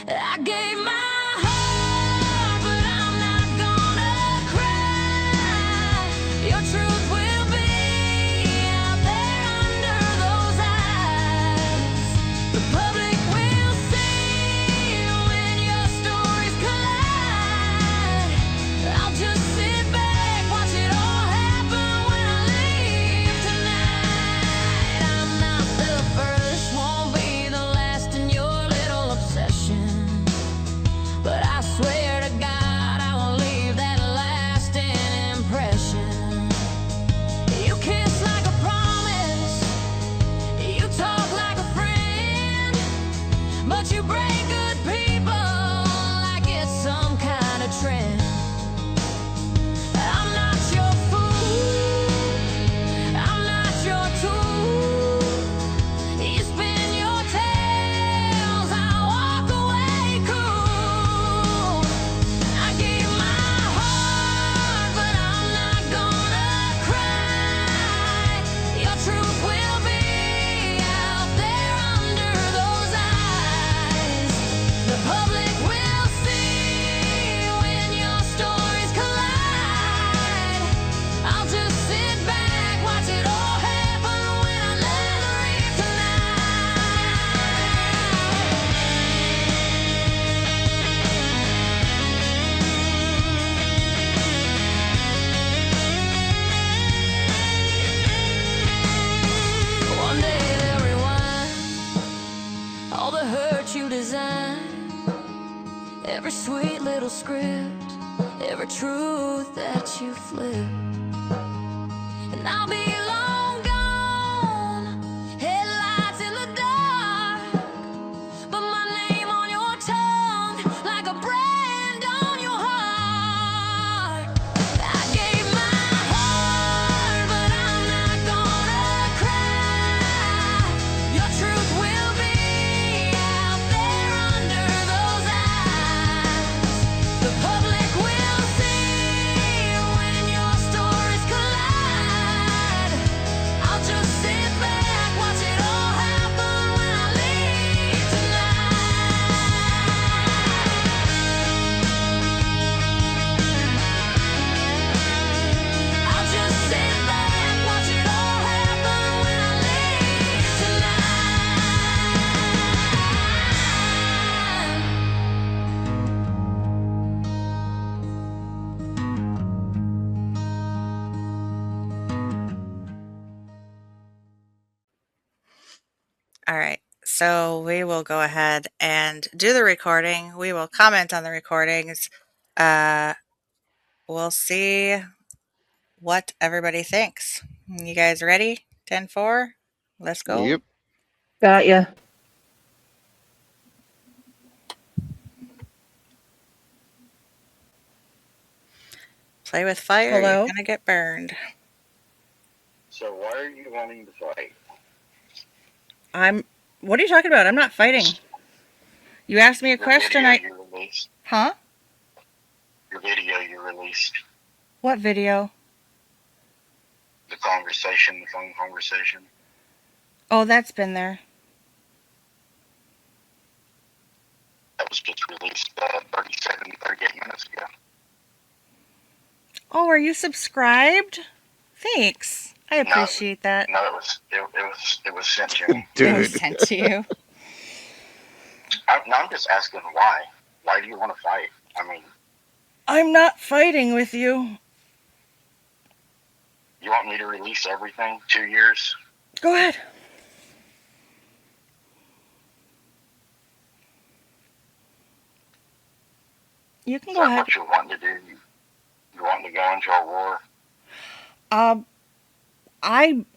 I gave my heart, but I'm not gonna cry. Your truth will be out there under those eyes. The public will see when your stories collide. I'll just sit back, watch it all happen when I leave tonight. I'm not the first, won't be the last in your little obsession. But I swear to God, I will leave that lasting impression. You kiss like a promise, you talk like a friend, but you break good people like it's some kind of trend. I'm not your fool, I'm not your tool. You spin your tales, I walk away cool. I gave my heart, but I'm not gonna cry. Your truth will be out there under those eyes. The public will see when your stories collide. I'll just sit back, watch it all happen when I leave tonight. One day they'll rewind all the hurt you designed, every sweet little script, every truth that you flip. And I'll be long gone, headlights in the dark, but my name on your tongue like a brand on your heart. I gave my heart, but I'm not gonna cry. Your truth will be out there under those eyes. The public will see when your stories collide. I'll just sit back, watch it all happen when I leave tonight. I'll just sit back, watch it all happen when I leave All right. So we will go ahead and do the recording. We will comment on the recordings. Uh, we'll see what everybody thinks. You guys ready? 10-4? Let's go. Yep. Got ya. Play with fire, Hello? you're gonna get burned. So why are you wanting to fight? What are you talking about? I'm not fighting. You asked me a The question, video you released. Huh? Your video you released. What video? The conversation, the phone conversation. Oh, that's been there. That was just released 38 minutes ago. Oh, are you subscribed? Thanks. I appreciate that. No, it was sent to me. It was Dude. sent to you. I'm just asking why. Why do you want to fight? I mean, I'm not fighting with you. you want me to release everything? 2 years? Go ahead. You can Is go that ahead. what you're wanting to do? You wanting to go into a war?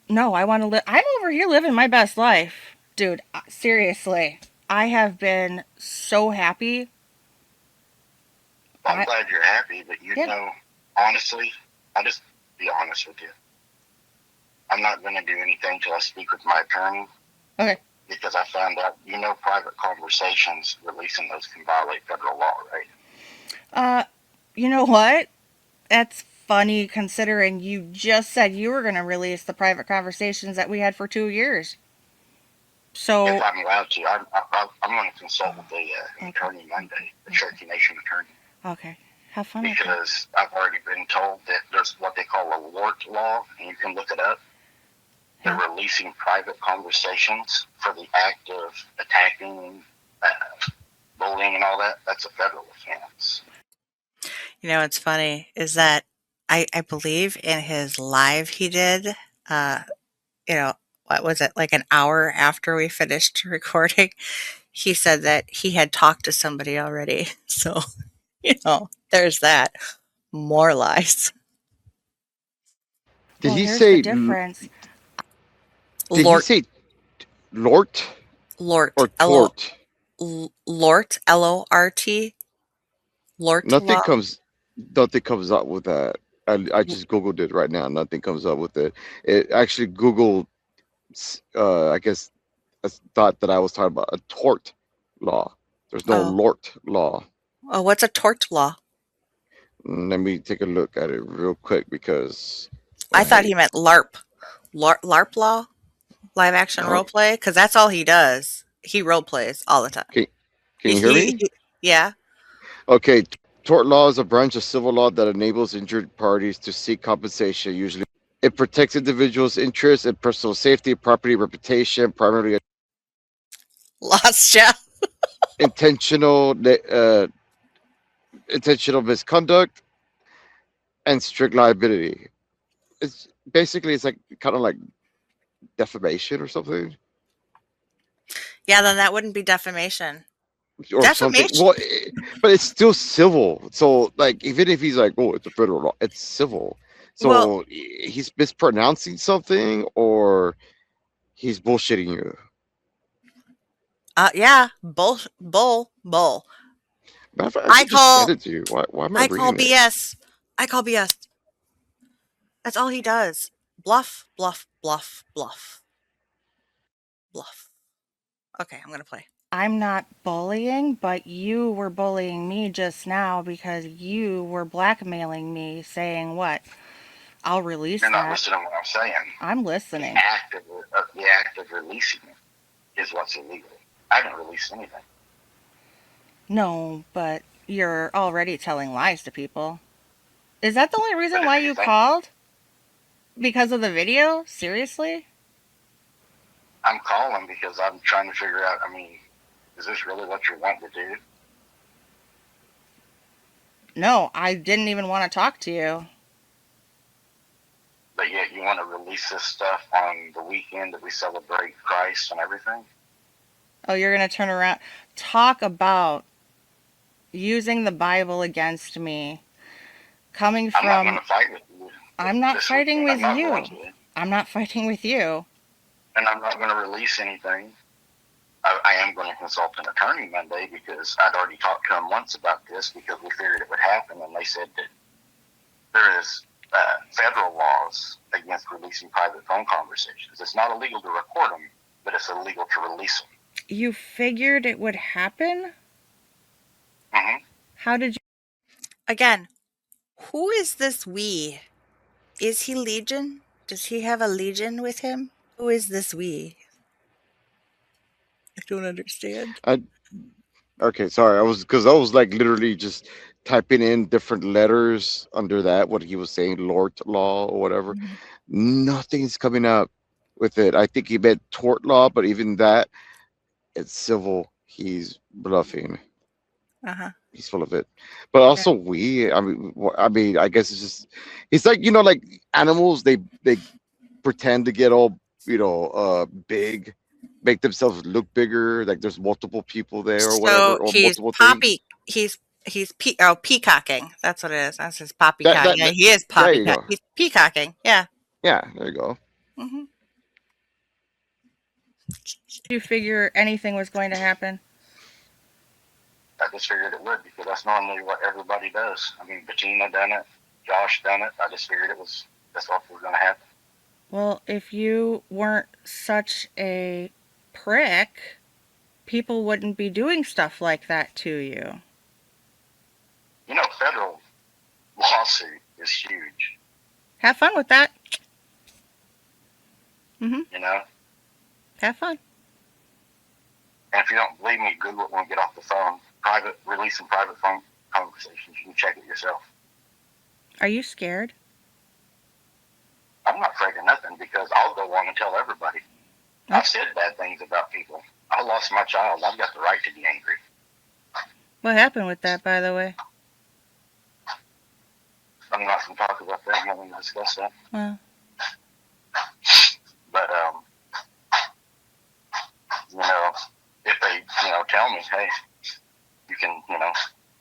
No, I want to live. I'm over here living my best life. Dude, seriously. I have been so happy. I'm glad you're happy, but know, honestly, I'll just be honest with you. I'm not going to do anything till I speak with my attorney. Okay. Because I found out, private conversations, releasing those can violate federal law, right? You know what? That's funny considering you just said you were going to release the private conversations that we had for 2 years. So, if I'm allowed to, I'm going to consult with an attorney Monday, a Cherokee Nation attorney. Okay. Have fun with because I've already been told that there's what they call a LORT law, and you can look it up. They're releasing private conversations for the act of attacking, bullying, and all that. That's a federal offense. You know, what's funny is that I believe in his live he did, uh, you know, what was it, like an hour after we finished recording, he said that he had talked to somebody already. So, there's that. More lies. Did Well, he here's the say? difference. Did he Lort, say Lort Lort, or Tort? Lort, Lort, Lort Nothing law. comes. Nothing comes up with that. I just googled it right now. Nothing comes up with it. It actually Google. I guess I thought that I was talking about a tort law. There's no Oh, Lort law. oh, what's a tort law? Let me take a look at it real quick because I I thought hate. he meant LARP. LARP law? Live action No, role play? Because that's all he does. He role plays all the time. can can He, you hear he, me? he yeah. Okay, tort law is a branch of civil law that enables injured parties to seek compensation. Usually, it protects individuals' interests in personal safety, property, reputation, primarily Lost ya. intentional intentional misconduct and strict liability. It's basically it's like kind of like defamation or something Yeah, then that wouldn't be defamation. or something. Defamation? Well, but it's still civil. So like even if he's like, oh, it's a federal law, it's civil. Well, So he's mispronouncing something or he's bullshitting you. yeah, bull. Matter of fact, I I could just send call, it to you. Why am I I call reading it? BS. I call BS. That's all he does. Bluff, bluff, bluff, bluff, bluff. Okay, I'm gonna play. I'm not bullying, but you were bullying me just now because you were blackmailing me saying what? I'll release You're not that. listening to what I'm saying. I'm The listening. act of the act of releasing it is what's illegal. I haven't released anything. No, but you're already telling lies to people. Is that the only But reason if why you you think called? Because of the video? Seriously? I'm calling because I'm trying to figure out, is this really what you're wanting to do? No, I didn't even want to talk to you. But yet you want to release this stuff on the weekend that we celebrate Christ and everything? Oh, you're going to turn around. Talk about using the Bible against me. Coming I'm not going from, to fight with you I'm not this fighting weekend. with I'm not going you. to. I'm not fighting with you. And I'm not going to release anything. I am going to consult an attorney Monday because I'd already talked to him once about this because we figured it would happen, and they said that there is federal laws against releasing private phone conversations. It's not illegal to record them, but it's illegal to release them. You figured it would happen? Mm-hmm. How did you? Again, who is this we? Is he Legion? Does he have a Legion with him? Who is this we? I don't understand. I Okay, sorry. I was like literally just typing in different letters under that what he was saying, Lort law or whatever. Mhm. Nothing's coming up with it. I think he meant tort law, but even that, it's civil. He's bluffing. Uh-huh. He's full of it. But Yeah. also we, I mean, I guess it's just it's like like animals. They pretend to get all big, make themselves look bigger. Like there's multiple people there or whatever, So or multiple things. he's peacocking. That's what it is. That's his That poppycock. that, Yeah, that he is there you poppycock. go. He's peacocking. Yeah. Yeah, there you go. Hmm. You figure anything was going to happen? I just figured it would because that's normally what everybody does. Bettina done it, Josh done it. I just figured that's what was going to happen. Well, if you weren't such a prick, people wouldn't be doing stuff like that to you. Federal lawsuit is huge. Have fun with that. You know, Have fun. And if you don't believe me, Google it when we get off the phone. Releasing private phone conversations. You can check it yourself. Are you scared? I'm not afraid of nothing because I'll go on and tell everybody. I've said bad things about people. I lost my child. I've got the right to be angry. What happened with that, by the way? I'm not going to talk about that. I'm not going to discuss that. Well, But, if they, tell me, hey, you can,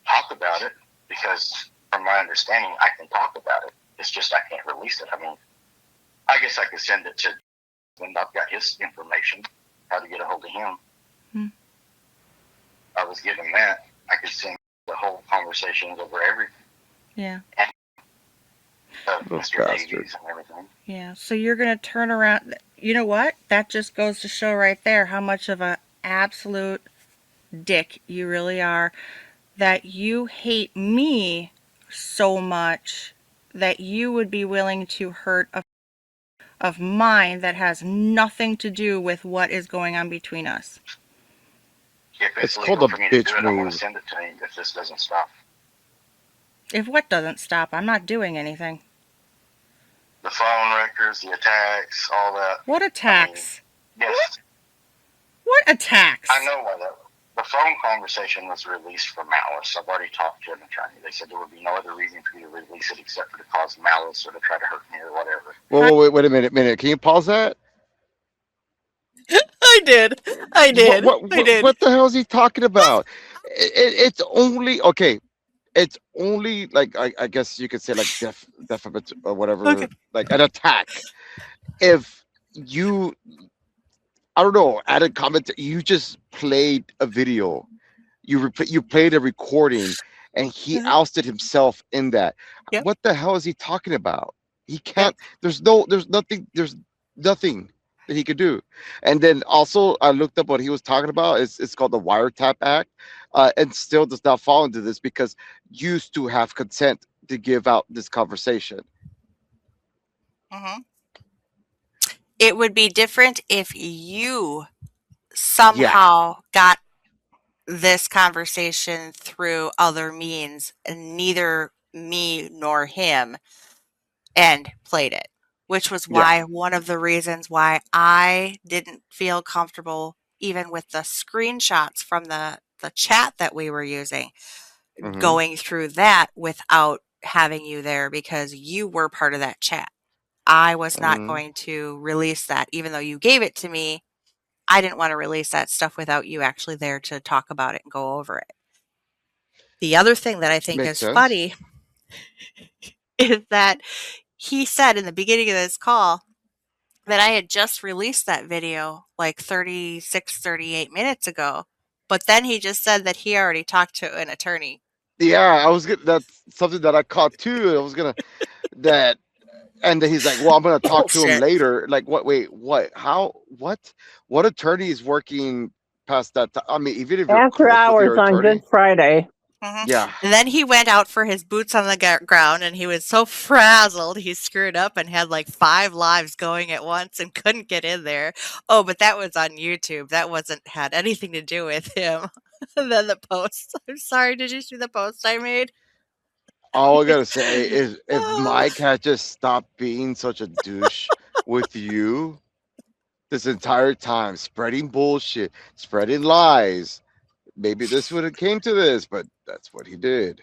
talk about it, because from my understanding, I can talk about it. It's just I can't release it. I mean, I guess I could send it to when I've got his information, how to get a hold of him. I was given that. I could send the whole conversations over everything. yeah. And Mr. Davies and everything. Yeah, so you're going to turn around. You know what? That just goes to show right there how much of an absolute dick you really are. That you hate me so much that you would be willing to hurt a of mine that has nothing to do with what is going on between us. If It's legal called a for me to bitch do it, I'm going move. to send it to him if this doesn't stop. If what doesn't stop, I'm not doing anything. The phone records, the attacks, all that. What attacks? I mean, yes. What attacks? I know why the phone conversation was released for malice. I've already talked to an attorney. They said there would be no other reason for you to release it except for to cause malice or to try to hurt me or whatever. Well, wait a minute. Can you pause that? I did. I did. What the hell is he talking about? It's only okay. It's only like I guess you could say like defamation or whatever, Okay. like an attack. If you, I don't know, added comment, you just played a video, you played a recording, and he ousted himself in that. Yep. What the hell is he talking about? He Yep. can't. There's nothing that he could do. And then also, I looked up what he was talking about. It's called the Wiretap Act, and still does not fall into this because used to have consent to give out this conversation. Mm-hmm. It would be different if you somehow got this conversation through other means, and neither me nor him, and played it, which was why one of the reasons why I didn't feel comfortable even with the screenshots from the chat that we were using, going through that without having you there, because you were part of that chat. I was not going to release that, even though you gave it to me. I didn't want to release that stuff without you actually there to talk about it and go over it. The other thing that I think Makes is sense. funny is that he said in the beginning of this call that I had just released that video like 36, 38 minutes ago. But then he just said that he already talked to an attorney. Yeah, I was gonna. That's something that I caught too. I was gonna that, and then he's like, "Well, I'm gonna talk to him Bullshit. later." Like, what? Wait, what? How? What attorney is working past that time? I mean, even if you're After close with your hours on attorney, Good Friday. yeah. And then he went out for his boots on the ground, and he was so frazzled he screwed up and had like 5 lives going at once and couldn't get in there. Oh, but that was on YouTube. That wasn't had anything to do with him. And then the post. I'm sorry. Did you see the post I made? All I gotta say is, if Oh, Mike had just stopped being such a douche with you this entire time, spreading bullshit, spreading lies, maybe this would have came to this. But that's what he did.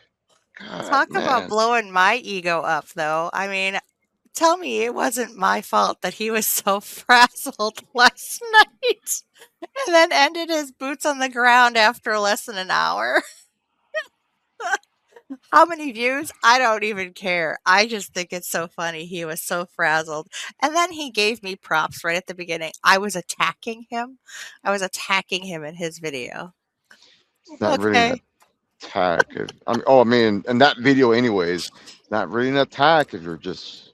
God, talk about man. blowing my ego up, though. I mean, tell me it wasn't my fault that he was so frazzled last night and then ended his boots on the ground after less than an hour. How many views? I don't even care. I just think it's so funny. He was so frazzled. And then he gave me props right at the beginning. I was attacking him. I was attacking him in his video. It's not really an Okay. attack. I mean, and that video, anyways, it's not really an attack if you're just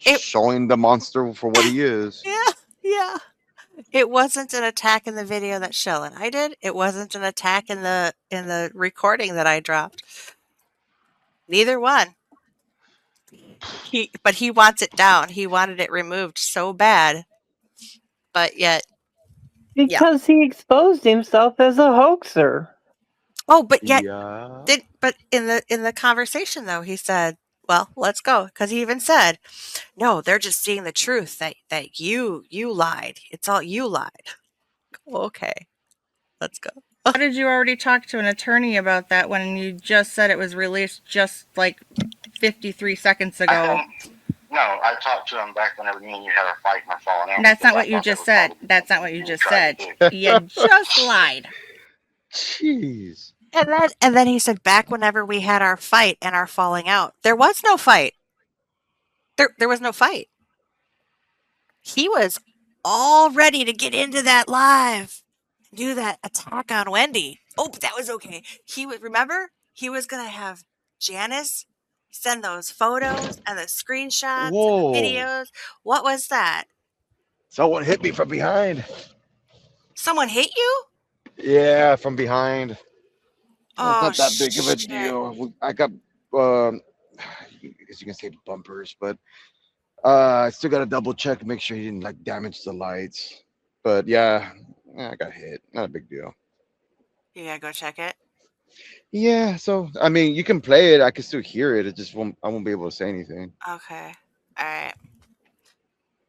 It showing the monster for what he is. yeah, yeah. It wasn't an attack in the video that Shel and I did. It wasn't an attack in the recording that I dropped. Neither one. But he wants it down. He wanted it removed so bad. But yet Yeah. Because he exposed himself as a hoaxer. Oh, but yet Yeah. but in the conversation though, he said, "Well, let's go," because he even said, "No, they're just seeing the truth that you lied. It's all you lied." Oh, okay, let's go. How did you already talk to an attorney about that when you just said it was released just like 53 seconds I ago? think no. I talked to him back whenever me and you had our fight and I falling out That's because not I what you thought that just was said. probably That's not something what you you just tried to said. do. You just lied. Jeez. And then he said, "Back whenever we had our fight and our falling out, there was no fight. There was no fight. He was all ready to get into that live, do that attack on Wendy. Oh, but that was okay. He was remember he was gonna have Janice send those photos and the screenshots and the Whoa. videos. What was that? Someone hit me from behind. Someone hit you? Yeah, from behind. It's Oh not that big of a shit! deal. I got, um, I guess you can say bumpers, but I still got to double check, make sure he didn't like damage the lights. But yeah, I got hit. Not a big deal. You gotta go check it. Yeah, so I mean, you can play it. I can still hear it. It just won't. I won't be able to say anything. Okay. All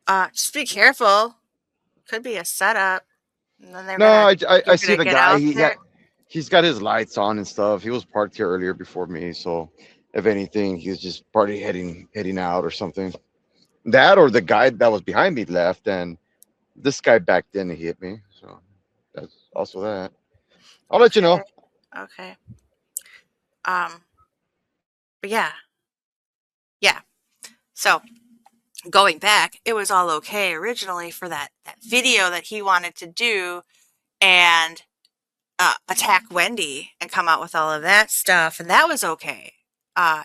right. Just be careful. Could be a setup. And then No, I you're see gonna the get guy. out there. He's got his lights on and stuff. He was parked here earlier before me, so if anything, he's just probably heading out or something. That or the guy that was behind me left, and this guy backed in and hit me. So that's also that. I'll let you know. Okay. Okay. Um. But yeah. Yeah. So going back, it was all okay originally for that video that he wanted to do and attack Wendy and come out with all of that stuff, and that was okay.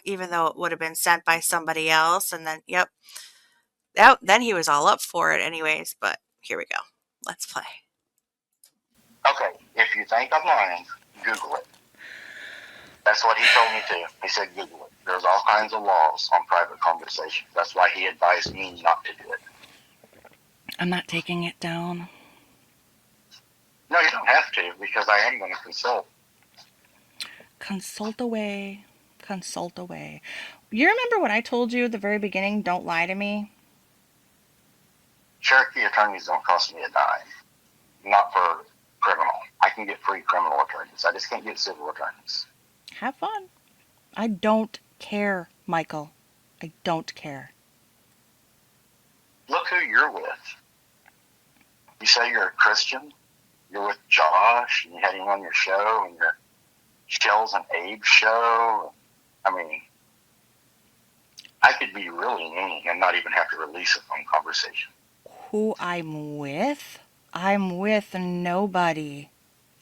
Even though it would have been sent by somebody else, and then yep, then he was all up for it anyways. But here we go. Let's play. Okay, if you think I'm lying, Google it. That's what he told me to. He said Google it. There's all kinds of laws on private conversations. That's why he advised me not to do it. I'm not taking it down. No, you don't have to because I am going to consult. Consult away. Consult away. You remember what I told you at the very beginning? Don't lie to me. Cherokee attorneys don't cost me a dime. Not for criminal. I can get free criminal attorneys. I just can't get civil attorneys. Have fun. I don't care, Michael. I don't care. Look who you're with. You say you're a Christian. You're with Josh, and you had him on your show, and your Shel's and Abe's show. I mean, I could be really mean and not even have to release a phone conversation. Who I'm with? I'm with nobody.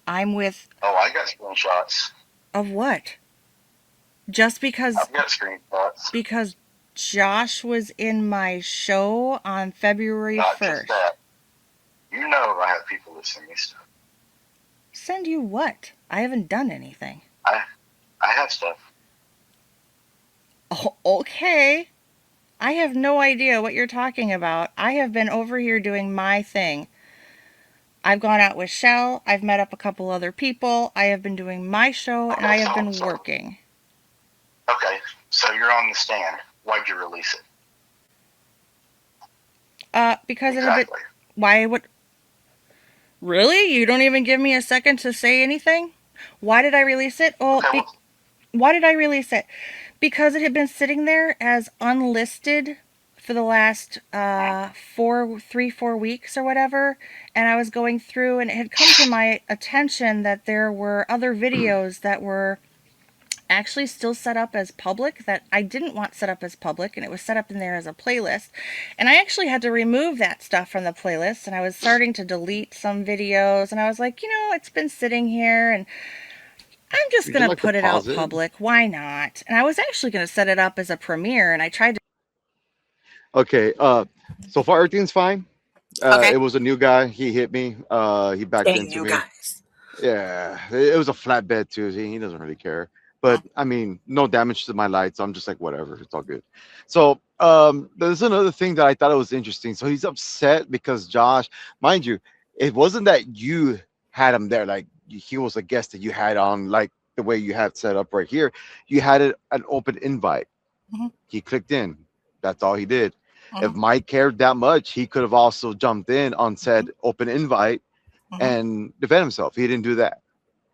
I'm with. Oh, I got screenshots. Of what? Just because I've got screenshots. because Josh was in my show on February Not 1st. just that. You know I have people that send me stuff. Send you what? I haven't done anything. I have stuff. Oh, okay. I have no idea what you're talking about. I have been over here doing my thing. I've gone out with Shel. I've met up a couple other people. I have been doing my show and I have been working. Okay, so you're on the stand. Why'd you release it? Because of a bit. Why would. Really? You don't even give me a second to say anything? Why did I release it? Well, Okay, why did I release it? Because it had been sitting there as unlisted for the last 4 weeks or whatever, and I was going through, and it had come to my attention that there were other videos that were actually still set up as public that I didn't want set up as public, and it was set up in there as a playlist, and I actually had to remove that stuff from the playlist, and I was starting to delete some videos, and I was like, it's been sitting here, and I'm just going to put it out public. Why not? And I was actually going to set it up as a premiere, and I tried to. Okay. So far everything's fine. Okay. It was a new guy. He hit me. He backed Dang into you me. guys. Yeah, it was a flatbed too. He doesn't really care. But I mean, no damage to my lights. I'm just like, whatever, it's all good. So there's another thing that I thought it was interesting. So he's upset because Josh, mind you, It wasn't that you had him there, like he was a guest that you had on, like the way you have set up right here. You had it an open invite. Mhm. He clicked in. That's all he did. If Mhm. Mike cared that much, he could have also jumped in on said open invite Mhm. and defend himself. He didn't do that.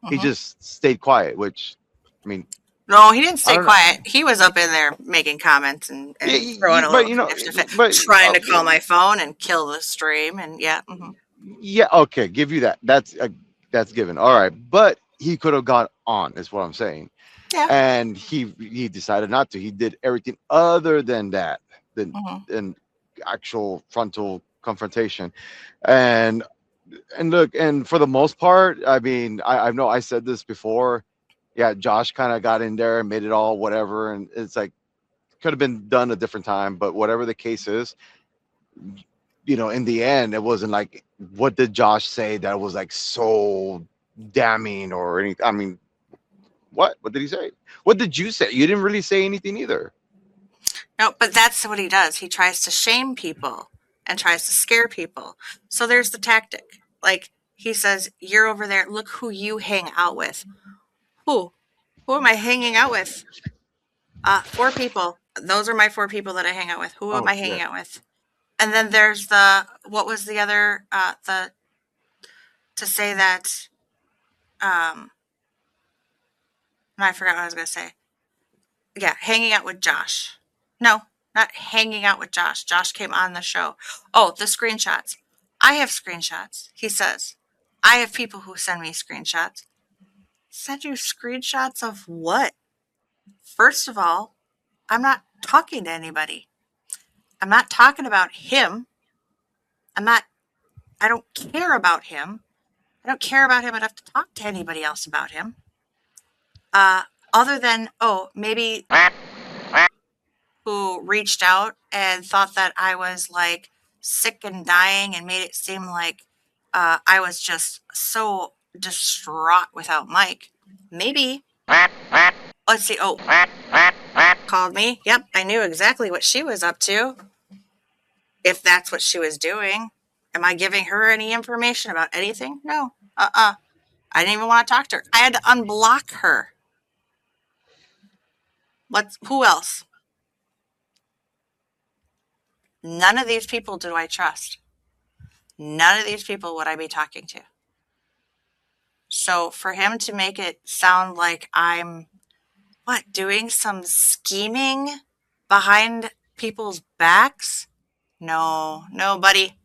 He Mhm. just stayed quiet, which, I mean, No, he didn't I stay don't know. quiet. He was up in there making comments and throwing a But little you know, sniff, but trying to call my phone and kill the stream. And yeah, yeah, okay, give you that. That's given. All right, but he could have got on, is what I'm saying, yeah. and he decided not to. He did everything other than that, Hmm. than actual frontal confrontation, and look, and for the most part, I mean, I know I said this before. Yeah, Josh kind of got in there and made it all whatever, and it's like could have been done a different time, but whatever the case is, in the end, it wasn't like what did Josh say that was like so damning or anything. I mean, what did he say? What did you say? You didn't really say anything either. No, but that's what he does. He tries to shame people and tries to scare people. So there's the tactic. Like he says, "You're over there. Look who you hang out with." Who? Who am I hanging out with? 4 people. Those are my 4 people that I hang out with. Who am Oh I hanging shit! out with? And then there's the what was the other the to say that no, I forgot what I was gonna say. Yeah, hanging out with Josh. No, not hanging out with Josh. Josh came on the show. Oh, the screenshots. I have screenshots. He says, I have people who send me screenshots. Send you screenshots of what? First of all, I'm not talking to anybody. I'm not talking about him. I'm not, I don't care about him. I don't care about him enough to talk to anybody else about him. Uh, Other than, oh, maybe who reached out and thought that I was like sick and dying and made it seem like I was just so distraught without Mike. Maybe. Let's see. Oh, called me. Yep, I knew exactly what she was up to. If that's what she was doing. Am I giving her any information about anything? No. I didn't even want to talk to her. I had to unblock her. Who else? None of these people do I trust. None of these people would I be talking to. So for him to make it sound like I'm doing some scheming behind people's backs? No, no, buddy.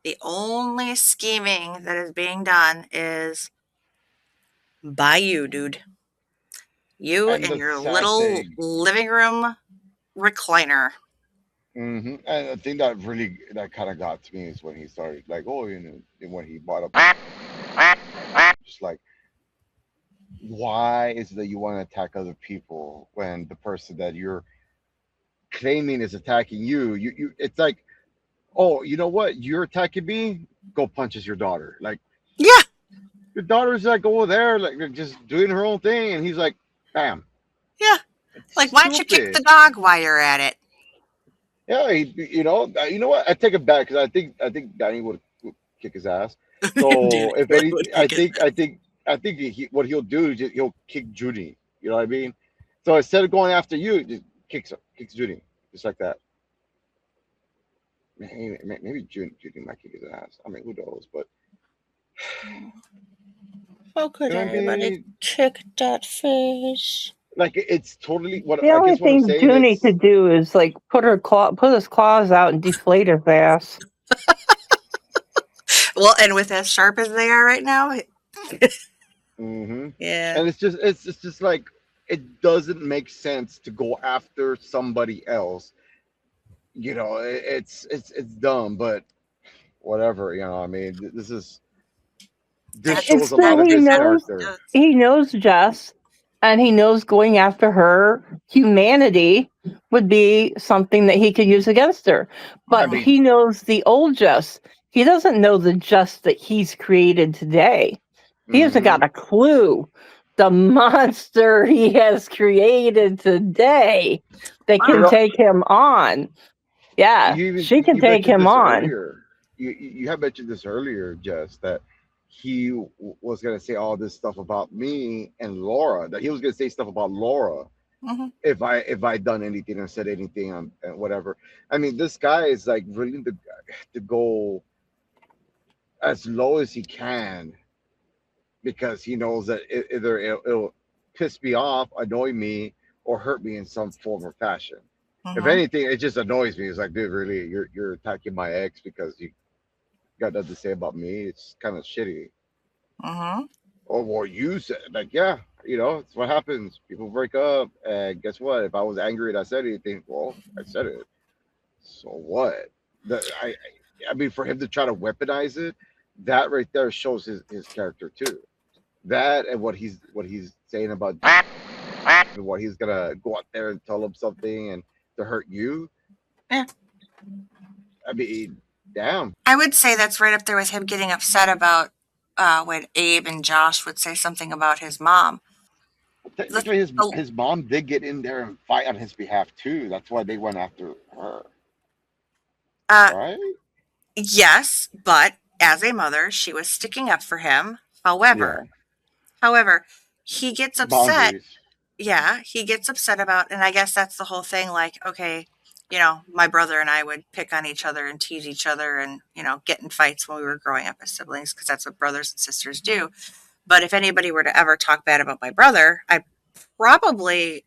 The only scheming that is being done is by you, dude. You And in the your sad little thing, living room recliner. and the thing that kind of got to me is when he started like, oh, and when he brought up, just like, why is it that you want to attack other people when the person that you're claiming is attacking it's like, oh, you know what? You're attacking me. Go punches your daughter. Like Yeah, your daughter's like over there, like just doing her own thing, and he's like, bam. yeah. It's Like, why don't you kick the stupid. dog while you're at it? Yeah, you know what? I take it back because I think Danny would kick his ass. Danny So if any, would I kick it. think I think I think what he'll do is he'll kick Judy. You know what I mean? So instead of going after you, just kicks Judy, just like that. Maybe Judy might kick his ass. I mean, who knows? But How could you know what I anybody mean? kick that fish? Like it's totally what The I only guess what I'm thing saying. Junie It's could do is like put his claws out and deflate his ass. Well, and with as sharp as they are right now, hmm yeah. and it's just like it doesn't make sense to go after somebody else. It's dumb, but whatever. I mean, this That's shows a Instead, lot of his that's what character. he does. he knows Jess, and he knows going after her humanity would be something that he could use against her. I But Mhm. mean, he knows the old Jess. He doesn't know the Jess that he's created today. He hasn't hmm got a clue. The monster he has created today that you can know, take him on. Yeah, you even she can you take mentioned him this on. earlier. you had mentioned this earlier, Jess, that he was gonna say all this stuff about me and Laura. That he was gonna say stuff about Laura Hmm. if I done anything or said anything on and whatever. I mean, this guy is like willing to go as low as he can because he knows that either it'll piss me off, annoy me, or hurt me in some form or fashion. If Hmm. anything, it just annoys me. It's like, dude, really, you're attacking my ex because you got nothing to say about me. It's kind of shitty. Hmm. Or what you said, like, yeah, it's what happens. People break up, and guess what? If I was angry and I said anything, well, I said it. So what? I mean, for him to try to weaponize it, that right there shows his character too. That and what he's saying about and what he's gonna go out there and tell him something and to hurt you. Yeah. I mean, damn. I would say that's right up there with him getting upset about when Abe and Josh would say something about his mom. The, Technically, his the, his mom did get in there and fight on his behalf too. That's why they went after her, uh, right? yes, but as a mother, she was sticking up for him. Yeah, However, he gets upset. boundaries. Yeah, he gets upset about, and I guess that's the whole thing. Like, okay, my brother and I would pick on each other and tease each other and, get in fights when we were growing up as siblings because that's what brothers and sisters do. But if anybody were to ever talk bad about my brother, I'd probably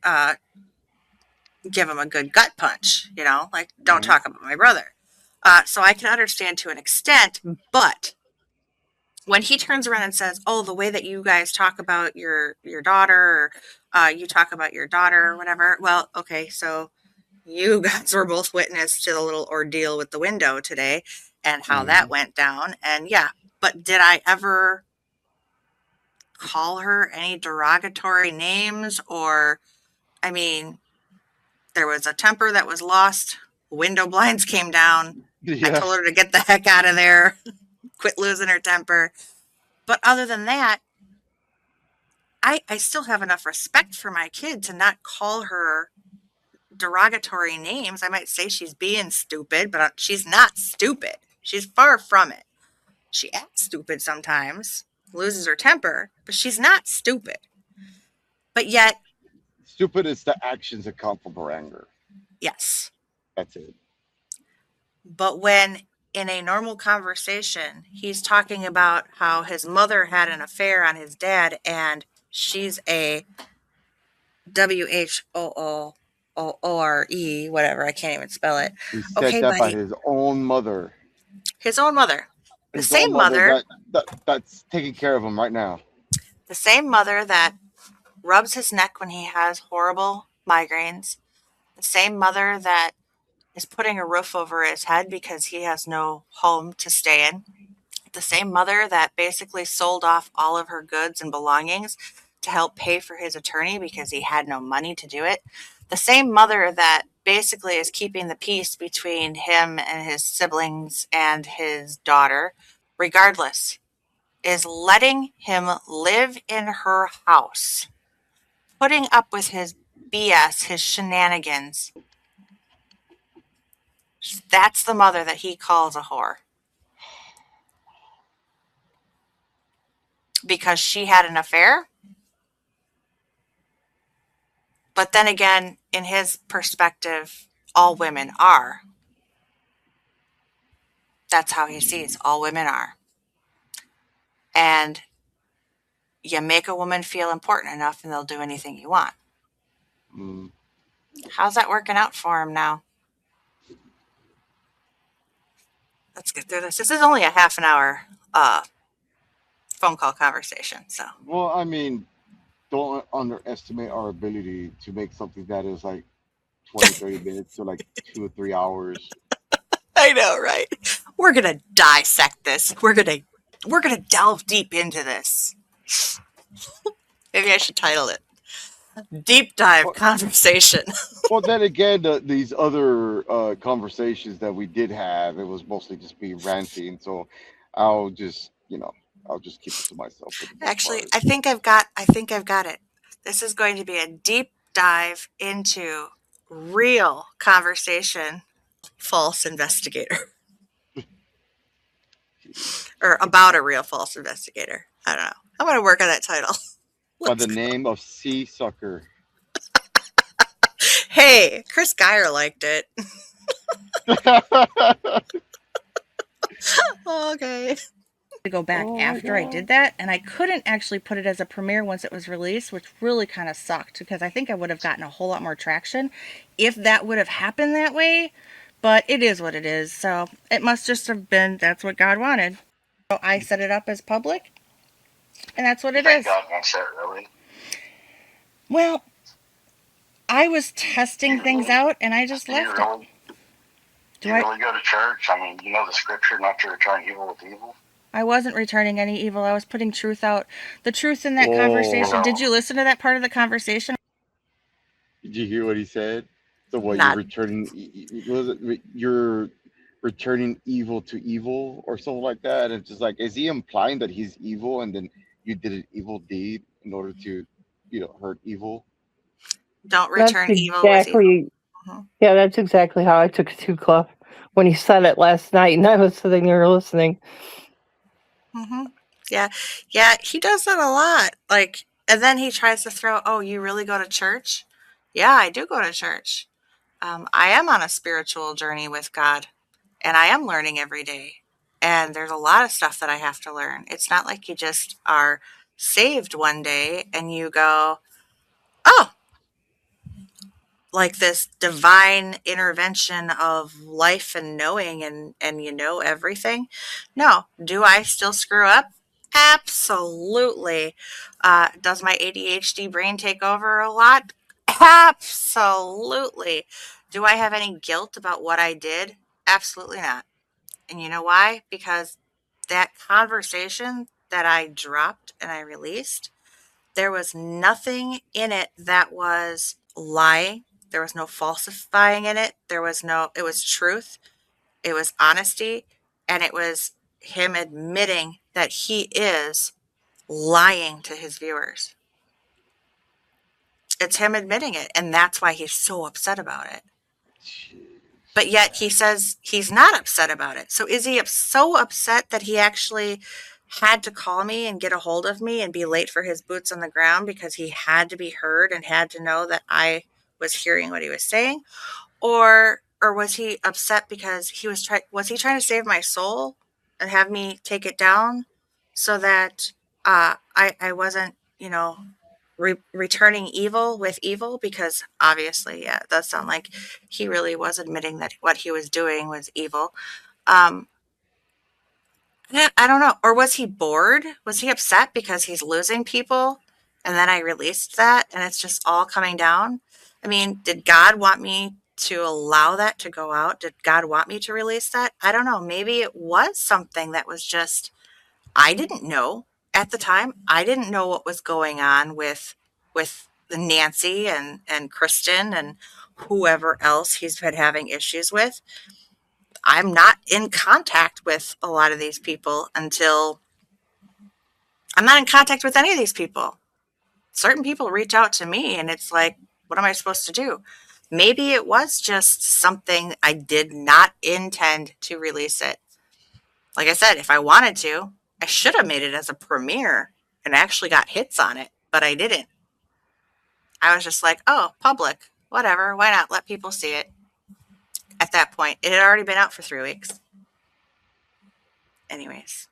give him a good gut punch, like, don't Hmm. talk about my brother. So I can understand to an extent, but when he turns around and says, "Oh, the way that you guys talk about your daughter, or you talk about your daughter, or whatever," well, okay, so you guys were both witness to the little ordeal with the window today and how that Hmm. went down. And yeah, but did I ever call her any derogatory names? Or, I mean, there was a temper that was lost. Window blinds came down. I Yeah. told her to get the heck out of there, quit losing her temper. But other than that, I still have enough respect for my kid to not call her derogatory names. I might say she's being stupid, but she's not stupid. She's far from it. She acts stupid sometimes, loses her temper, but she's not stupid. But yet, Stupid is the actions that come from her anger. yes. That's it. But when in a normal conversation, he's talking about how his mother had an affair on his dad and she's a WHOORE, whatever, I can't even spell it. He said Okay, that by buddy. his own mother. His own mother. The His own same mother mother, that's taking care of him right now. the same mother that rubs his neck when he has horrible migraines. The same mother that is putting a roof over his head because he has no home to stay in. The same mother that basically sold off all of her goods and belongings to help pay for his attorney because he had no money to do it. The same mother that basically is keeping the peace between him and his siblings and his daughter, regardless, is letting him live in her house, putting up with his BS, his shenanigans. That's the mother that he calls a whore because she had an affair. But then again, in his perspective, all women are. That's how he sees all women are. And you make a woman feel important enough and they'll do anything you want. Mm. How's that working out for him now? Let's get through this. This is only a half an hour phone call conversation. So Well, I mean, don't underestimate our ability to make something that is like 20, 30 minutes to like 2 or 3 hours. I know, right? We're gonna dissect this. We're gonna delve deep into this. Maybe I should title it Deep Dive Well, Conversation. well, then again, these other conversations that we did have, it was mostly just me ranting. So I'll just, I'll just keep it to myself for the most Actually, part. I think I've got it. This is going to be a deep dive into real conversation, false investigator. or about a real false investigator. I don't know. I'm going to work on that title. By the Let's go. name of Sea Sucker. Hey, Chris Geyer liked it. Okay. To go back Oh my after I god. did that, and I couldn't actually put it as a premiere once it was released, which really kind of sucked because I think I would have gotten a whole lot more traction if that would have happened that way. But it is what it is, so it must just have been that's what God wanted. So I set it up as public, and that's what You it think is. God wants that really? Well, I was testing You things really? out, and I just Do you left it. really? Do You I? really go to church? I mean, you know the scripture not to return evil with evil. I wasn't returning any evil. I was putting truth out. The truth in that conversation. Whoa. Did you listen to that part of the conversation? Did you hear what he said? So what you're Not returning was it you're returning evil to evil or something like that? And it's just like, is he implying that he's evil and then you did an evil deed in order to, hurt evil? don't That's return evil with evil. exactly, Mhm. yeah, that's exactly how I took it too, Cluff, when he said it last night, and I was sitting there listening. Mhm. Yeah. Yeah, he does that a lot. Like, and then he tries to throw, "Oh, you really go to church?" Yeah, I do go to church. I am on a spiritual journey with God, and I am learning every day. And there's a lot of stuff that I have to learn. It's not like you just are saved one day and you go, "Oh, like this divine intervention of life and knowing and you know everything." No. Do I still screw up? Absolutely. Does my ADHD brain take over a lot? Absolutely. Do I have any guilt about what I did? Absolutely not. And you know why? Because that conversation that I dropped and I released, there was nothing in it that was lying. There was no falsifying in it. It was truth. It was honesty. And it was him admitting that he is lying to his viewers. It's him admitting it. And that's why he's so upset about it. But yet he says he's not upset about it. So is he so upset that he actually had to call me and get a hold of me and be late for his boots on the ground because he had to be heard and had to know that I was hearing what he was saying? Or was he upset because was he trying to save my soul and have me take it down so that I wasn't, returning evil with evil? Because obviously, yeah, it does sound like he really was admitting that what he was doing was evil. Um, I don't know. Or was he bored? Was he upset because he's losing people? And then I released that and it's just all coming down. I mean, did God want me to allow that to go out? Did God want me to release that? I don't know. Maybe it was something that was just, I didn't know at the time. I didn't know what was going on with the Nancy and Kristen and whoever else he's been having issues with. I'm not in contact with a lot of these people until I'm not in contact with any of these people. Certain people reach out to me and it's like, what am I supposed to do? Maybe it was just something I did not intend to release it. Like I said, if I wanted to, I should have made it as a premiere and actually got hits on it, but I didn't. I was just like, oh, public, whatever, why not let people see it? At that point, it had already been out for 3 weeks. Anyways.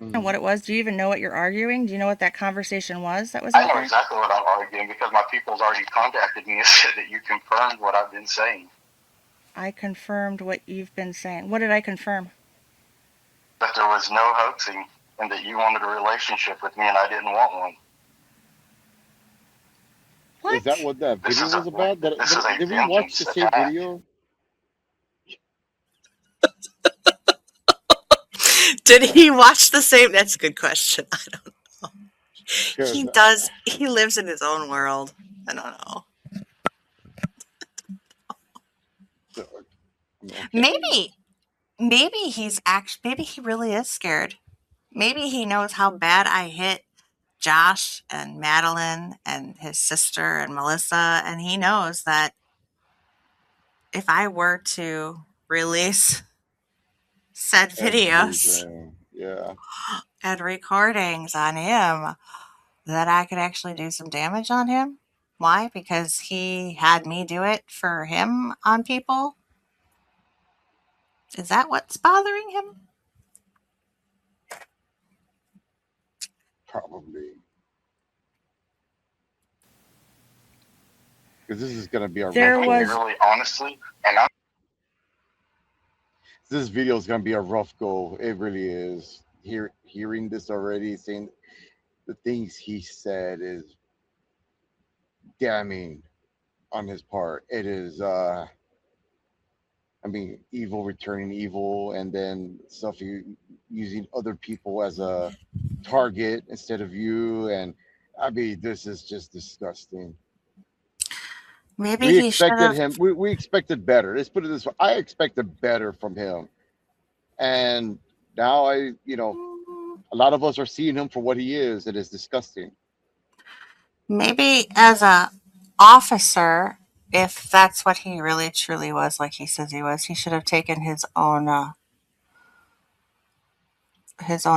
And what Mm. it was? Do you even know what you're arguing? Do you know what that conversation was that was I out know there? exactly what I'm arguing because my people's already contacted me and said that you confirmed what I've been saying. I confirmed what you've been saying. What did I confirm? That there was no hoaxing and that you wanted a relationship with me and I didn't want one. Is that What? what that This video is a was about? this is a Did we watch vengeance the same attack. video? Did he watch the same? That's a good question. I don't know. Because He does. He lives in his own world. I don't know. okay. Maybe, maybe maybe he really is scared. Maybe he knows how bad I hit Josh and Madeline and his sister and Melissa, and he knows that if I were to release said videos Everything. Yeah. and recordings on him that I could actually do some damage on him. Why? Because he had me do it for him on people? Is that what's bothering him? Probably. Because this is gonna be a There rough was go. Really, honestly, and I'm This video is gonna be a rough go. It really is. Hearing this already, saying the things he said is damning on his part. It is. I mean, evil returning evil, and then stuff you using other people as a target instead of you. And I mean, this is just disgusting. Maybe We he should expected have. him. We expected better. Let's put it this way. I expected better from him, and now a lot of us are seeing him for what he is. It is disgusting. Maybe as a officer, if that's what he really truly was, like he says he was, he should have taken his own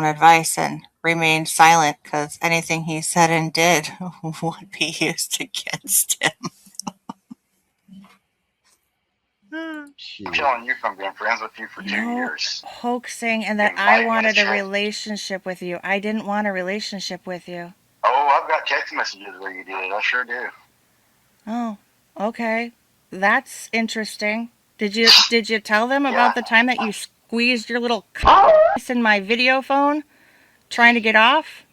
advice and remained silent because anything he said and did would be used against him. telling Jeez. you from being friends with you for two no years. hoaxing and You that I might want to wanted a check. relationship with you. I didn't want a relationship with you. Oh, I've got text messages where you did. I sure do. Oh, okay. That's interesting. Did you tell them about the time that you squeezed your little in my video phone trying to get off?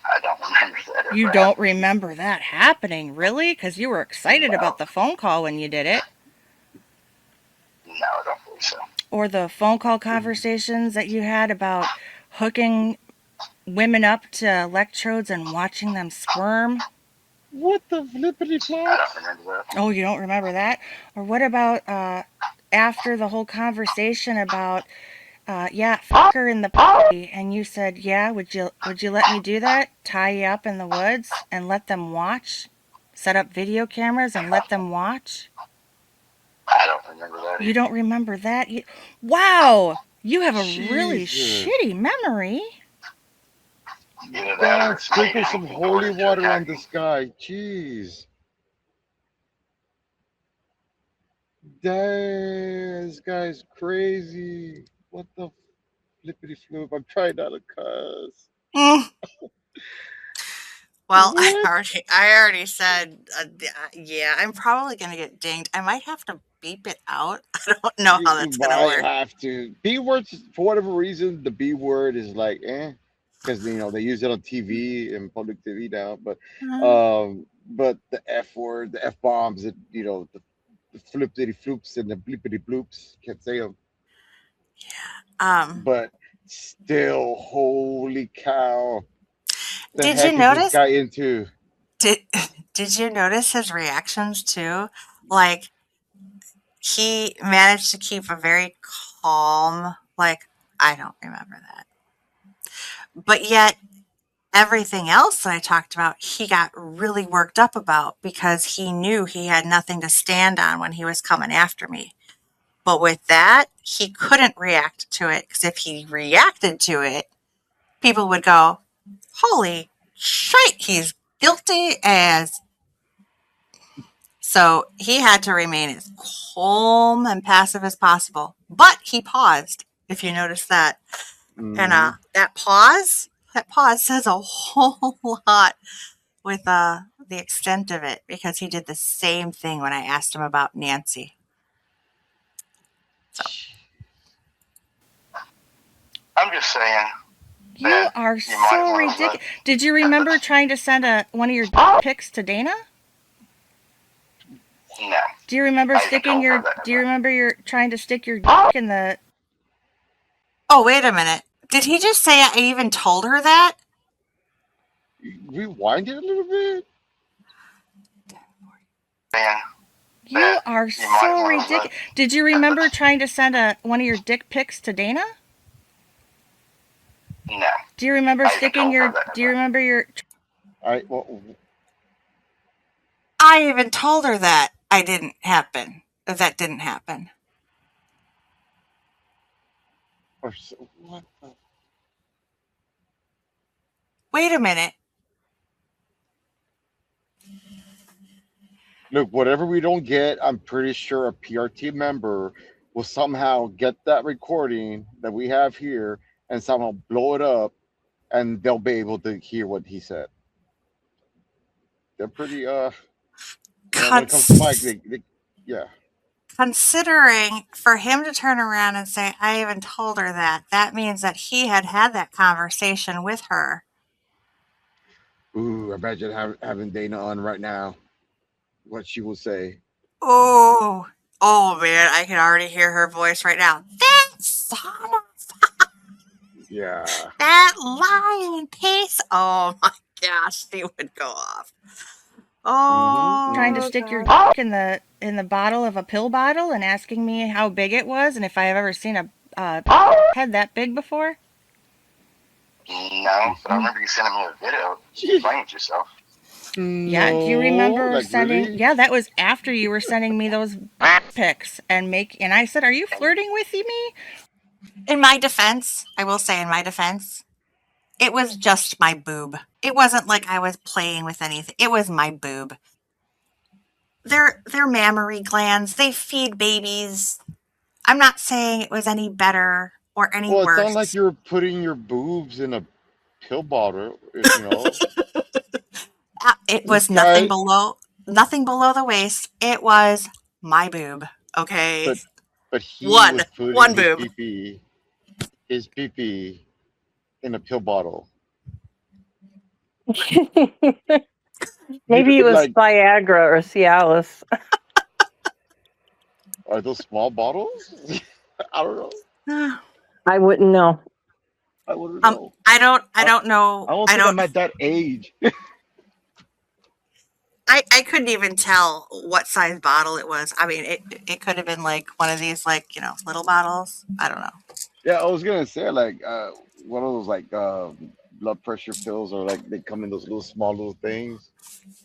I don't remember that You ever don't happening. remember that happening, really? Because you were excited No, about the phone call when you did it. no, I don't believe so. Or the phone call conversations that you had about hooking women up to electrodes and watching them squirm. What the flippity I don't flops? remember that. Oh, you don't remember that? Or what about after the whole conversation about yeah, her in the and you said, yeah, would you let me do that? Tie you up in the woods and let them watch? Set up video cameras and let them watch? I don't remember that You either. don't remember that? Wow! You have a really Jesus. shitty memory. Either that or God, it's made sprinkle some anything go holy to water on attack me. this guy. Jeez. Dang, this guy's crazy. What the flippity flip? I'm trying not to cuss. Mm. Well, What? I already said, yeah, I'm probably gonna get dinged. I might have to beep it out. I don't know how You that's gonna might work. have to. B words, for whatever reason, the B word is like, because they use it on TV and public TV now. But the F word, the F bombs, the flippity floops and the bleepity bloops, can't say them. Um, But still, holy cow, the did you heck is this notice? guy into? Did did you notice his reactions too? Like he managed to keep a very calm, like I don't remember that, but yet everything else that I talked about, he got really worked up about because he knew he had nothing to stand on when he was coming after me. But with that, he couldn't react to it because if he reacted to it, people would go, "Holy shit, he's guilty as." So he had to remain as calm and passive as possible. But he paused, if you notice that. And Hmm. that pause says a whole lot with the extent of it because he did the same thing when I asked him about Nancy. So I'm just saying You that are you might so want to ridiculous. Did you remember trying to send one of your pics to Dana? no. Do you remember I even sticking told her your? that Do you never. remember your trying to stick your in the? oh, wait a minute. Did he just say I even told her that? Rewind it a little bit. Saying You that are you might so want to ridiculous. Did you remember trying to send one of your dick pics to Dana? no. Do you remember I even sticking told her your? that Do you never. remember your? Well, I even told her that I didn't happen. That didn't happen. What the Wait a minute. look, whatever we don't get, I'm pretty sure a PRT member will somehow get that recording that we have here and somehow blow it up, and they'll be able to hear what he said. They're pretty when it comes to Mike, Cons- yeah. Considering for him to turn around and say, I even told her that, that means that he had had that conversation with her. Ooh, imagine having Dana on right now. What she will say. Oh, oh man, I can already hear her voice right now. That son of Yeah. that lying piece. Oh my gosh, she would go off. Mm-hmm. Trying to Mm-hmm. Oh stick your god. dick in the bottle of a pill bottle and asking me how big it was and if I have ever seen a head that big before. No, but I remember you sending me a video. You explained yourself. Yeah, do you No, remember like sending? really? Yeah, that was after you were sending me those pics and I said, "Are you And flirting with me?" In my defense, I will say in my defense, it was just my boob. It wasn't like I was playing with anything. It was my boob. They're mammary glands. They feed babies. I'm not saying it was any better or any Well, it's not like worse. you're putting your boobs in a pill bottle. It This was nothing guy, below the waist. It was my boob. Okay, but he one was putting one boob. his pee pee in a pill bottle. You Maybe it was like, Viagra or Cialis. are those small bottles? I don't know. I wouldn't know. I wouldn't know. I I, don't know. I don't I think don't. I'm at that age. I couldn't even tell what size bottle it was. I mean, it could have been like one of these like little bottles. I don't know. Yeah, I was gonna say like one of those like blood pressure pills, or like they come in those little small little things.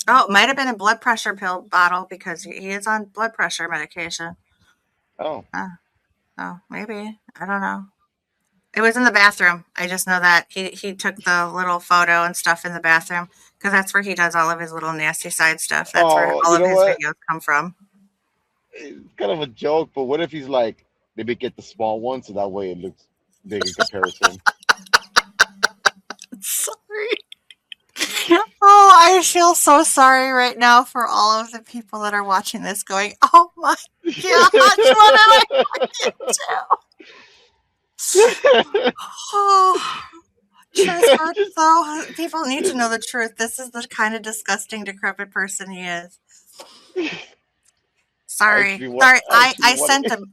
Oh, it might have been a blood pressure pill bottle because he is on blood pressure medication. Oh, Oh, oh, maybe. I don't know. It was in the bathroom. I just know that he took the little photo and stuff in the bathroom because that's where he does all of his little nasty side stuff. That's where oh, all you of know his what? videos come from. It's kind of a joke, but what if he's like, maybe get the small one so that way it looks big in comparison. Sorry. Oh, I feel so sorry right now for all of the people that are watching this going, oh my gosh, what did I do? Oh, truth hurts Just, though. People need to know the truth. This is the kind of disgusting, decrepit person he is. Sorry. Sorry. I actually I want sent it. him.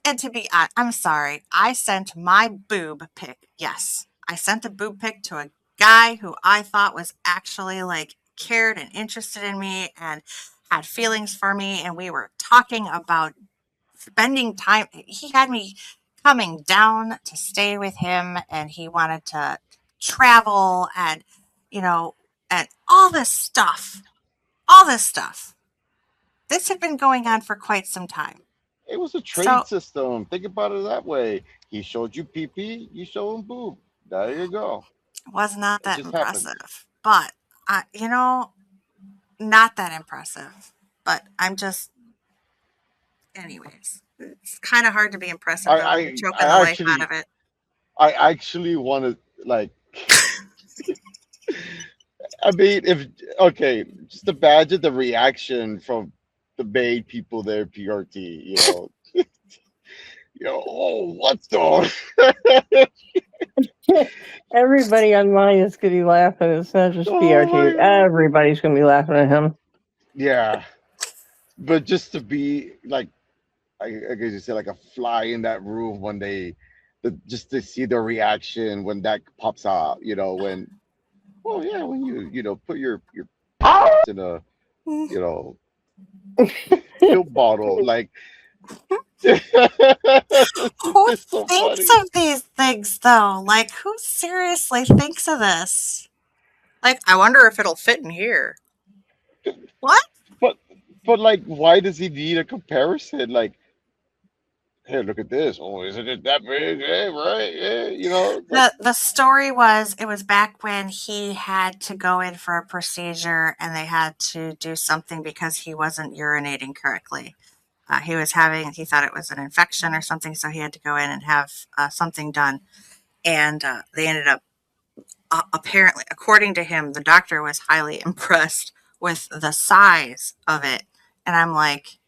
And to be honest, I'm sorry. I sent my boob pic. Yes. I sent a boob pic to a guy who I thought was actually like cared and interested in me and had feelings for me. And we were talking about spending time. He had me coming down to stay with him and he wanted to travel and, you know, and all this stuff. All this stuff. This had been going on for quite some time. It was a trade So system. Think about it that way. He showed you pee pee, you show him boob. There you go. was not It that just happened. impressive. But, not that impressive. But I'm just, anyways, it's kind of hard to be impressive I though when you're I, choking the I life out actually of it. I actually want to like. I mean, if okay, just imagine the reaction from the main people there, PRT. Oh, what the? Everybody online is going to be laughing. It's not just Oh PRT. my god. Everybody's going to be laughing at him. Yeah, but just to be like, I guess you said, like a fly in that room when just to see the reaction when that pops out. When, oh yeah, when you put your in a you know pill bottle, like Who it's so thinks funny. of these things though? Like, who seriously thinks of this? Like, I wonder if it'll fit in here. What? But like, why does he need a comparison? Like, Hey, look at this. Oh, isn't it that big? Hey, right? Yeah, it's like The story was it was back when he had to go in for a procedure and they had to do something because he wasn't urinating correctly. He thought it was an infection or something, so he had to go in and have something done. And they ended up, apparently, according to him, the doctor was highly impressed with the size of it. And I'm like,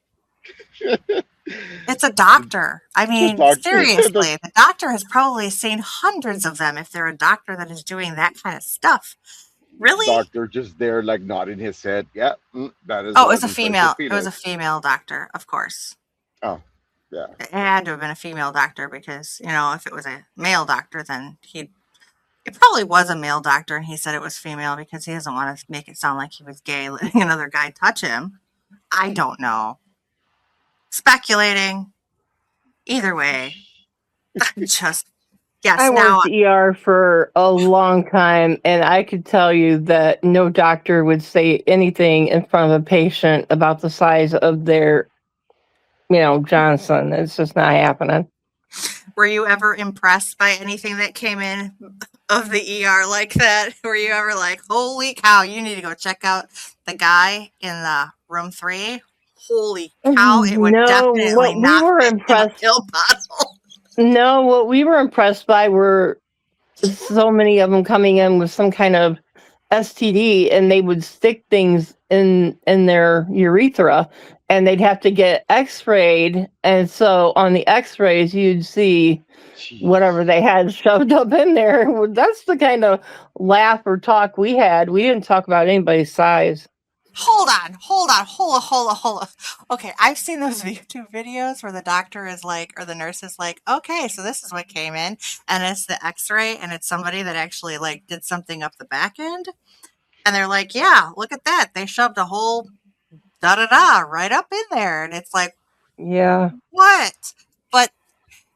it's a the, doctor. I the mean, doctor. seriously, the doctor has probably seen hundreds of them if they're a doctor that is doing that kind of stuff. Really? Doctor just there, like nodding his head. Yeah, that is Oh, it a was a inflatable female. It was a penis. female doctor, of course. Oh, yeah. It had to have been a female doctor because, if it was a male doctor, then it probably was a male doctor and he said it was female because he doesn't want to make it sound like he was gay letting another guy touch him. I don't know. Speculating. Either way, I'm just, I yes, now, worked ER for a long time, and I could tell you that no doctor would say anything in front of a patient about the size of their, Johnson. It's just not happening. were you ever impressed by anything that came in of the ER like that? Were you ever like, holy cow, you need to go check out the guy in the room 3? Holy cow, it would No, definitely what we not were fit in a impressed. pill bottle. No, what we were impressed by were so many of them coming in with some kind of STD, and they would stick things in their urethra, and they'd have to get X-rayed, and so on the X-rays you'd see Jeez. whatever they had shoved up in there. Well, that's the kind of laugh or talk we had. We didn't talk about anybody's size. Hold on, hold on. Okay, I've seen those YouTube videos where the doctor is like, or the nurse is like, okay, so this is what came in, and it's the X-ray, and it's somebody that actually like did something up the back end, and they're like, yeah, look at that, they shoved a whole da da da right up in there, and it's like, Yeah. what? But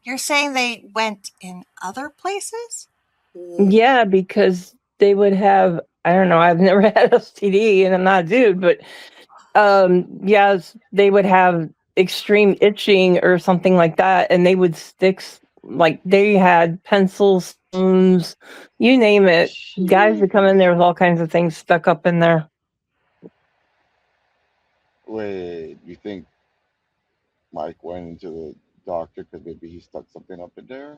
you're saying they went in other places? Yeah, because they would have, I don't know, I've never had STD and I'm not a dude, but yes, they would have extreme itching or something like that, and they would like they had pencils, spoons, you name it. Guys would come in Jeez. there with all kinds of things stuck up in there. Wait, you think Mike went into the doctor because maybe he stuck something up in there?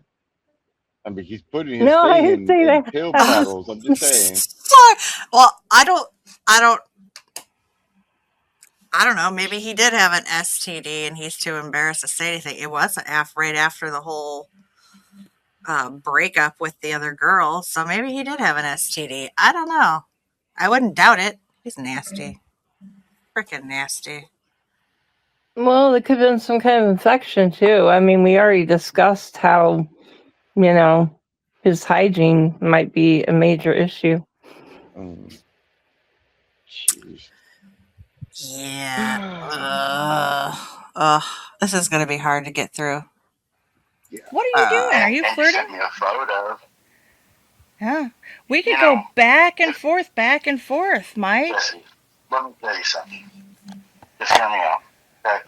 I mean, he's putting his No, I thing didn't say in pill that. bottles. I'm just saying. Sorry. Well, I don't know. Maybe he did have an STD and he's too embarrassed to say anything. It was right after the whole breakup with the other girl, so maybe he did have an STD. I don't know. I wouldn't doubt it. He's nasty, freaking nasty. Well, it could have been some kind of infection too. I mean, we already discussed how, you know, his hygiene might be a major issue. Mm, jeez. Yeah. Ugh. This is gonna be hard to get through. Yeah. What are you Uh, doing? Are you And you sent flirting? me a photo. Yeah. We could You go know, back and forth, Mike. Jesse, let me tell you something. Just hear me out. Okay?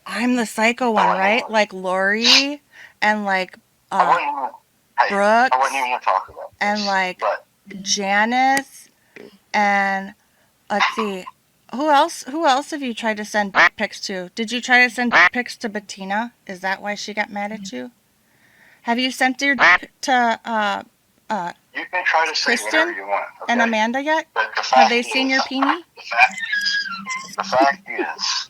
I'm the psycho one, right? Like Lori and like I wasn't even, hey, I wasn't Brooks even going to talk about and this. like But Janice and let's see. Who else have you tried to send pics to? Did you try to send pics to Bettina? Is that why she got mad at you? Have you sent your to you can try to say whatever Kristen you want. Okay? and Amanda yet? But the Have fact they is, seen your peenie? the fact is,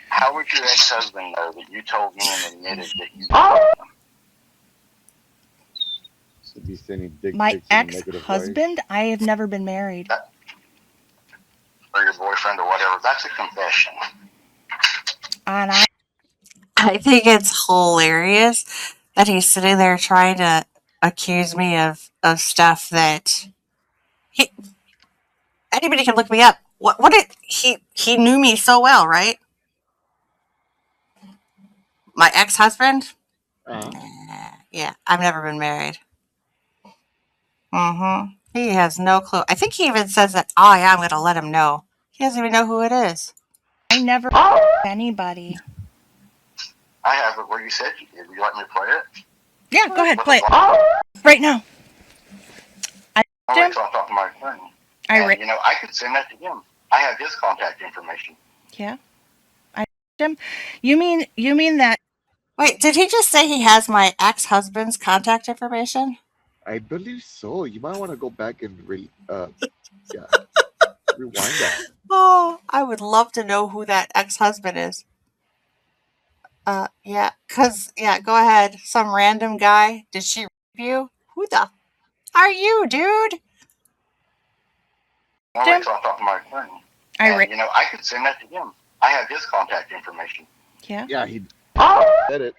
how would your ex-husband know that you told me and admitted that you did? Should be sending dick My pics in a negative way. ex-husband? I have never been married. Or your boyfriend or whatever. That's a confession. And I think it's hilarious that he's sitting there trying to accuse me of stuff that he anybody can look me up. What did he knew me so well, right? My ex-husband? Uh-huh. Yeah, I've never been married. He has no clue. I think he even says that, oh yeah, I'm going to let him know. He doesn't even know who it is. I never anybody. I have it where you said you did. Would you like me to play it? Yeah, go ahead, With play the it right now. I'll Jim, wait till I talk to my attorney. I And, read. you know, I could send that to him. I have his contact information. Yeah, I Jim. You mean that? Wait, did he just say he has my ex-husband's contact information? I believe so. You might want to go back and yeah, rewind that. Oh, I would love to know who that ex-husband is. Yeah, go ahead. Some random guy. Did she rape you? Who the are you, dude? I'll Jim, wait till I talk to my attorney. I And, read. you know, I could send that to him. I have his contact information. Yeah. Yeah, he said it.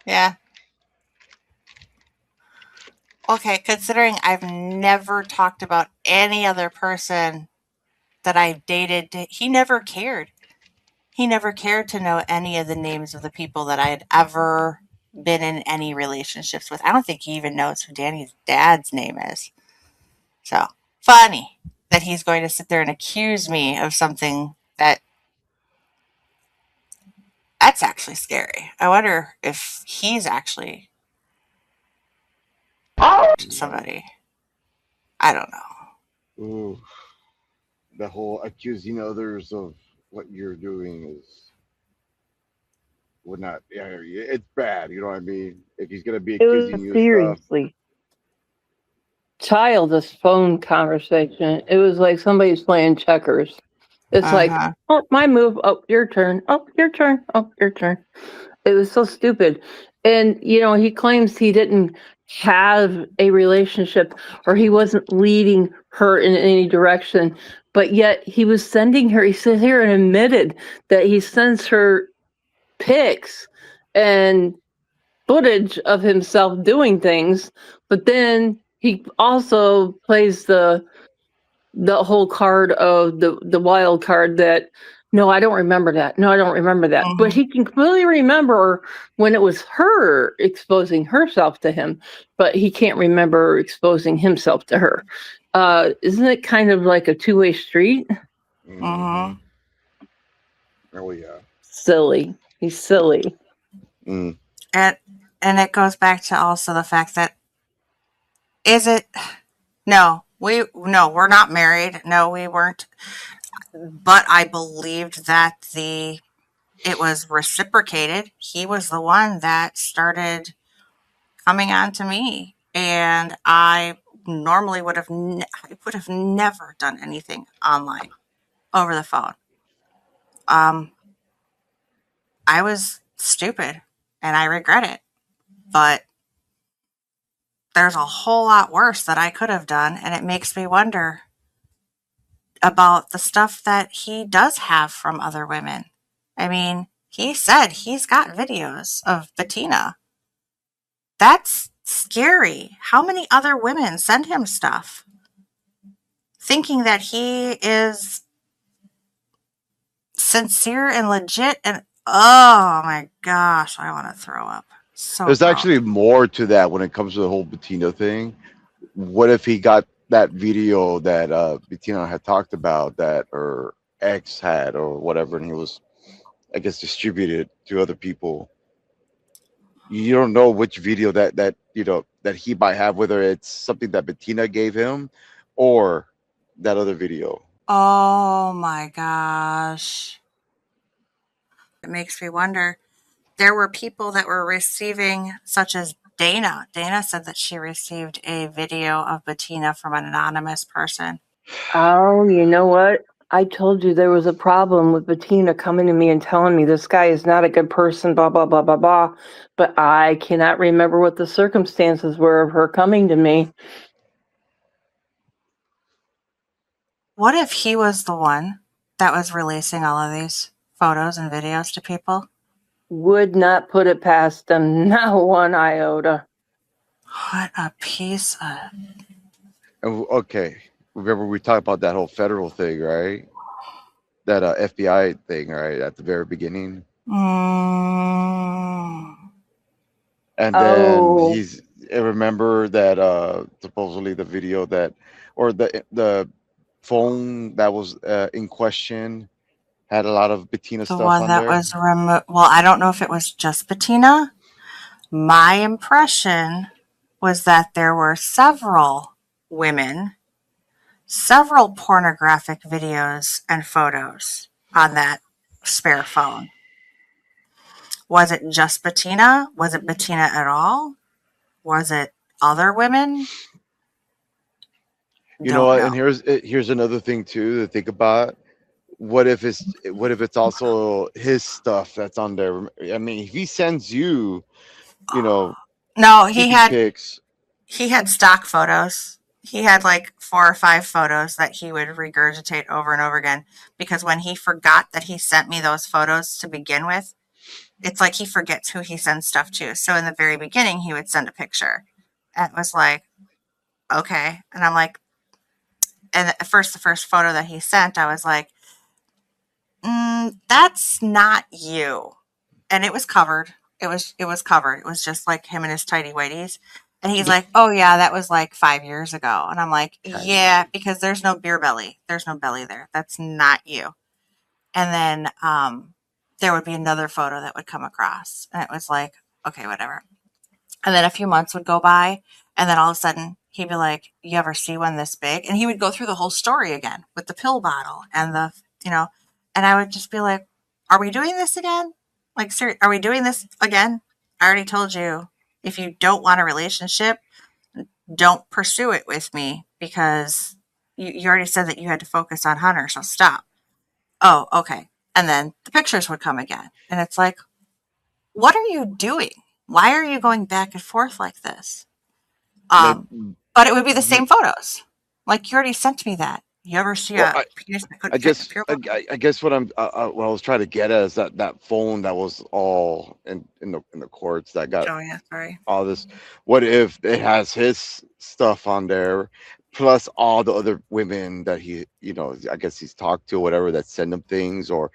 Yeah. Okay, considering I've never talked about any other person that I've dated, he never cared. He never cared to know any of the names of the people that I had ever been in any relationships with. I don't think he even knows who Danny's dad's name is. So funny that he's going to sit there and accuse me of something that's actually scary. I wonder if he's actually somebody. I don't know. Ooh, the whole accusing others of what you're doing would not. Yeah, it's bad. You know what I mean? If he's gonna be It was accusing you of stuff. seriously childish phone conversation. It was like somebody's playing checkers. It's Uh like, huh. oh, my move. Oh, your turn. Oh, your turn. Oh, your turn. It was so stupid. And, he claims he didn't have a relationship or he wasn't leading her in any direction. But yet he was sending her, he sat here and admitted that he sends her pics and footage of himself doing things. But then he also plays the whole card of the wild card that no, I don't remember that. No, I don't remember that. But Hmm. he can clearly remember when it was her exposing herself to him, but he can't remember exposing himself to her. Isn't it kind of like a two-way street? Mm-hmm. Hmm. Oh yeah. Silly. He's silly. Mm. And and it goes back to also the fact that is it no, we're not married. No, we weren't. But I believed that it was reciprocated. He was the one that started coming on to me, and I normally I would have never done anything online over the phone. Um, I was stupid, and I regret it. But there's a whole lot worse that I could have done, and it makes me wonder about the stuff that he does have from other women. I mean, he said he's got videos of Bettina. That's scary. How many other women send him stuff thinking that he is sincere and legit? And oh my gosh, I want to throw up. So There's gross. actually more to that when it comes to the whole Bettina thing. What if he got that video that Bettina had talked about that her ex had or whatever, and he was, I guess, distributed to other people? You don't know which video that he might have, whether it's something that Bettina gave him or that other video. Oh my gosh. It makes me wonder. There were people that were receiving, such as Dana. Dana said that she received a video of Bettina from an anonymous person. Oh, you know what? I told you there was a problem with Bettina coming to me and telling me this guy is not a good person, blah, blah, blah, blah, blah. But I cannot remember what the circumstances were of her coming to me. What if he was the one that was releasing all of these photos and videos to people? Would not put it past them, not one iota. What a piece of. Okay, remember we talked about that whole federal thing, right? That FBI thing, right, at the very beginning. Mm, And then Oh, I remember that supposedly the video that or the phone that was in question had a lot of Bettina The stuff one on that there? was removed. Well, I don't know if it was just Bettina. My impression was that there were several women, several pornographic videos and photos on that spare phone. Was it just Bettina? Was it Bettina at all? Was it other women? You know Don't what? know. And here's another thing too to think about. What if it's also his stuff that's on there? I mean, if he sends you, you know, No, PP pics, he had stock photos. He had like 4 or 5 photos that he would regurgitate over and over again because when he forgot that he sent me those photos to begin with, it's like he forgets who he sends stuff to. So in the very beginning, he would send a picture. And it was like, okay. And I'm like, and at first, the first photo that he sent, I was like, that's not you. And it was covered. It was covered. It was just like him and his tidy whities. And he's like, "Oh yeah, that was like 5 years ago." And I'm like, "Yeah, because there's no beer belly. There's no belly there. That's not you." And then there would be another photo that would come across, and it was like, "Okay, whatever." And then a few months would go by, and then all of a sudden he'd be like, "You ever see one this big?" And he would go through the whole story again with the pill bottle and you know, and I would just be like, "Are we doing this again? Like, are we doing this again? I already told you if you don't want a relationship, don't pursue it with me because you already said that you had to focus on Hunter, so stop." Oh, okay. And then the pictures would come again. And it's like, what are you doing? Why are you going back and forth like this? that But it would be the you, same photos. Like you already sent me that. You ever see well, a penis that I couldn't fit in a guess pure I, bottle? I guess what I was trying to get at is that phone that was all in the courts that got Oh yeah, sorry. all this. What if it has his stuff on there, plus all the other women that I guess he's talked to, or whatever, that send him things, or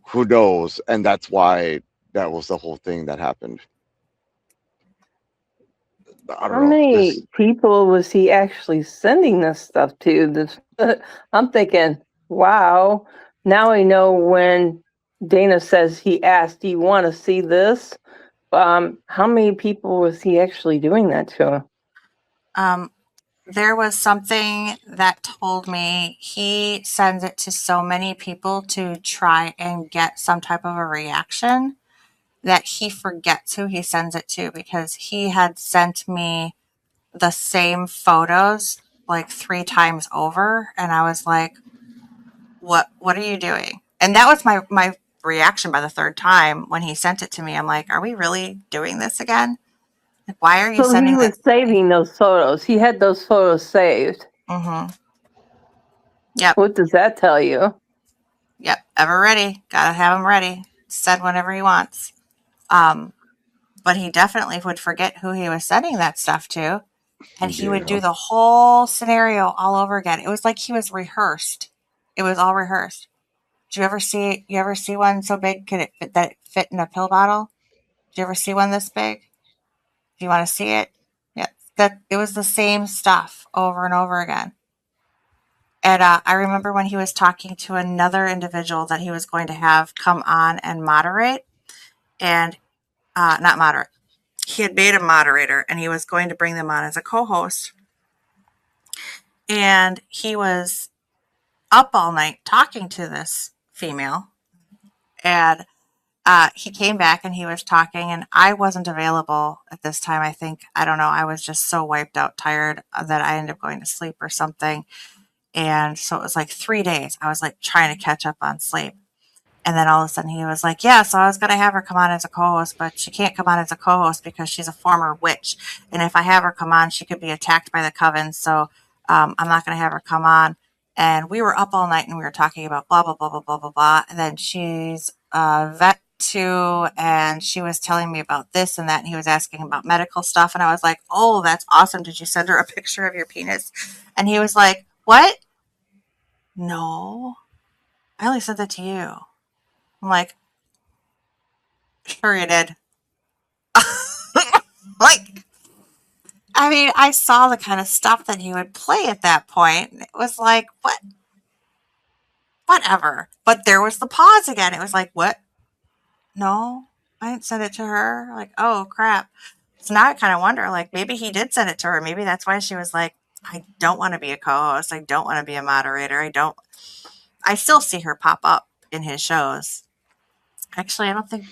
who knows? And that's why that was the whole thing that happened. I don't How know. many This people was he actually sending this stuff to? I'm thinking, wow. Now I know when Dana says he asked, "Do you want to see this?" How many people was he actually doing that to? Um, there was something that told me he sends it to so many people to try and get some type of a reaction that he forgets who he sends it to because he had sent me the same photos like 3 times over and I was like, what are you doing? And that was my reaction by the third time when he sent it to me. I'm like, are we really doing this again? Like, why are you So he sending was this to me? saving those photos. He had those photos saved. Mm-hmm. Yep. What does that tell you? Yep. Ever ready. Gotta have him ready. Send whenever he wants. Um, but he definitely would forget who he was sending that stuff to. And he would yeah. do the whole scenario all over again. It was like he was rehearsed. It was all rehearsed. Do you ever see one so big could it fit in a pill bottle? Did you ever see one this big? Do you want to see it? Yeah, that it was the same stuff over and over again. And I remember when he was talking to another individual that he was going to have come on and moderate, and not moderate. He had made a moderator, and he was going to bring them on as a co-host. And he was up all night talking to this female, and he came back and he was talking, and I wasn't available at this time. I think, I don't know, I was just so wiped out, tired that I ended up going to sleep or something. And so it was like 3 days. I was like trying to catch up on sleep. And then all of a sudden he was like, "Yeah, so I was going to have her come on as a co host, but she can't come on as a co host because she's a former witch. And if I have her come on, she could be attacked by the coven. So I'm not going to have her come on." And we were up all night and we were talking about blah, blah, blah, blah, blah, blah, blah. And then she's a vet too. And she was telling me about this and that. And he was asking about medical stuff. And I was like, "Oh, that's awesome. Did you send her a picture of your penis?" And he was like, "What? No, I only sent that to you." I'm like, "Sure you did." Like, I mean, I saw the kind of stuff that he would play at that point. It was like, what? whatever. But there was the pause again. It was like, what? No, I didn't send it to her. Like, oh crap. So now I kind of wonder, like, maybe he did send it to her. Maybe that's why she was like, I don't want to be a co-host. I don't want to be a moderator. I still see her pop up in his shows. Actually, I don't think,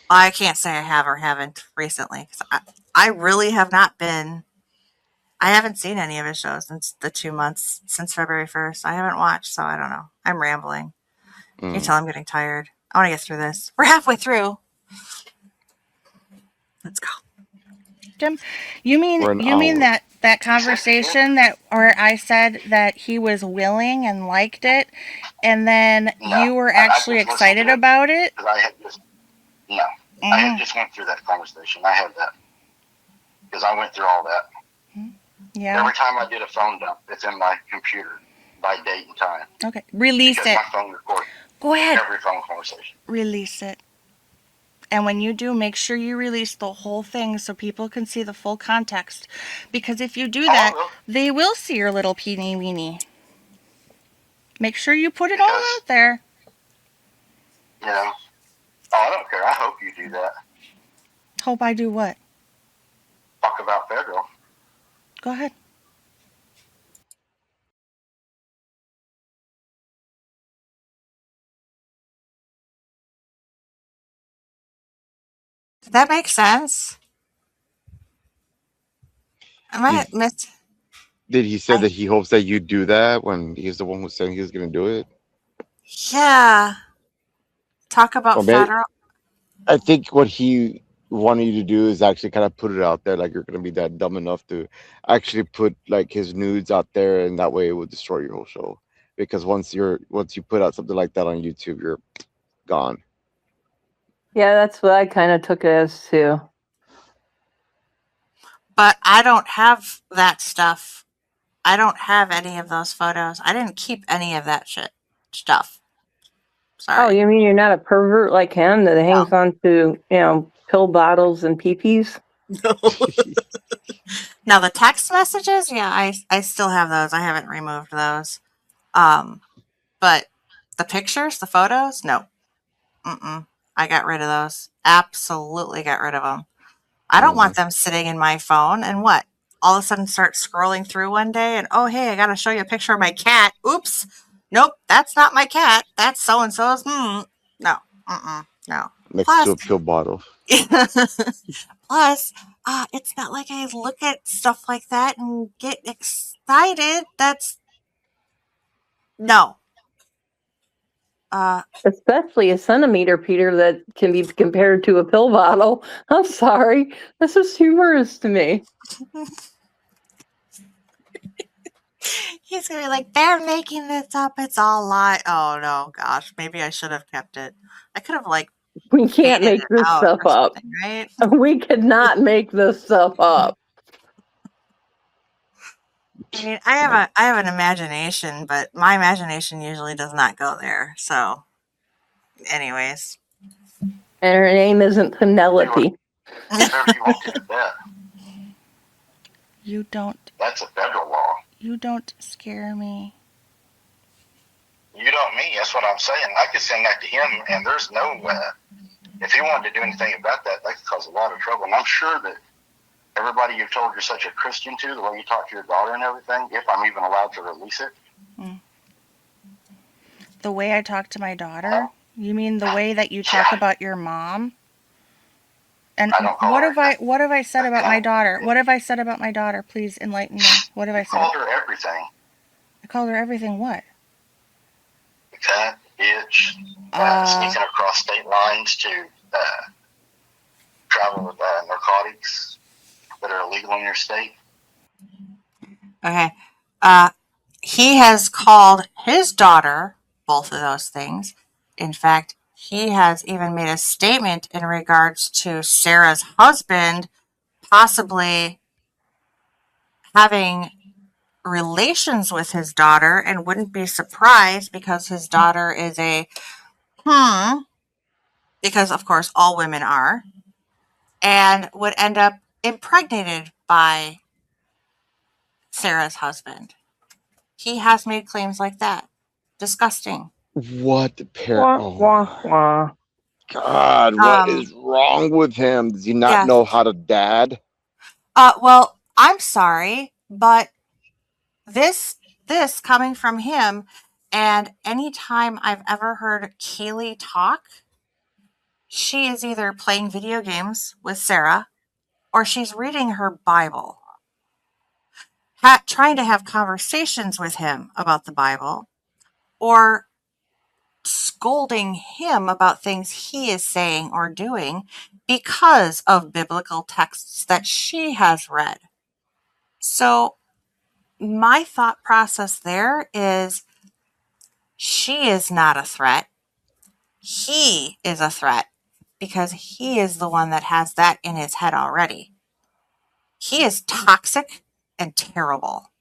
well, I can't say I have or haven't recently. 'Cause I really have not been, I haven't seen any of his shows since the 2 months, since February 1st. I haven't watched, so I don't know. I'm rambling. Can you tell I'm getting tired? I want to get through this. We're halfway through. Let's go. Tim, you mean For an you mean hour. that conversation that or I said that he was willing and liked it, and then No, you were I actually just listened excited to it about it? because I had just no, I had just went through that conversation. I had that because I went through all that. Yeah. Every time I did a phone dump, it's in my computer by date and time. Okay. Release Because it. my phone records Go ahead. every phone conversation. Release it. And when you do, make sure you release the whole thing so people can see the full context. Because if you do that, they will see your little peeny weeny. Make sure you put it all out there. You know, oh, I don't care. I hope you do that. Hope I do what? Talk about federal. Go ahead. Did that make sense? Am I missed? Did he say that he hopes that you do that when he's the one who said he was going to do it? Yeah. Talk about Or maybe, federal. I think what he wanted you to do is actually kind of put it out there, like you're going to be that dumb enough to actually put like his nudes out there, and that way it will destroy your whole show. Because once you put out something like that on YouTube, you're gone. Yeah, that's what I kind of took it as too. But I don't have that stuff. I don't have any of those photos. I didn't keep any of that stuff. Sorry. Oh, you mean you're not a pervert like him that hangs on to, pill bottles and peepees? No. Now the text messages, yeah, I still have those. I haven't removed those. But the pictures, the photos, no. I got rid of those. Absolutely got rid of them. I don't want them sitting in my phone and what? All of a sudden start scrolling through one day and, oh, hey, I got to show you a picture of my cat. Oops. Nope, that's not my cat. That's so-and-so's. No. No. Next to a pill bottle. Plus, it's not like I look at stuff like that and get excited. No. Especially a centimeter, Peter, that can be compared to a pill bottle. I'm sorry. This is humorous to me. He's gonna be like, they're making this up. It's all lie. Oh no, gosh, maybe I should have kept it. I could have we can't make this stuff up, right? We could not make this stuff up. I mean, I have an imagination, but my imagination usually does not go there. So, anyways, and her name isn't Penelope. Whatever you want to do that. You don't. That's a federal law. You don't scare me. You don't me. That's what I'm saying. I could send that to him, and there's no. If he wanted to do anything about that, that could cause a lot of trouble. And I'm sure that everybody you've told you're such a Christian to, the way you talk to your daughter and everything, if I'm even allowed to release it. The way I talk to my daughter? You mean the way that you talk about your mom? And what have I said about my daughter? What have I said about my daughter? Please enlighten me. What have I said? You called her everything. I called her everything. What? Cat, bitch, sneaking across state lines to travel with narcotics that are illegal in your state. Okay. He has called his daughter both of those things. In fact, he has even made a statement in regards to Sarah's husband possibly having relations with his daughter and wouldn't be surprised because his daughter is because of course all women are, and would end up impregnated by Sarah's husband. He has made claims like that. Disgusting. What the parent? Wah, Oh wah, my wah. God! What Um, is wrong with him? Does he not yeah. know how to dad? Well, I'm sorry, but this this coming from him, and anytime I've ever heard Kaylee talk, she is either playing video games with Sarah or she's reading her Bible, trying to have conversations with him about the Bible, or scolding him about things he is saying or doing because of biblical texts that she has read. So, my thought process there is she is not a threat. He is a threat because he is the one that has that in his head already. He is toxic and terrible.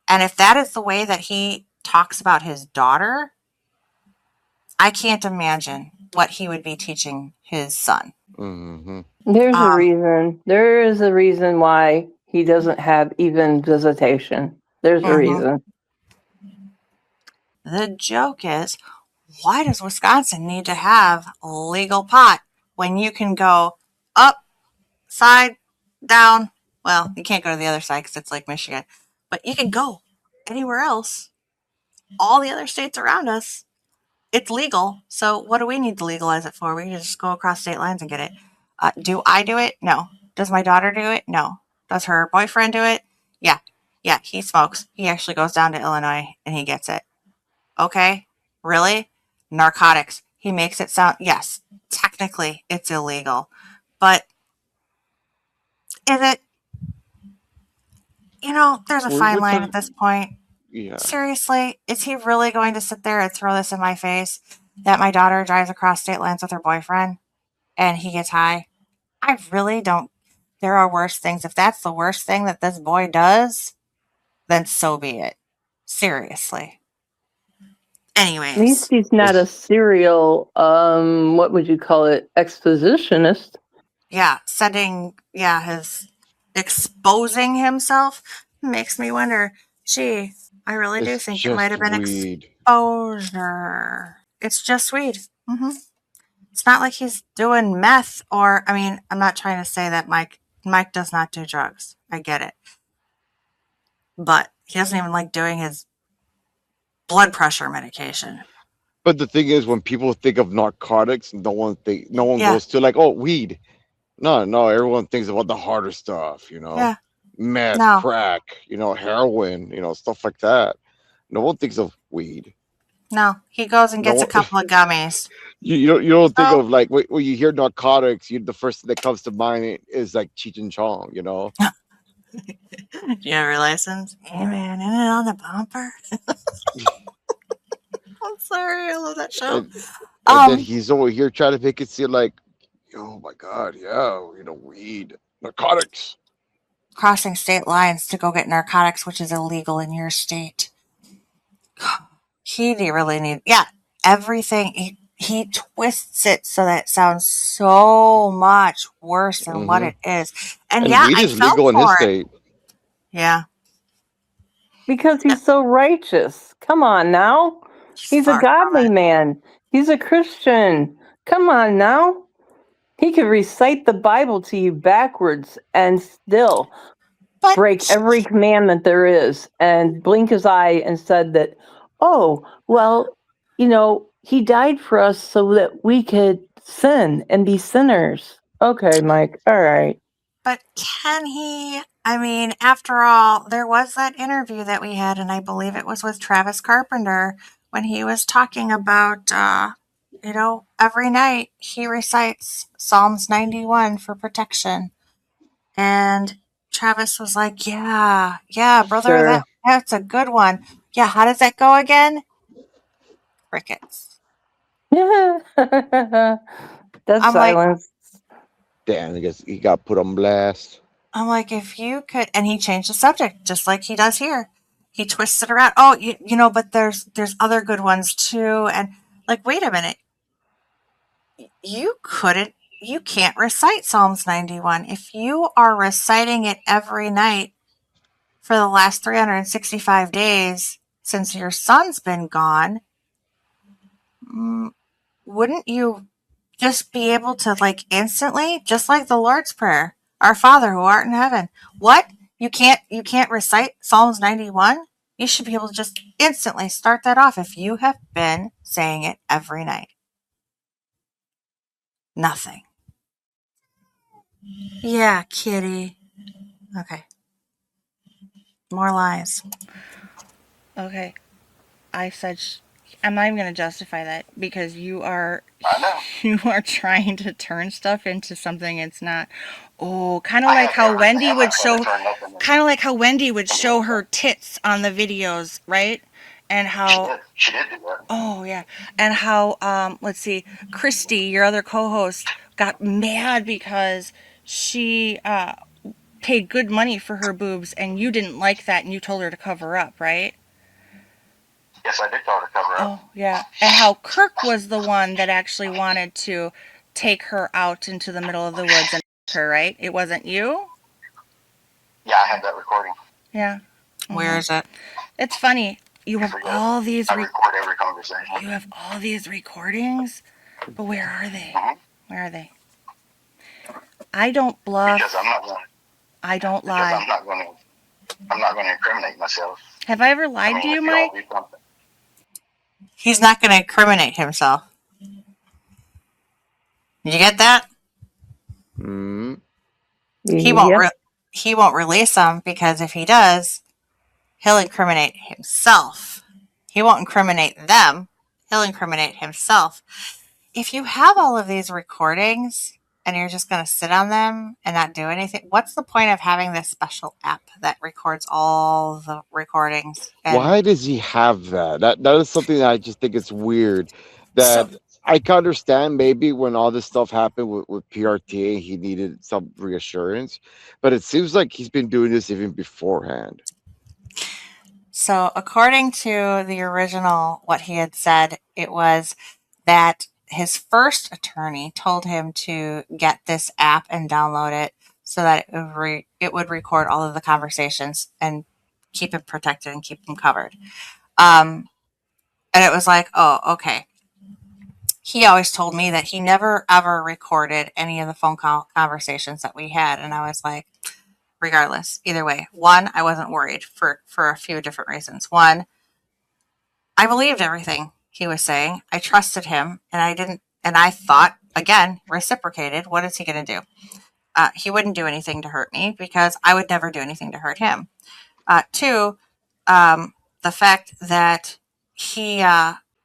And if that is the way that he talks about his daughter, I can't imagine what he would be teaching his son. Hmm. There's a Um, reason. There is a reason why he doesn't have even visitation. There's a mhm. reason. The joke is, why does Wisconsin need to have legal pot when you can go up, side, down? Well, you can't go to the other side because it's like Michigan, but you can go anywhere else. All the other states around us, it's legal. So what do we need to legalize it for? We can just go across state lines and get it. Do I do it? No. Does my daughter do it? No. Does her boyfriend do it? Yeah. Yeah, he smokes. He actually goes down to Illinois and he gets it. Okay. Really? Narcotics. He makes it sound, yes, technically it's illegal. But is it, there's a fine What line the? at this point. Yeah. Seriously, is he really going to sit there and throw this in my face that my daughter drives across state lines with her boyfriend and he gets high? I really don't. There are worse things. If that's the worst thing that this boy does, then so be it. Seriously. At least Anyways, he's not a serial, what would you call it, expositionist. yeah, his exposing himself makes me wonder, gee, I really do It's think it might just have been weed. exposure. It's just weed. It's not like he's doing meth or, I mean, I'm not trying to say that Mike does not do drugs. I get it. But he doesn't even like doing his blood pressure medication. But the thing is, when people think of narcotics, no one Yeah, goes to like, oh, weed. No, no, everyone thinks about the harder stuff, yeah, meth, no, crack, heroin, stuff like that. No one thinks of weed. no. He goes and No gets a one, couple of gummies. you don't think So, of like when you hear narcotics, the first thing that comes to mind is like Cheech and Chong. do you have your license? Hey man, isn't it on the bumper? I'm sorry, I love that show. and and then Um, he's over here trying to make it seem like, oh my god, yeah, weed, narcotics. Crossing state lines to go get narcotics, which is illegal in your state. Really need, yeah, everything. He twists it so that it sounds so much worse than what Hmm. it is. And And yeah, weed I is fell legal in his for it. state. Yeah, Because he's so righteous. Come on now. he's He's a far from godly it. man. He's a Christian. Come on now. He could recite the Bible to you backwards and still But break every commandment there is and blink his eye and said that, oh, well, he died for us so that we could sin and be sinners. Okay, Mike. All right. But can he? I mean, after all, there was that interview that we had, and I believe it was with Travis Carpenter when he was talking about, every night he recites Psalms 91 for protection. And Travis was like, yeah, yeah, brother, Sure. that's a good one. Yeah, how does that go again? Crickets. That's I'm like, silence. Damn, I guess he got put on blast. if you could, and he changed the subject just like he does here. He twists it around. Oh, but there's other good ones too. And like, wait a minute, you couldn't, you can't recite Psalms 91 if you are reciting it every night for the last 365 days. since your son's been gone, wouldn't you just be able to, like, instantly, just like the Lord's Prayer, Our Father who art in heaven? What? You can't recite Psalms 91? You should be able to just instantly start that off if you have been saying it every night. Nothing. Yeah, kitty. Okay. More lies. Okay. I said I'm not even going to justify that because I know. you are trying to turn stuff into something it's not. Oh, kind of I like have how everything. Wendy I'm would not going to show turn nothing kind of like how Wendy would into show her anything. tits on the videos, right? And She how did. She did do that. oh yeah, and how let's see, Christy, your other co-host, got mad because she paid good money for her boobs and you didn't like that and you told her to cover up, right? Yes, I did tell her to cover up. Oh, yeah. And how Kirk was the one that actually wanted to take her out into the middle of the woods and her, right? It wasn't you? Yeah, I have that recording. Yeah. Where is it? It's funny. You You have forget. all these I record every conversation. you have all these recordings, but where are they? Mhm. Where are they? I don't bluff. Because I'm not going. I don't Because lie. I'm not going to. I'm not going to incriminate myself. Have I ever I lied mean, to you, if y'all Mike? do something, He's not going to incriminate himself. Did you get that? Mm. He won't. Yep. He won't release them because if he does, he'll incriminate himself. He won't incriminate them. He'll incriminate himself. If you have all of these recordings and you're just going to sit on them and not do anything, what's the point of having this special app that records all the recordings? And Why does he have that? That is something that I just think it's weird. so, That I can understand maybe when all this stuff happened with PRTA, he needed some reassurance, but it seems like he's been doing this even beforehand. so according to the original, what he had said, it was that his first attorney told him to get this app and download it so that it would record all of the conversations and keep him protected and keep him covered. And it was like, oh, okay. He always told me that he never ever recorded any of the phone call conversations that we had. And I was like, regardless, either way, one, I wasn't worried for a few different reasons. One, I believed everything he was saying. I trusted him, and I thought, again, reciprocated. What is he going to do? He wouldn't do anything to hurt me because I would never do anything to hurt him. Two, the fact that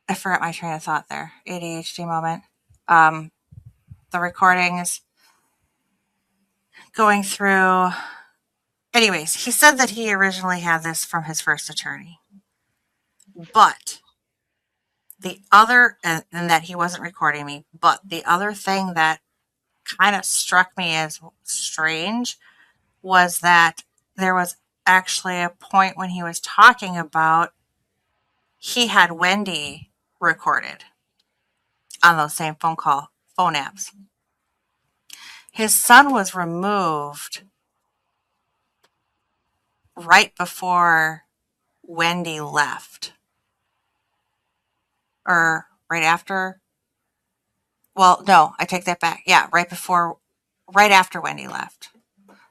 I forgot my train of thought there. ADHD moment. The recordings going through. Anyways, he said that he originally had this from his first attorney. But the other, and that he wasn't recording me, but the other thing that kind of struck me as strange was that there was actually a point when he was talking about he had Wendy recorded on those same phone apps. His son was removed right before Wendy left, or right after. Well, no, I take that back. Yeah, right after Wendy left.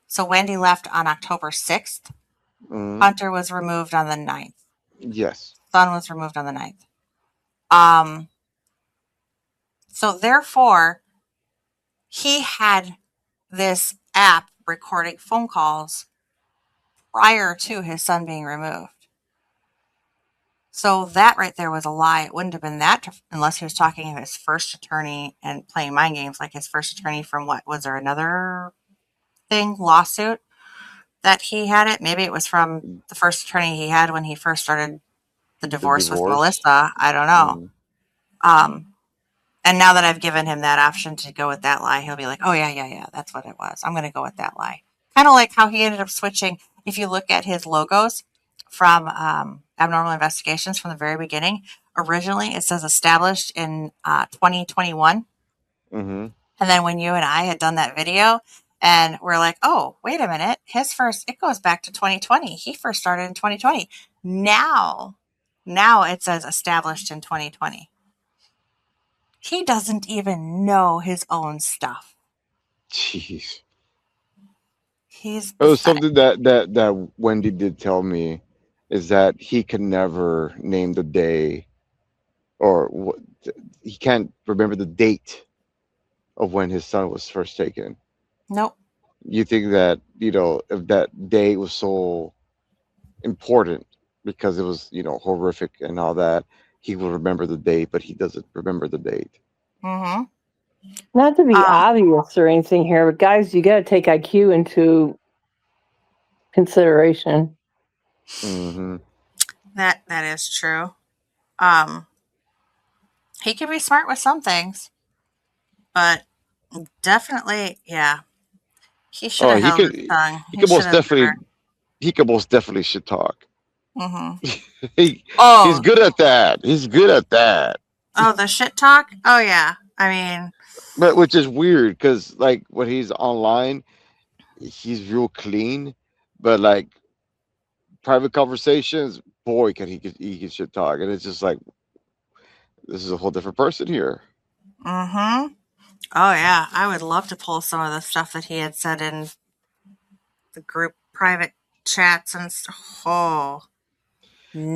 So Wendy left on October 6th. Mhm. Hunter was removed on the 9th. Yes. Son was removed on the 9th. So therefore, he had this app recording phone calls prior to his son being removed. So that right there was a lie. It wouldn't have been that unless he was talking to his first attorney and playing mind games like his first attorney from what? Was there another lawsuit that he had it? Maybe it was from the first attorney he had when he first started the The divorce with divorce. Melissa. I don't know. Mhm. And now that I've given him that option to go with that lie, he'll be like, oh, yeah, that's what it was. I'm going to go with that lie. Kind of like how he ended up switching. If you look at his logos from Abnormal Investigations from the very beginning, originally it says established in 2021. Mhm. And then when you and I had done that video, and we're like, oh, wait a minute, it goes back to 2020. He first started in 2020. Now Now it says established in 2020. He doesn't even know his own stuff. Jeez. He's It was pathetic. something that Wendy did tell me, is that he can never name the day, or what, he can't remember the date of when his son was first taken. Nope. You think that, if that day was so important because it was, horrific and all that, he will remember the date, but he doesn't remember the date. Mm-hmm. Not to be Um, obvious or anything here, but guys, you got to take IQ into consideration. Hmm. that is true. Um, he can be smart with some things, but definitely, yeah. He should Oh, have he held could his tongue. he He could should most have never. definitely he could most definitely should talk. Mm-hmm. he he's Oh, good at that. He's good at that. oh, the shit talk. Oh yeah. I mean, But which is weird because, like, when he's online, he's real clean, but like private conversations, boy, he can shit talk, and it's just like, this is a whole different person here. mm-hmm. Oh yeah. I would love to pull some of the stuff that he had said in the group private chats and stuff. Oh,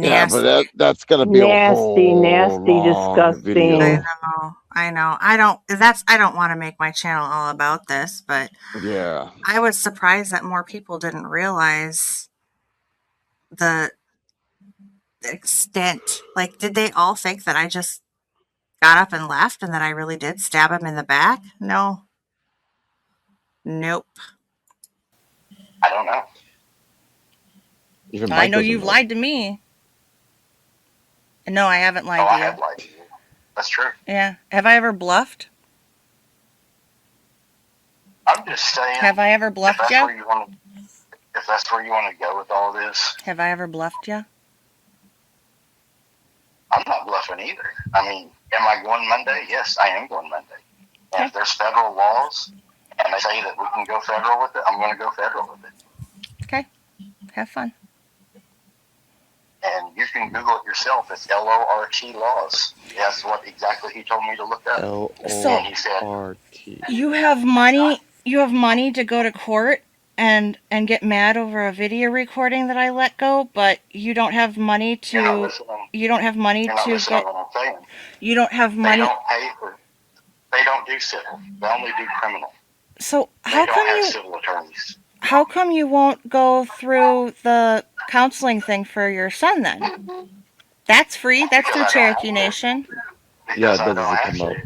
Yeah, but nasty. that's gonna be a Nasty, whole nasty, long I disgusting. video. know. I know. I don't want to make my channel all about this, but Yeah, I was surprised that more people didn't realize the extent. Like, did they all think that I just got up and left and that I really did stab him in the back? No. Nope. I don't know. even I Mike know doesn't you've know. lied to me. No, I haven't Oh, lied to I you. have lied to you. That's true. Yeah. Have I ever bluffed? I'm just saying, Have I ever if bluffed that's you? where you want to, if that's where you want to go with all this, Have I ever bluffed you? I'm not bluffing either. I mean, am I going Monday? Yes, I am going Monday. And Okay. if there's federal laws and they say that we can go federal with it, I'm going to go federal with it. Okay. Have fun. And you can Google it yourself. It's LORT laws. That's what exactly he told me to look up. So And he said, LORT. you have money. You have money to go to court and get mad over a video recording that I let go, but you don't have money you're not to. listening. You don't have money You're not to listening go. to what I'm saying. You don't have They money. don't pay for. They don't do civil. They only do criminal. So They how don't come have you? civil attorneys. How come you won't go through the counseling thing for your son then? That's free. That's Because through I don't Cherokee have to. Nation. Yeah, Because that I don't doesn't have come to. up.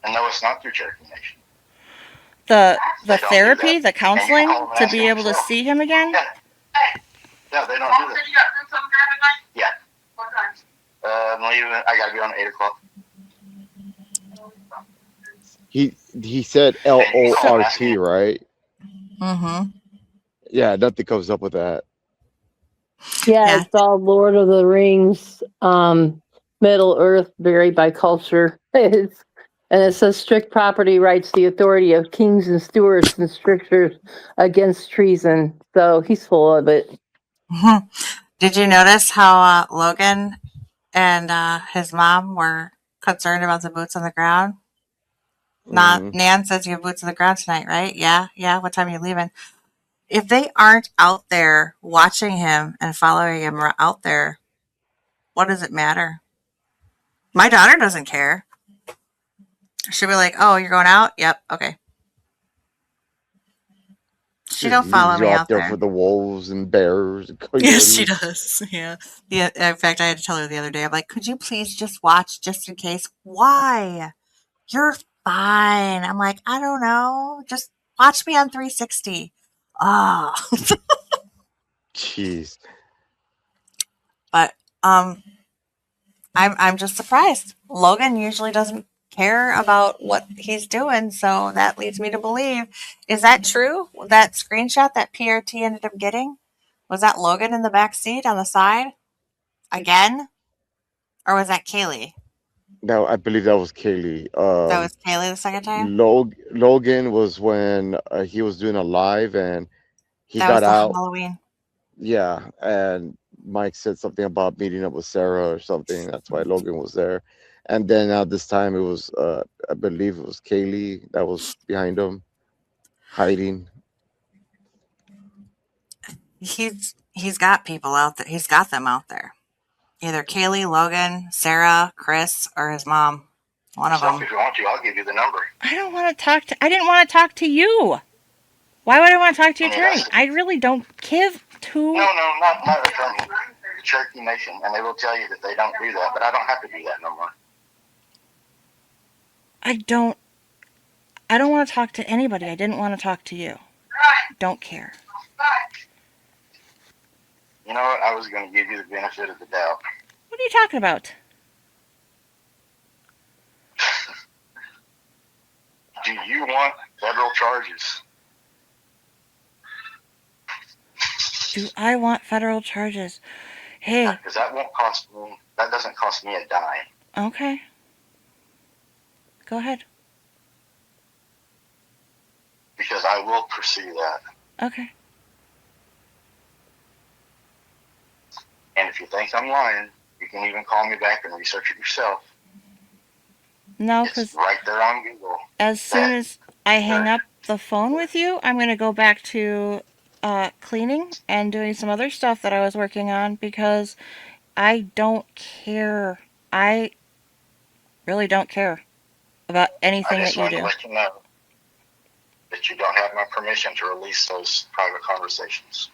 And no, it's not through Cherokee Nation. The They don't do therapy, that. the And you can counseling call them and to ask be them able to yourself. see him again. Yeah. Yeah, they don't do that. Yeah. I'm leaving. I gotta be on 8 o'clock. He said And you can call them and ask LORT, them. right? Mm-hmm. Yeah, nothing comes up with that. Yeah, Yeah. it's all Lord of the Rings, Middle Earth, varied by culture. And it says strict property rights, the authority of kings and stewards, and strictures against treason. So he's full of it. Mhm. Did you notice how Logan and his mom were concerned about the boots on the ground? Not Hmm. Nan says you have boots on the ground tonight, right? Yeah, yeah. What time are you leaving? If they aren't out there watching him and following him out there, what does it matter? My daughter doesn't care. She'll be like, "Oh, you're going out? Yep, okay." She Just don't follow leaves you me out out there there. for the wolves and bears and Yes, she coyotes. does. Yeah. Yeah. In fact, I had to tell her the other day. I'm like, "Could you please just watch, just in case?" Why? You're fine. I'm like, I don't know. Just watch me on 360. Ah, Jeez. but I'm just surprised. Logan usually doesn't care about what he's doing, so that leads me to believe. Is that true? That screenshot that PRT ended up getting, was that Logan in the back seat on the side again, or was that Kaylee? No, I believe that was Kaylee. That was Kaylee the second time. Logan was when he was doing a live and he That was got the out. Halloween. Yeah, and Mike said something about meeting up with Sarah or something. That's why Logan was there. And then this time it was, I believe it was Kaylee that was behind him, hiding. He's got people out there. He's got them out there. Either Kaylee, Logan, Sarah, Chris, or his mom. One of Yourself, them. if you want to, I'll give you the number. I don't want to talk to. I didn't want to talk to you. Why would I want to talk to your I mean, attorney? I really don't give two. No, not attorney. Cherokee Nation, and they will tell you that they don't do that, but I don't have to do that no more. I don't. I don't want to talk to anybody. I didn't want to talk to you. Don't care. You know what? I was going to give you the benefit of the doubt. What are you talking about? Do you want federal charges? Do I want federal charges? Hey. Because that won't cost me. That doesn't cost me a dime. Okay. Go ahead. Because I will pursue that. Okay. And if you think I'm lying, you can even call me back and research it yourself. No, It's because right there on Google. as soon as I hang up the phone with you, I'm going to go back to cleaning and doing some other stuff that I was working on because I don't care. I really don't care about anything I that just you wanted do. to let you know that you don't have my permission to release those private conversations.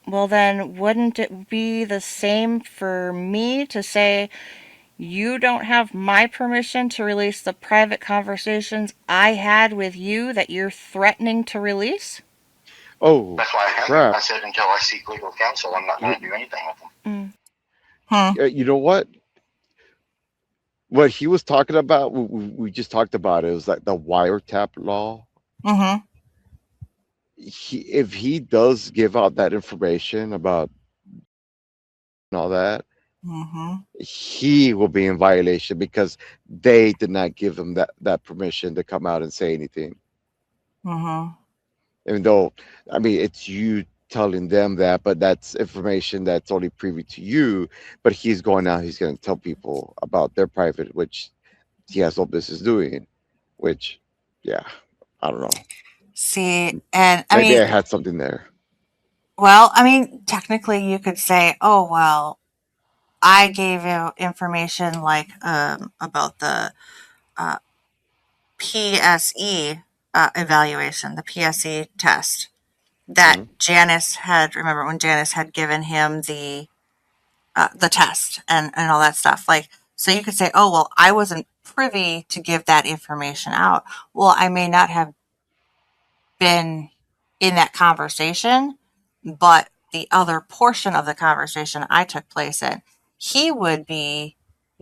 Well, then, wouldn't it be the same for me to say you don't have my permission to release the private conversations I had with you that you're threatening to release? Oh, That's why I haven't. crap. I said until I seek legal counsel, I'm not going to do anything with them. You know what? What he was talking about, we just talked about it. It was like the wiretap law. Mm-hmm. If he does give out that information about and all that, Mm-hmm. he will be in violation because they did not give him that permission to come out and say anything. Mm-hmm. Even though, I mean, it's you telling them that, but that's information that's only privy to you. But he's going out, he's going to tell people about their private, which he has no business doing. Which, yeah, I don't know. See, and I Maybe mean, I had something there. well, I mean, technically you could say, oh, well, I gave you information like about the uh, PSE evaluation, the PSE test that Hmm. Janice had. Remember when Janice had given him the test and all that stuff. Like, so you could say, oh, well, I wasn't privy to give that information out. Well, I may not have been in that conversation, but the other portion of the conversation I took place in, he would be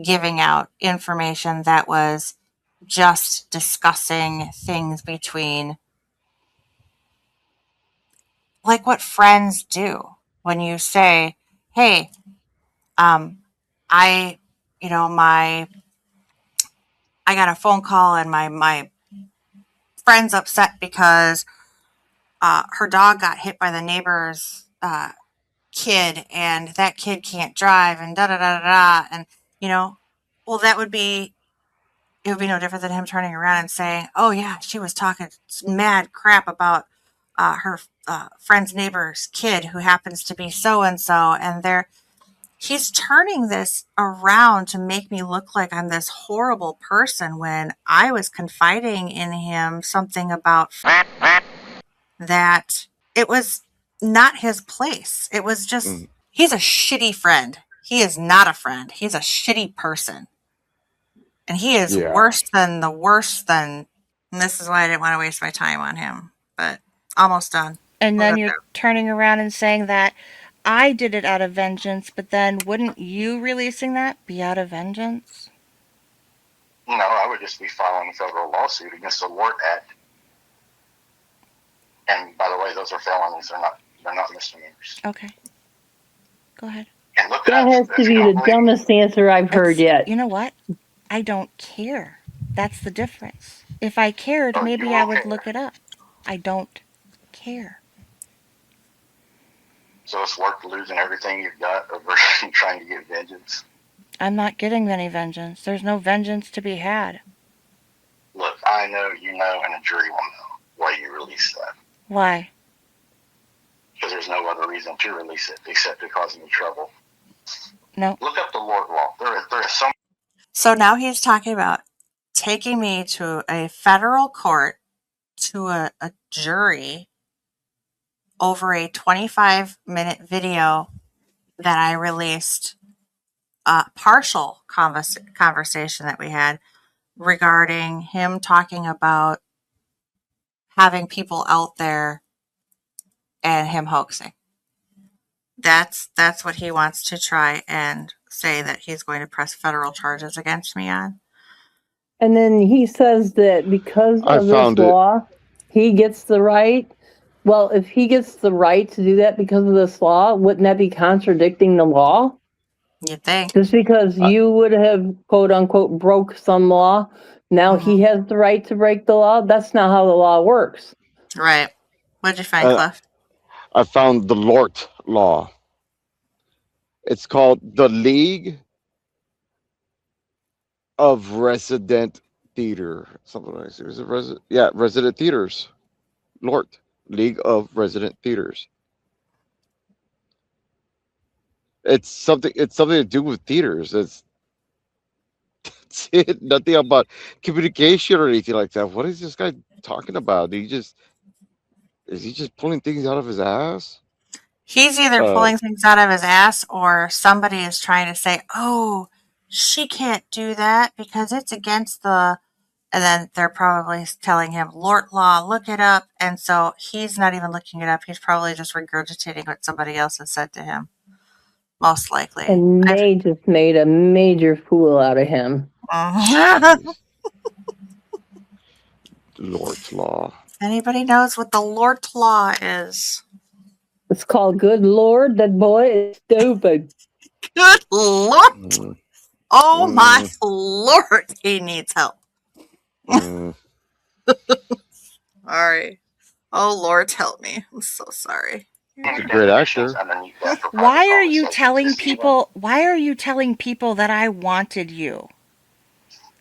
giving out information that was just discussing things between, like what friends do when you say, hey, um, I, you know, I got a phone call and my friend's upset because her dog got hit by the neighbor's kid and that kid can't drive and da da da da da. And, you know, well, it would be no different than him turning around and saying, oh, yeah, she was talking mad crap about her friend's neighbor's kid who happens to be so and so. And he's turning this around to make me look like I'm this horrible person when I was confiding in him something about that it was not his place. It was just, Hmm. he's a shitty friend. He is not a friend. He's a shitty person. And he is Yeah. worse than the worst than, and this is why I didn't want to waste my time on him. But almost done. And We're then good you're there. turning around and saying that I did it out of vengeance, but then wouldn't you releasing that be out of vengeance? No, I would just be filing a federal lawsuit against the WART Act. And by the way, those are felonies. They're not misdemeanors. Okay. Go ahead. And look it That up. has to If you be don't the believe me, dumbest answer I've heard yet. You know what? I don't care. That's the difference. If I cared, oh, you maybe I will would care. look it up. I don't care. So it's worth losing everything you've got over trying to get vengeance. I'm not getting any vengeance. There's no vengeance to be had. Look, I know, you know, and a jury will know why you released that. Why? Because there's no other reason to release it except to cause me trouble. No. Look up the Lord law. There is some. So now he's talking about taking me to a federal court, to a jury, over a 25-minute video that I released, a partial conversation that we had regarding him talking about having people out there and him hoaxing. That's what he wants to try and say that he's going to press federal charges against me on. And then he says that because I of this found it. law, he gets the right. Well, if he gets the right to do that because of this law, wouldn't that be contradicting the law? You'd think. Just because I, you would have, quote unquote, broke some law, now Mhm. he has the right to break the law? That's not how the law works. Right. What'd you find, uh, Cliff? I found the Lort law. It's called the League of Resident Theater. Something like that. Is it Resident Theaters. Lort. League of Resident Theaters. It's something to do with theaters. It's it. Nothing about communication or anything like that. What is this guy talking about? Is he just pulling things out of his ass? He's either Uh, pulling things out of his ass or somebody is trying to say, oh, she can't do that because it's against the. And then they're probably telling him, Lort law, look it up. And so he's not even looking it up. He's probably just regurgitating what somebody else has said to him. Most likely. And they just made a major fool out of him. jeez. Lort law. Anybody knows what the Lort law is? It's called Good Lord, that boy is stupid. Good Lord. Mm, Oh my mm, Lord. He needs help. mm. Sorry. Oh Lord, help me. I'm so sorry. He's a great Definitions actor. underneath that for private Why are you conversations telling this evening. people why are you telling people that I wanted you?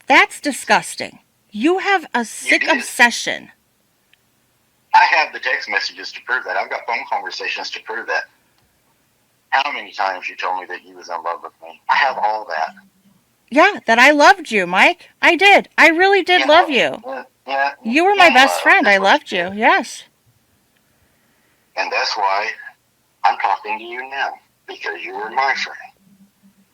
That's disgusting. You have a sick did. obsession. I have the text messages to prove that. I've got phone conversations to prove that. How many times you told me that you was in love with me? I have all that. Yeah, that I loved you, Mike. I did. I really did love you. Yeah, You were my best friend. I is what loved you you. did. Yes. And that's why I'm talking to you now, because you were my friend.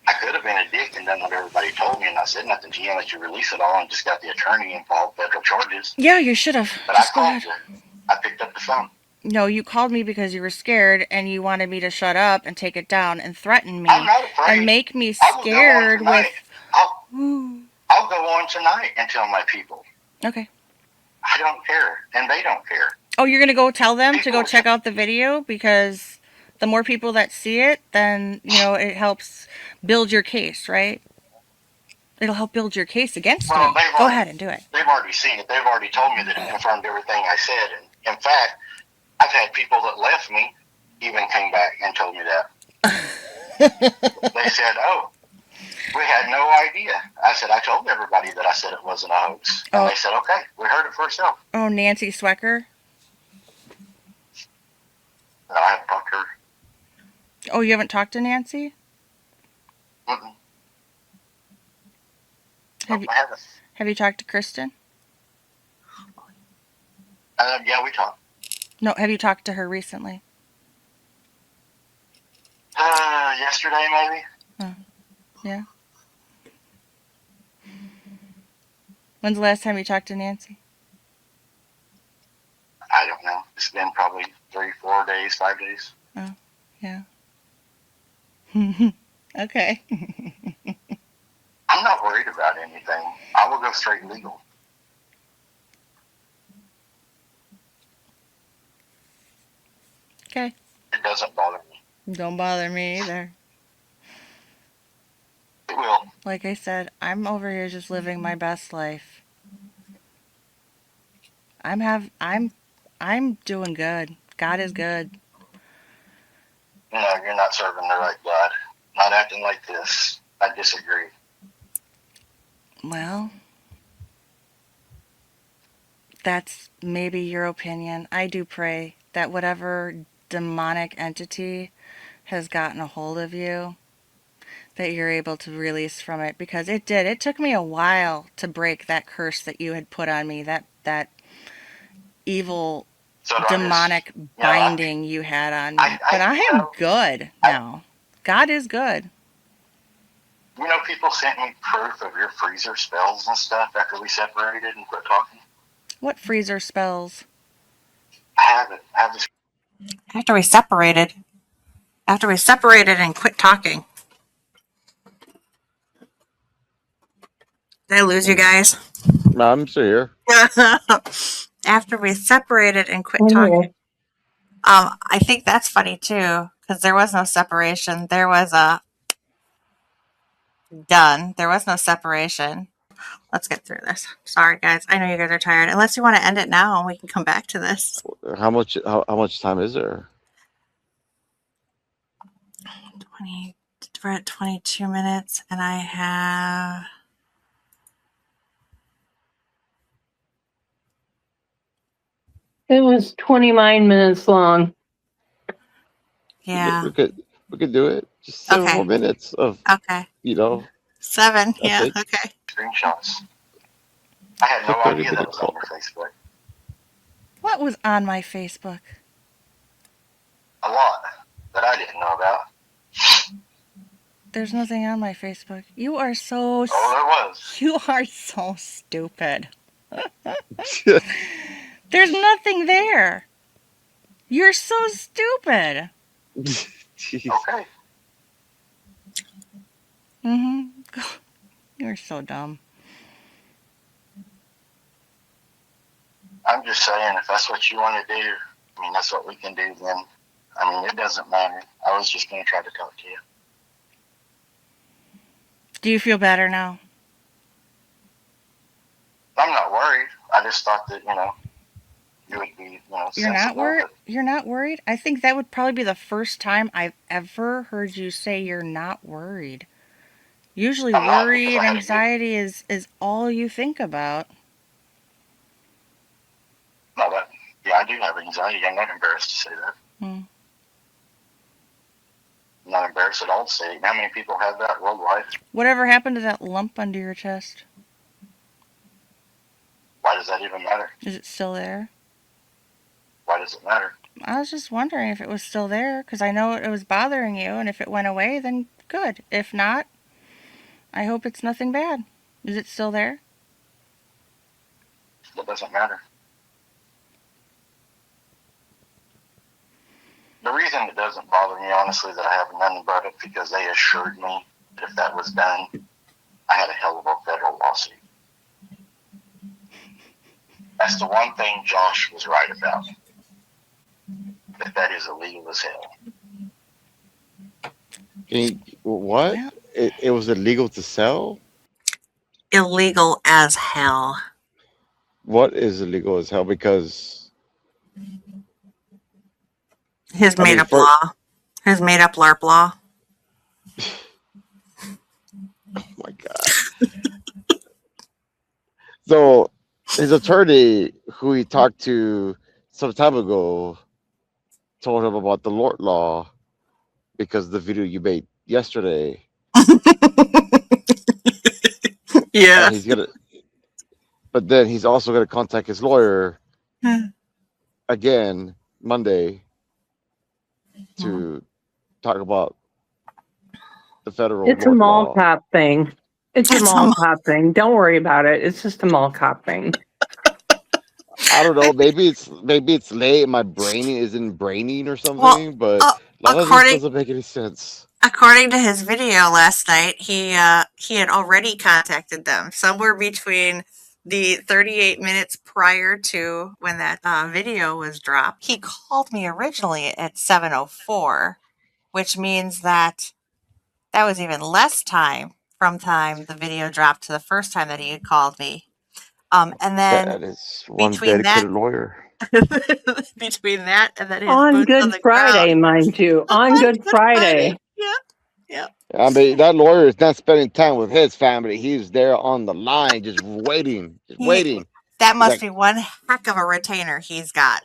I could have been a dick and done what everybody told me and not said nothing to you unless you release it all and just got the attorney and filed federal charges. Yeah, you should have. But Just I go called ahead. you. I picked up the phone. No, you called me because you were scared and you wanted me to shut up and take it down and threaten me I'm not afraid. and make me I will go on scared tonight. with. I'll go on tonight and tell my people. Okay. I don't care, and they don't care. Oh, you're going to go tell them to go People- check out the video because the more people that see it, then, it helps build your case, right? It'll help build your case against Well, me. Go ahead and do it. They've already seen it. They've already told me that it confirmed everything I said. And in fact, I've had people that left me even came back and told me that. They said, "Oh, we had no idea." I said, "I told everybody that I said it wasn't a hoax." And Oh. they said, "Okay, we heard it for ourselves." Oh, Nancy Swecker. And I haven't talked to her. Oh, you haven't talked to Nancy? Mm-mm. Have Nope, you I haven't. have you talked to Kristen? Yeah, we talked. No, have you talked to her recently? Yesterday, maybe. Oh, yeah. When's the last time you talked to Nancy? I don't know. It's been probably 3, 4 days, 5 days. Oh, yeah. Okay. I'm not worried about anything. I will go straight legal. Okay. It doesn't bother me. Don't bother me either. It will. Like I said, I'm over here just living my best life. I'm doing good. God is good. No, you're not serving the right God. Not acting like this. I disagree. Well, that's maybe your opinion. I do pray that whatever demonic entity has gotten a hold of you, that you're able to release from it, because it did. It took me a while to break that curse that you had put on me, that evil So demonic binding you had on me. But I am good now. God is good. People sent me proof of your freezer spells and stuff after we separated and quit talking. What freezer spells? I have it. I have this. After we separated and quit talking. Did I lose you guys? No, I'm still here. After we separated and quit I'm talking. here. I think that's funny too, because there was no separation. There was a done. There was no separation. Let's get through this. Sorry, guys. I know you guys are tired. Unless you want to end it now and we can come back to this. How much time is there? 20. We're at 22 minutes, and I have. It was 29 minutes long. Yeah. We could do it. Just 7 more minutes of Okay. 7. Yeah. it. Okay. Screenshots. I had no idea that was on your Facebook. What was on my Facebook? A lot that I didn't know about. There's nothing on my Facebook. You are so. Oh, there was. You are so stupid. There's nothing there. You're so stupid. Okay. You're so dumb. I'm just saying, if that's what you want to do, that's what we can do then. It doesn't matter. I was just going to try to talk to you. Do you feel better now? I'm not worried. I just thought that, you would be, You're not sensible. worried? You're not worried? I think that would probably be the first time I've ever heard you say you're not worried. Usually worry and anxiety is all you think about. No, I do have anxiety. I'm not embarrassed to say that. I'm not embarrassed at all to say it. How many people have that worldwide? Whatever happened to that lump under your chest? Why does that even matter? Is it still there? Why does it matter? I was just wondering if it was still there, because I know it was bothering you, and if it went away, then good. If not, I hope it's nothing bad. Is it still there? It doesn't matter. The reason it doesn't bother me, honestly, that I haven't done about it, because they assured me that if that was done, I had a hell of a federal lawsuit. That's the one thing Josh was right about. That is illegal as hell. What? Well, It was illegal to sell? Illegal as hell. What is illegal as hell? Because his made up law. His made up LARP law. Oh my God. So his attorney, who he talked to some time ago, told him about the Lord law because the video you made yesterday. Yeah. But then he's also gonna contact his lawyer again Monday to talk about the federal. It's a mall cop thing. It's a mall cop thing. Don't worry about it. It's just a mall cop thing. I don't know. Maybe it's late. My brain isn't braining or something. But a lot of this doesn't make any sense. According to his video last night, he had already contacted them somewhere between the 38 minutes prior to when that video was dropped. He called me originally at 7:04, which means that was even less time from time the video dropped to the first time that he had called me. And then that is one dedicated lawyer. between that and then his On boots on Good the Friday, ground. mind you. On On Good Good Friday. Friday. Yep. Yep. I mean, that lawyer is not spending time with his family. He's there on the line, just waiting, just He waiting. that He's must like, be one heck of a retainer he's got.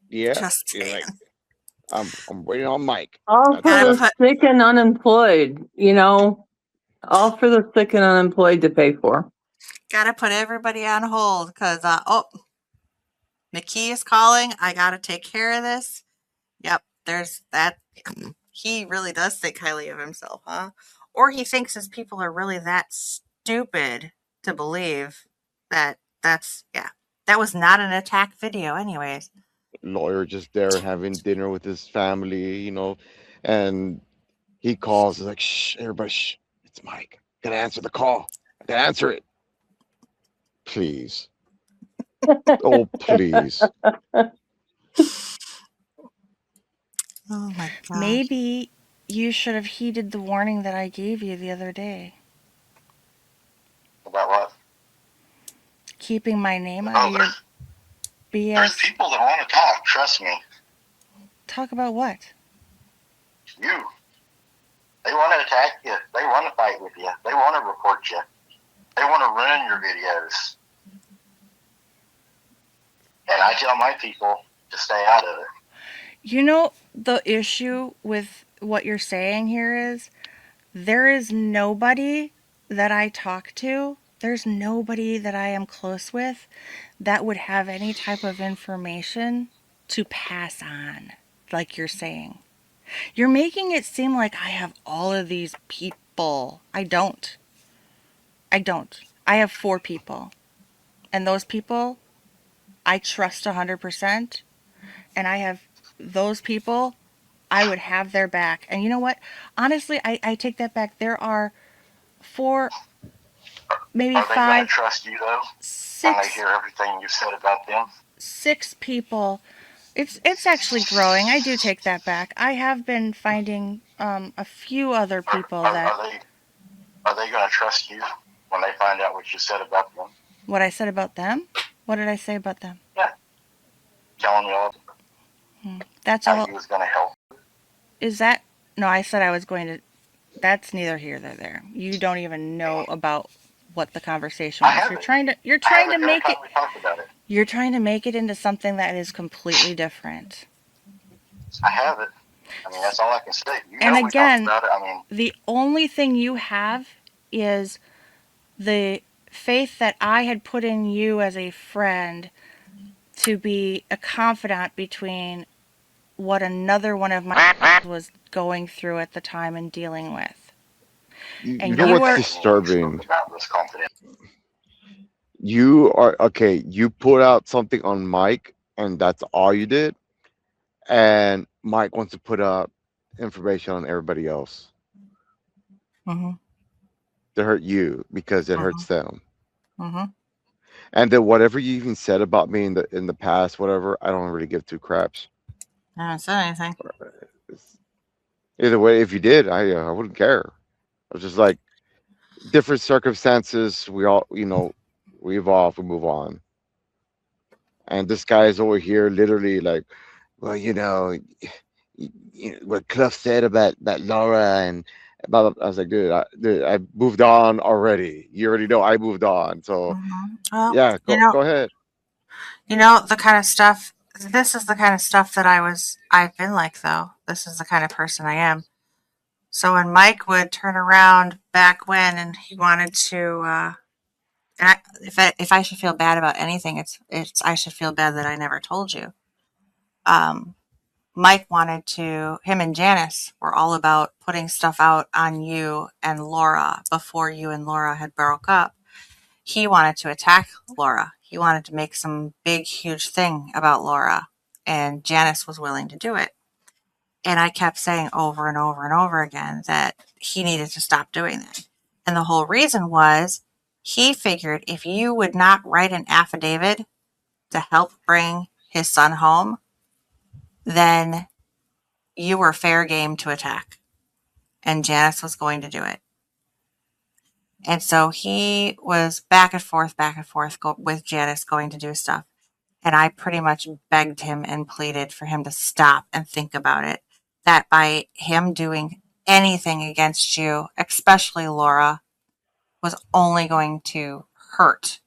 yeah. Just He's saying. like, I'm waiting on Mike. All for That's Gotta the that's put sick and unemployed, all for the sick and unemployed to pay for. gotta put everybody on hold because McKee is calling. I gotta take care of this. Yep, there's that. He really does think highly of himself, huh? Or he thinks his people are really that stupid to believe that yeah. That was not an attack video, anyways. lawyer just there having dinner with his family, and he calls. He's like, shh, everybody, shh. It's Mike. Gotta answer the call. I gotta answer it. Please. Oh, please. Oh my gosh. Maybe you should have heeded the warning that I gave you the other day. About what? Keeping my name out Oh, of your there's BS. people that want to talk. Trust me. Talk about what? You. They want to attack you. They want to fight with you. They want to report you. They want to ruin your videos. And I tell my people to stay out of it. The issue with what you're saying here is there is nobody that I talk to, there's nobody that I am close with that would have any type of information to pass on, like you're saying. You're making it seem like I have all of these people. I don't. I don't. I have 4 people. And those people I trust 100%. And I have those people, I would have their back. And you know what? Honestly, I take that back. There are 4, maybe Are they going to 5, trust you, though, when they 6, hear everything you've said about them? 6 people. It's actually growing. I do take that back. I have been finding a few other Are, people are, that are they are they going to trust you when they find out what you said about them? what I said about them. What did I say about them? Yeah, telling you all That's how all. you was going to help. Is that no? I said I was going to. That's neither here nor there. You don't even know about what the conversation I was. have it. You're I have trying to it every make time it we talk about it. you're trying to make it into something that is completely different. I have it. I mean, that's all I can say. You And know we talked again, about it. I mean, the only thing you have is the faith that I had put in you as a friend to be a confidant between what another one of my was going through at the time and dealing with. You And know you what's were we spoke disturbing? about this confidence. You are okay. You put out something on Mike, and that's all you did. And Mike wants to put up information on everybody else Mhm. to hurt you because it hurts Mhm. them. Mhm. And then whatever you even said about me in the past, whatever, I don't really give two craps. I haven't said anything. It's- Either way, if you did, I wouldn't care. I was just like different circumstances. We all, we evolve, we move on. And this guy is over here, literally like, well, what Cluff said about Laura and blah, blah. I was like, dude, I moved on already. You already know I moved on. So Well, yeah, go ahead. the kind of stuff. This is the kind of stuff that I've been like, though. This is the kind of person I am. So when Mike would turn around back when, and he wanted to, if I should feel bad about anything, it's I should feel bad that I never told you. Um, Mike wanted to. Him and Janice were all about putting stuff out on you and Laura before you and Laura had broke up. He wanted to attack Laura. He wanted to make some big, huge thing about Laura, and Janice was willing to do it. And I kept saying over and over and over again that he needed to stop doing that. And the whole reason was he figured if you would not write an affidavit to help bring his son home, then you were fair game to attack. And Janice was going to do it. And so he was back and forth with Janice going to do stuff. and I pretty much begged him and pleaded for him to stop and think about it. That by him doing anything against you, especially Laura, was only going to hurt.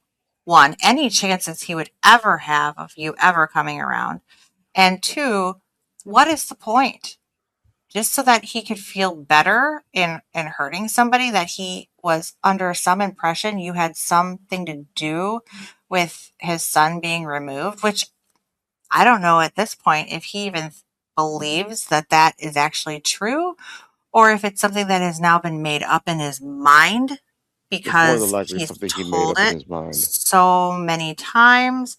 One, any chances he would ever have of you ever coming around. And two, what is the point? Just so that he could feel better in hurting somebody, that he was under some impression you had something to do with his son being removed, which I don't know at this point if he even believes that that is actually true, or if it's something that has now been made up in his mind It's more than because likely he's something he made told up in it his mind. so many times.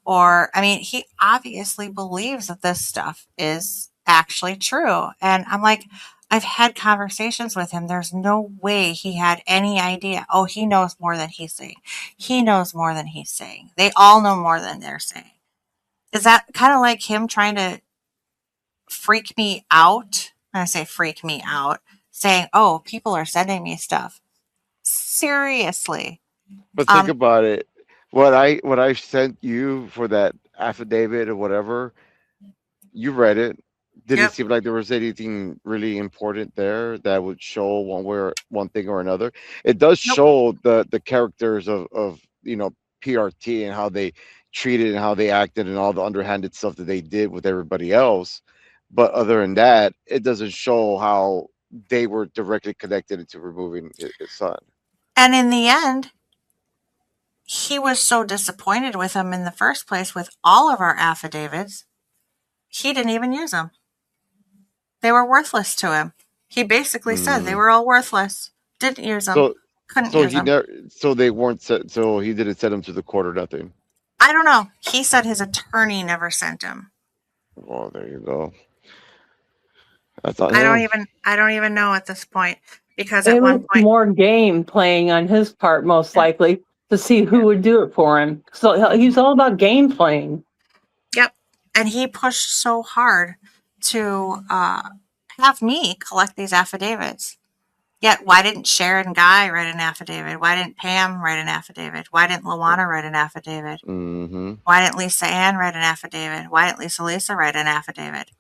Or, I mean, he obviously believes that this stuff is actually true. And I'm like, I've had conversations with him. There's no way he had any idea. Oh, he knows more than he's saying. He knows more than he's saying. They all know more than they're saying. Is that kind of like him trying to freak me out? When I say freak me out, saying, oh, people are sending me stuff. Seriously. But think Um, about it. What I sent you for that affidavit or whatever, you read it. Did it yep. seem like there was anything really important there that would show one way or one thing or another? It does Nope. show the characters of PRT and how they treated and how they acted and all the underhanded stuff that they did with everybody else. But other than that, it doesn't show how they were directly connected to removing his son. And in the end, he was so disappointed with him in the first place with all of our affidavits, he didn't even use them. They were worthless to him. He basically said they Mm. were all worthless. Didn't use them. So Couldn't so use he them. never so they weren't set so he didn't send him to the court or nothing. I don't know. He said his attorney never sent him. Oh, there you go. I thought I don't even know at this point because at It one was point, more game playing on his part, most yeah, likely, to see who would do it for him. So he's all about game playing. yep. And he pushed so hard to have me collect these affidavits. Yet, why didn't Sharon Guy write an affidavit? Why didn't Pam write an affidavit? Why didn't Luana write an affidavit? mm-hmm. Why didn't Lisa Ann write an affidavit? Why didn't Lisa write an affidavit?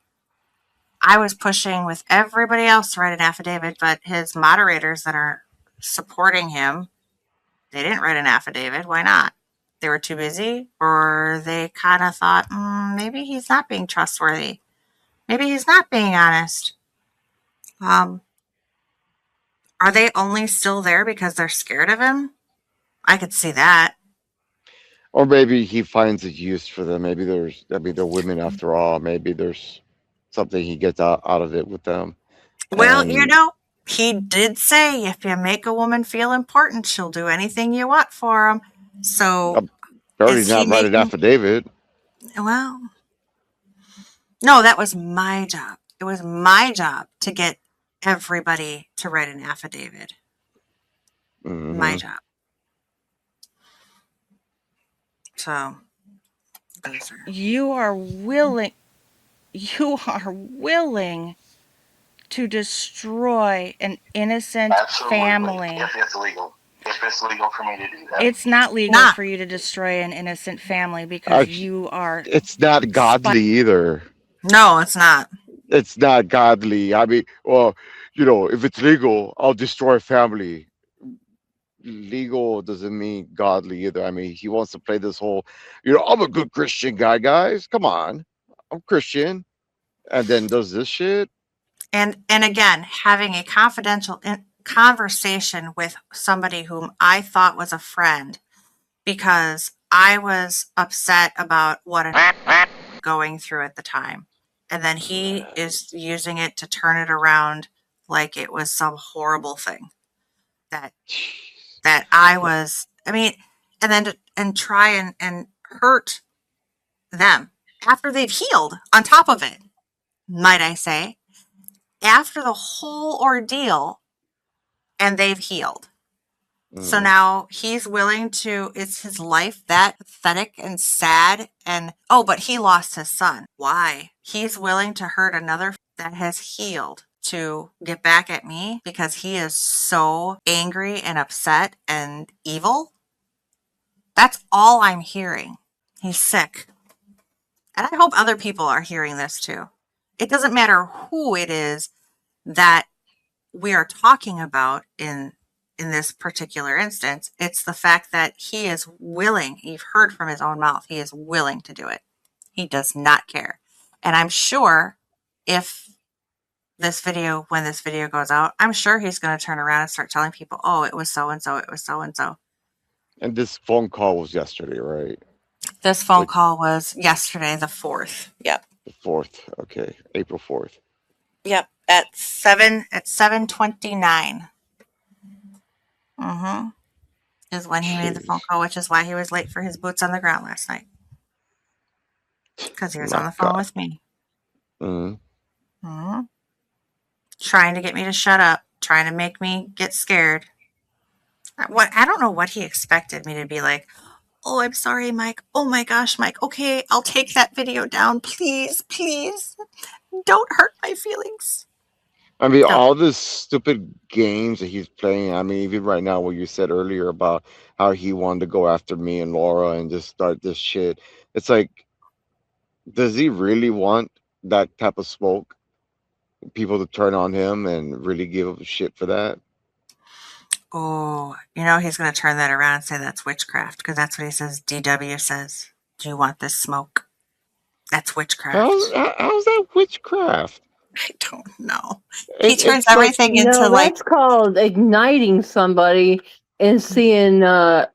I was pushing with everybody else to write an affidavit, but his moderators that are supporting him, they didn't write an affidavit. Why not? They were too busy, or they kind of thought, maybe he's not being trustworthy. Maybe he's not being honest. Um, are they only still there because they're scared of him? I could see that. Or maybe he finds a use for them. Maybe they're women after all. Maybe there's something he gets out of it with them. Well, And he did say if you make a woman feel important, she'll do anything you want for him. So apparently is he not write an making, affidavit. well, no, that was my job. It was my job to get everybody to write an affidavit. My Mm-hmm. job. So those are. You are willing to destroy an innocent Absolutely. family. If it's legal. If it's legal for me to do that. It's not It's legal not. for you to destroy an innocent family because Actually, you are it's not godly either. No, it's not. It's not godly. I mean, well, if it's legal, I'll destroy a family. Legal doesn't mean godly either. I mean, he wants to play this whole, I'm a good Christian guy, guys. Come on. I'm Christian. And then does this shit. And again, having a confidential conversation with somebody whom I thought was a friend because I was upset about what I'm going through at the time. And then he is using it to turn it around like it was some horrible thing that I was, I mean, and then and try and hurt them after they've healed on top of it, might I say, after the whole ordeal and they've healed. So Mm. now he's willing to, is his life that pathetic and sad? And, oh, but he lost his son. Why? He's willing to hurt another that has healed to get back at me because he is so angry and upset and evil. That's all I'm hearing. He's sick. and I hope other people are hearing this too. It doesn't matter who it is that we are talking about in this particular instance. It's the fact that he is willing. You've heard from his own mouth. He is willing to do it. He does not care. And I'm sure if when this video goes out, I'm sure he's going to turn around and start telling people, oh, it was so and so, it was so and so. And this phone call was yesterday, right? This phone call was yesterday, the 4th. Yep. The 4th. Okay, April 4th. Yep, at 7:29. Is when he made the phone call, which is why he was late for his boots on the ground last night. Because he was on the phone with me. Trying to get me to shut up, trying to make me get scared. I don't know what he expected me to be like. Oh, I'm sorry, Mike. Oh my gosh, Mike. Okay, I'll take that video down. Please, please. Don't hurt my feelings. I mean, all this stupid games that he's playing. I mean, even right now, what you said earlier about how he wanted to go after me and Laura and just start this shit. It's like, does he really want that type of smoke? People to turn on him and really give a shit for that? Oh, he's going to turn that around and say that's witchcraft, because that's what he says. DW says, do you want this smoke? That's witchcraft. How's that witchcraft? I don't know. He turns everything into that's called igniting somebody and seeing,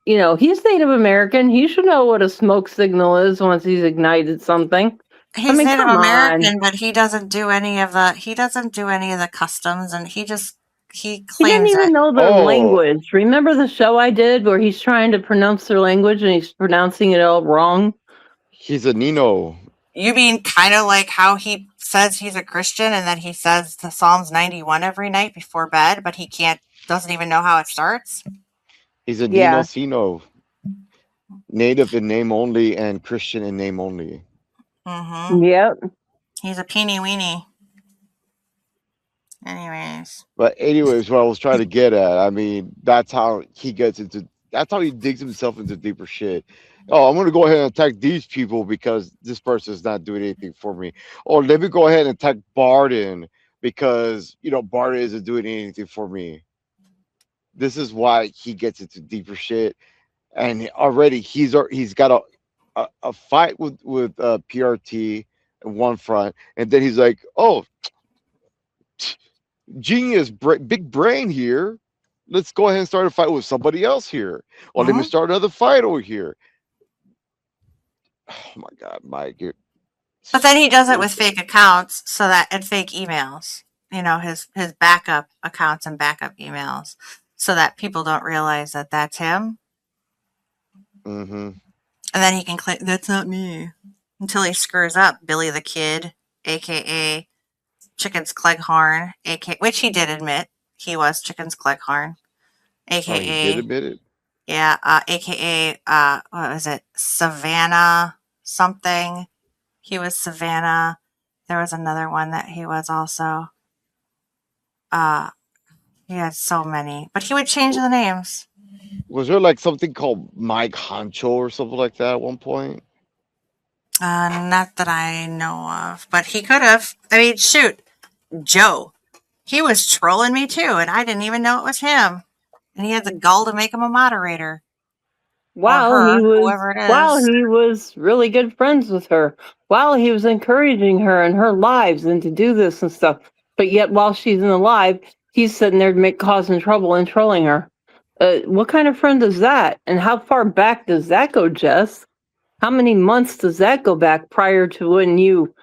he's Native American. He should know what a smoke signal is once he's ignited something. He's Native American, but he doesn't do any of the customs, and he claims he didn't even know the language. Remember the show I did where he's trying to pronounce their language and he's pronouncing it all wrong? He's a Nino. You mean kind of like how he says he's a Christian and that he says the Psalms 91 every night before bed, but he doesn't even know how it starts? He's a Nino Sino. Native in name only and Christian in name only. Yep. He's a peeny weenie. Anyways, what I was trying to get at, I mean, that's how he digs himself into deeper shit. Oh, I'm going to go ahead and attack these people because this person is not doing anything for me. Or let me go ahead and attack Barden because, Barden isn't doing anything for me. This is why he gets into deeper shit. And already he's got a fight with PRT in one front. And then he's like, oh, genius, big brain here. Let's go ahead and start a fight with somebody else here. Or let me start another fight over here. Oh my God, Mike. But then he does it with fake accounts and fake emails. His backup accounts and backup emails, so that people don't realize that that's him. And then he can claim that's not me until he screws up Billy the Kid, aka Chicken's Cleghorn, which he did admit he was Chicken's Cleghorn, aka he did admit it. Yeah, aka what was it? Savannah something. He was Savannah. There was another one that he was also. He had so many, but he would change the names. Was there like something called Mike Honcho or something like that at one point? Not that I know of, but he could have. I mean, shoot, Joe. He was trolling me too, and I didn't even know it was him. And he had the gall to make him a moderator. Wow, he was really good friends with her. Wow, he was encouraging her in her lives and to do this and stuff. But yet, while she's in the live, he's sitting there causing trouble and trolling her. What kind of friend is that? And how far back does that go, Jess? How many months does that go back prior to when you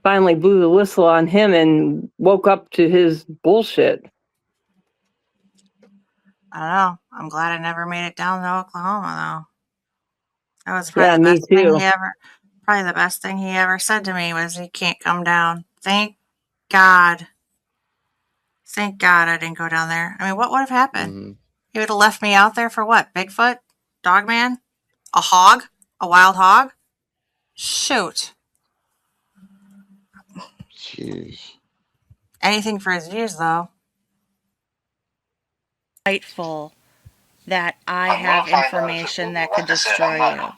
finally blew the whistle on him and woke up to his bullshit? I don't know. I'm glad I never made it down to Oklahoma, though. That was probably the best thing probably the best thing he ever said to me was he can't come down. Thank God. Thank God I didn't go down there. I mean, what would have happened? He would have left me out there for what? Bigfoot? Dogman? A hog? A wild hog? Shoot. Jeez. Anything for his views, though. Spiteful that I have information that could destroy you.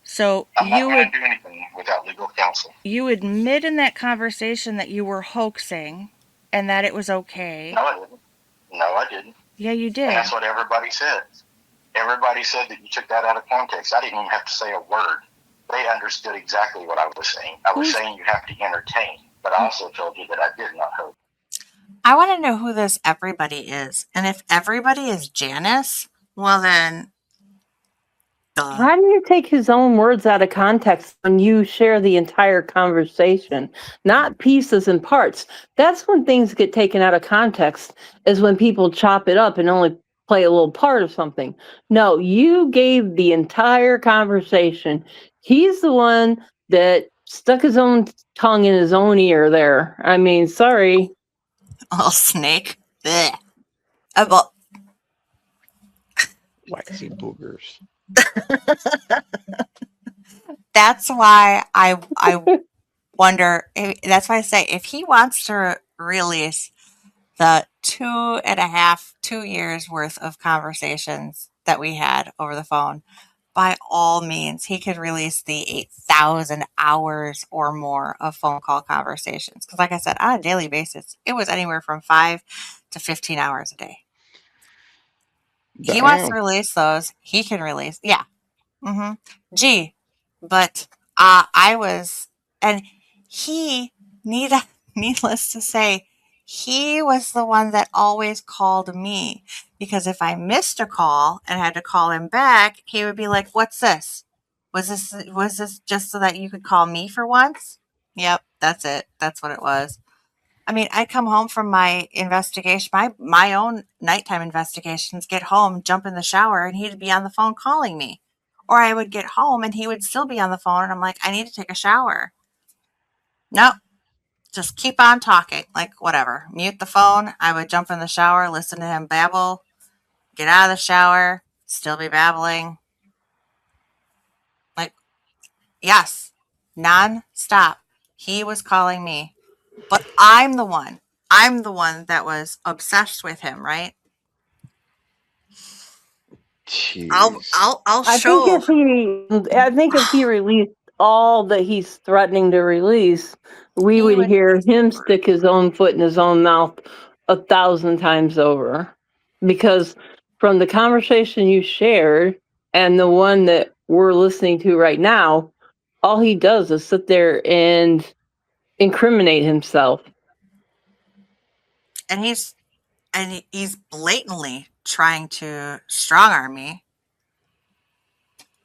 So you would do anything with without legal counsel. You admit in that conversation that you were hoaxing and that it was okay. No, I didn't. No, I didn't. Yeah, you did. And that's what everybody said. Everybody said that you took that out of context. I didn't even have to say a word. They understood exactly what I was saying. I was saying you have to entertain, but I also told you that I did not hope. I want to know who this everybody is. And if everybody is Janice, well then, duh. How do you take his own words out of context when you share the entire conversation, not pieces and parts? That's when things get taken out of context, is when people chop it up and only play a little part of something. No, you gave the entire conversation. He's the one that stuck his own tongue in his own ear there. I mean, sorry. Oh, snake. Blech. Well, Waxy boogers. that's why I wonder. That's why I say if he wants to release the 2 years worth of conversations that we had over the phone, by all means, he could release the 8,000 hours or more of phone call conversations. Because, like I said, on a daily basis, it was anywhere from 5 to 15 hours a day. He wants to release those. He can release. Yeah. Mm-hmm. Gee, but I was, and he, needless to say, he was the one that always called me, because if I missed a call and had to call him back, he would be like, "What's this? Was this just so that you could call me for once?" Yep, that's it. That's what it was. I mean, I'd come home from my investigation, my own nighttime investigations, get home, jump in the shower, and he'd be on the phone calling me. Or I would get home and he would still be on the phone, and I'm like, I need to take a shower. Nope, just keep on talking. Like, whatever. Mute the phone. I would jump in the shower, listen to him babble, get out of the shower, still be babbling. Like, yes, non-stop. He was calling me. But I'm the one. I'm the one that was obsessed with him, right? I'll Jeez. I'll I'll I think show. if he released all that he's threatening to release, we He would would hear be him super. stick his own foot in his own mouth 1,000 times over. Because from the conversation you shared and the one that we're listening to right now, all he does is sit there and incriminate himself. And he's blatantly trying to strong arm me.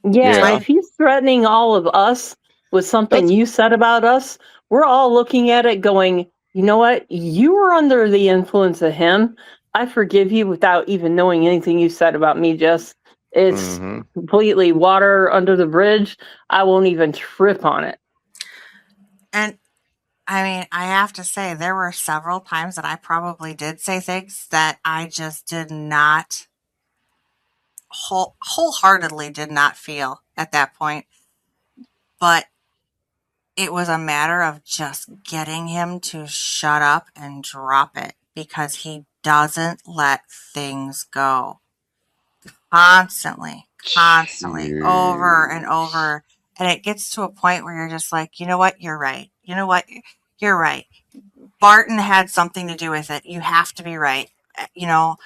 Yeah, and Yeah. if he's threatening all of us with something That's you said about us, we're all looking at it going, you know what? You were under the influence of him. I forgive you without even knowing anything you said about me, Jess. It's hmm completely water under the bridge. I won't even trip on it. And I mean, I have to say, there were several times that I probably did say things that I just did not wholeheartedly did not feel at that point. But it was a matter of just getting him to shut up and drop it, because he doesn't let things go. Constantly, over and Jeez. over. And it gets to a point where you're just like, you know what? You're right. You know what? You're right. Barton had something to do with it. You have to be right. You know,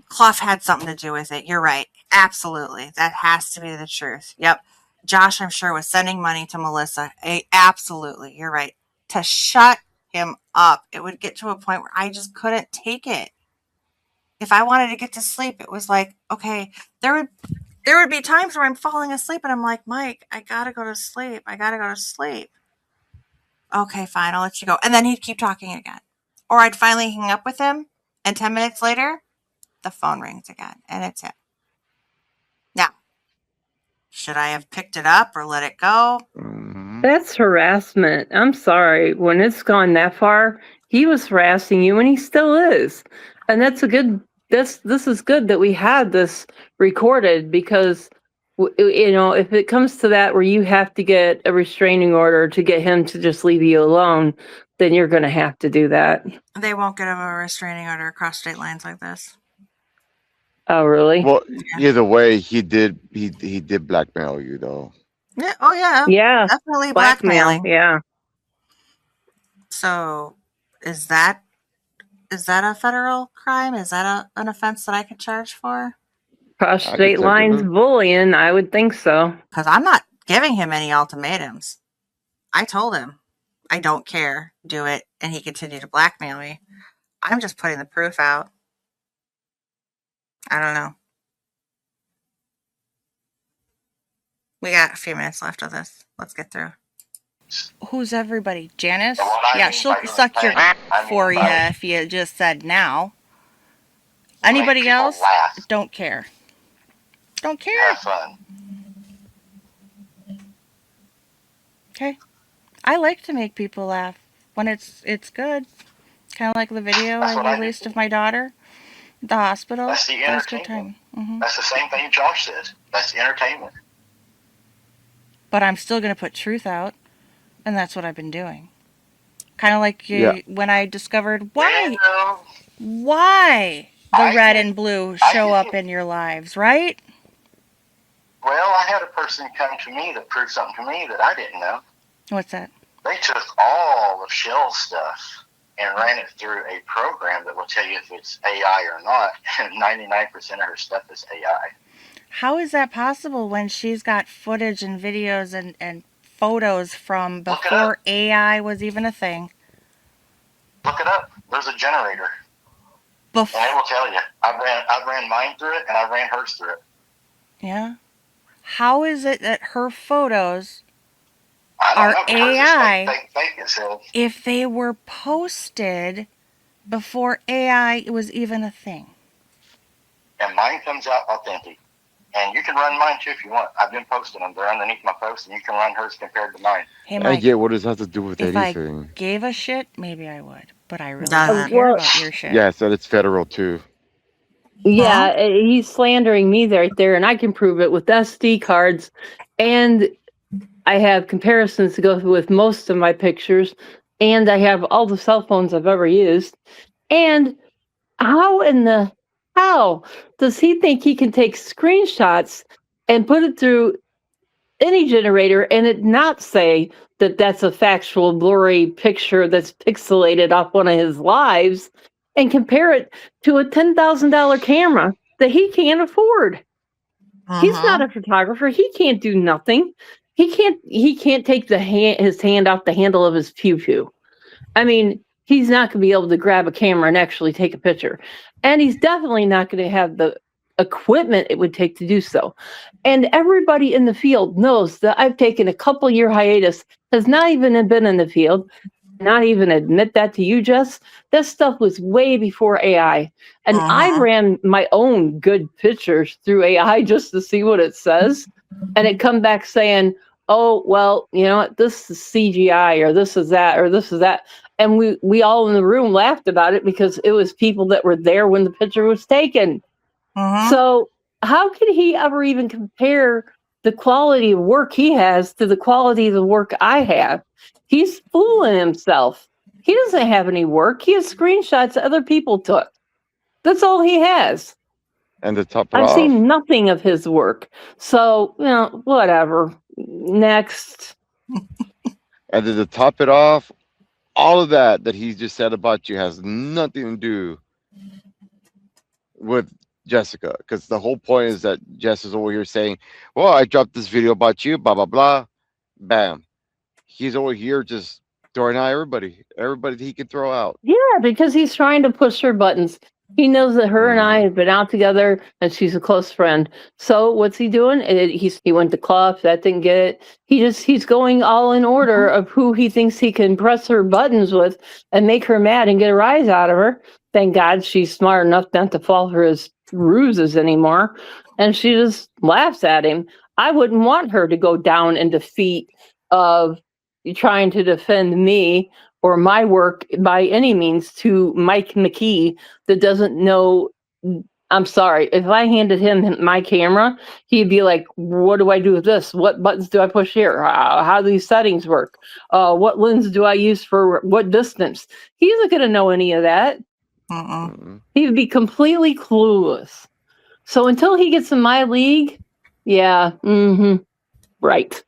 Cluff had something to do with it. You're right. Absolutely. That has to be the truth. Yep. Josh, I'm sure, was sending money to Melissa. Absolutely. You're right. To shut him up, it would get to a point where I just couldn't take it. If I wanted to get to sleep, it was like, okay, there would be times where I'm falling asleep and I'm like, Mike, I gotta go to sleep. I gotta go to sleep. Okay, fine, I'll let you go. And then he'd keep talking again. Or I'd finally hang up with him, and 10 minutes later, the phone rings again, and it's him. Now, should I have picked it up or let it go? hmm That's harassment. I'm sorry. When it's gone that far, he was harassing you and he still is. And that's a good this is good that we had this recorded, because if it comes to that where you have to get a restraining order to get him to just leave you alone, then you're going to have to do that. They won't get a restraining order across state lines like this. Oh, really? Well, Yeah. either way, he did blackmail you though. Yeah. Oh, yeah. Yeah. Definitely Blackmail. blackmailing. Yeah. So, is that a federal crime? Is that an offense that I could charge for? Cross I could state take a lines look. bullying. I would think so. Because I'm not giving him any ultimatums. I told him, I don't care, do it, and he continued to blackmail me. I'm just putting the proof out. I don't know. We got a few minutes left of this. Let's get through. Who's everybody? Janice? And what I Yeah, mean she'll by doing suck your things, I mean for you by if you just said now. make Anybody people else? laugh, Don't care. Don't care. have fun. Okay. I like to make people laugh when it's good. Kind of like the video That's I what I do. released of my daughter at the hospital. That's the That was a good entertainment. time. That's the same thing Josh says. That's the entertainment. But I'm still going to put truth out, and that's what I've been doing. Kind of like Yeah. when I discovered Well, why the I red did- and blue I show did up it. in your lives, right? Well, I had a person come to me that proved something to me that I didn't know. What's that? They took all of Shel's stuff and ran it through a program that will tell you if it's AI or not, and 99% of her stuff is AI. How is that possible when she's got footage and videos and photos from Look it before up. AI was even a thing? Look it up. There's a generator, and it will tell you. I ran mine through it, and I ran hers through it. Yeah. How is it that her photos I don't are know, but hers is AI fake, it says. if they were posted before AI was even a thing? And mine comes out authentic. And you can run mine too if you want. I've been posting them. They're underneath my post, and you can run hers compared to mine. Hey, And Mike, yet, what does that have to do with if anything? I gave a shit, maybe I would. But I really Doesn't. don't care Well, about your shit. Yeah, so it's federal too. yeah, he's slandering me right there, and I can prove it with SD cards. And I have comparisons to go through with most of my pictures, and I have all the cell phones I've ever used. And how does he think he can take screenshots and put it through any generator and it not say that that's a factual blurry picture that's pixelated off one of his lives and compare it to a $10,000 camera that he can't afford? He's not a photographer. He can't do nothing. He can't take his hand off the handle of his pew pew. I mean, he's not going to be able to grab a camera and actually take a picture. And he's definitely not going to have the equipment it would take to do so. And everybody in the field knows that I've taken a couple year hiatus, has not even been in the field, not even admit that to you, Jess. That stuff was way before AI. And I ran my own good pictures through AI just to see what it says. And it come back saying, oh, well, you know what, this is CGI or this is that or this is that. And we all in the room laughed about it because it was people that were there when the picture was taken. So how could he ever even compare the quality of work he has to the quality of the work I have? He's fooling himself. He doesn't have any work. He has screenshots that other people took. That's all he has. And to top it I've off, seen nothing of his work. So, you know, whatever. Next. and then to top it off, all of that he just said about you has nothing to do with Jessica, because the whole point is that Jess is over here saying, well, I dropped this video about you, blah blah blah, bam. He's over here just throwing out everybody he can throw out. Yeah, because he's trying to push her buttons. He knows that her and I have been out together, and she's a close friend. So what's he doing? He went to Cluff, that didn't get it. He's going all in order of who he thinks he can press her buttons with and make her mad and get a rise out of her. Thank God she's smart enough not to fall for his ruses anymore, and she just laughs at him. I wouldn't want her to go down in defeat of trying to defend me or my work by any means to Mike McKee that doesn't know. I'm sorry. If I handed him my camera, he'd be like, what do I do with this? What buttons do I push here? How do these settings work? What lens do I use for what distance? He isn't going to know any of that. He would be completely clueless. So until he gets in my league, yeah, right.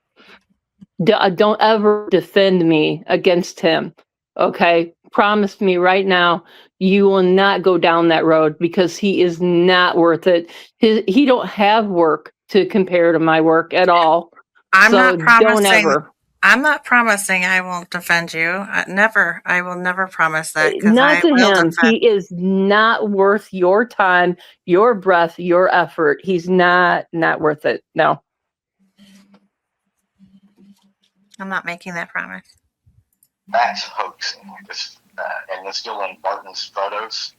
Don't ever defend me against him. Okay? Promise me right now you will not go down that road because he is not worth it. He don't have work to compare to my work at all. I'm So not don't promising. ever. I'm not promising I won't defend you. Never. I will never promise that because Not I to will him. defend. He is not worth your time, your breath, your effort. He's not worth it. No. I'm not making that promise. That's hoaxing. And it's still in Barton's photos.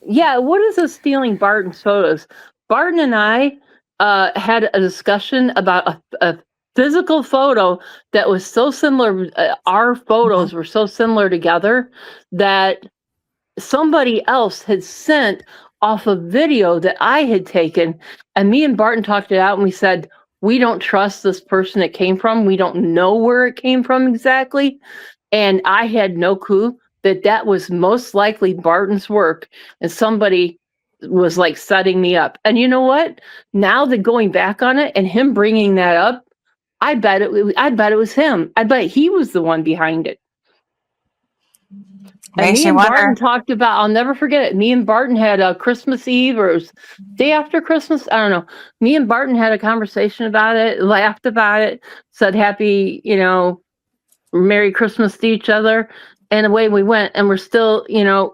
Yeah, what is this stealing Barton's photos? Barton and I had a discussion about a physical photo that was so similar. Our photos were so similar together that somebody else had sent off a video that I had taken, and me and Barton talked it out, and we said, we don't trust this person it came from. We don't know where it came from exactly. And I had no clue that that was most likely Barton's work, and somebody was like setting me up. And you know what? Now that going back on it and him bringing that up, I bet it was him. I bet he was the one behind it. And Makes me you and Barton wonder. talked about, I'll never forget it. Me and Barton had a Christmas Eve, or it was day after Christmas. I don't know. Me and Barton had a conversation about it, laughed about it, said happy, Merry Christmas to each other. And away we went. And we're still,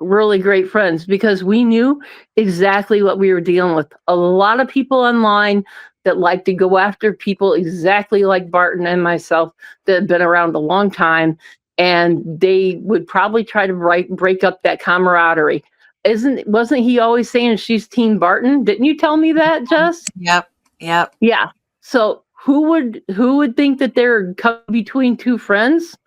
really great friends because we knew exactly what we were dealing with. A lot of people online that like to go after people exactly like Barton and myself that have been around a long time. And they would probably try to break up that camaraderie. Wasn't he always saying she's Team Barton? Didn't you tell me that, Jess? Yep. Yep. Yeah. So who would think that they're between two friends?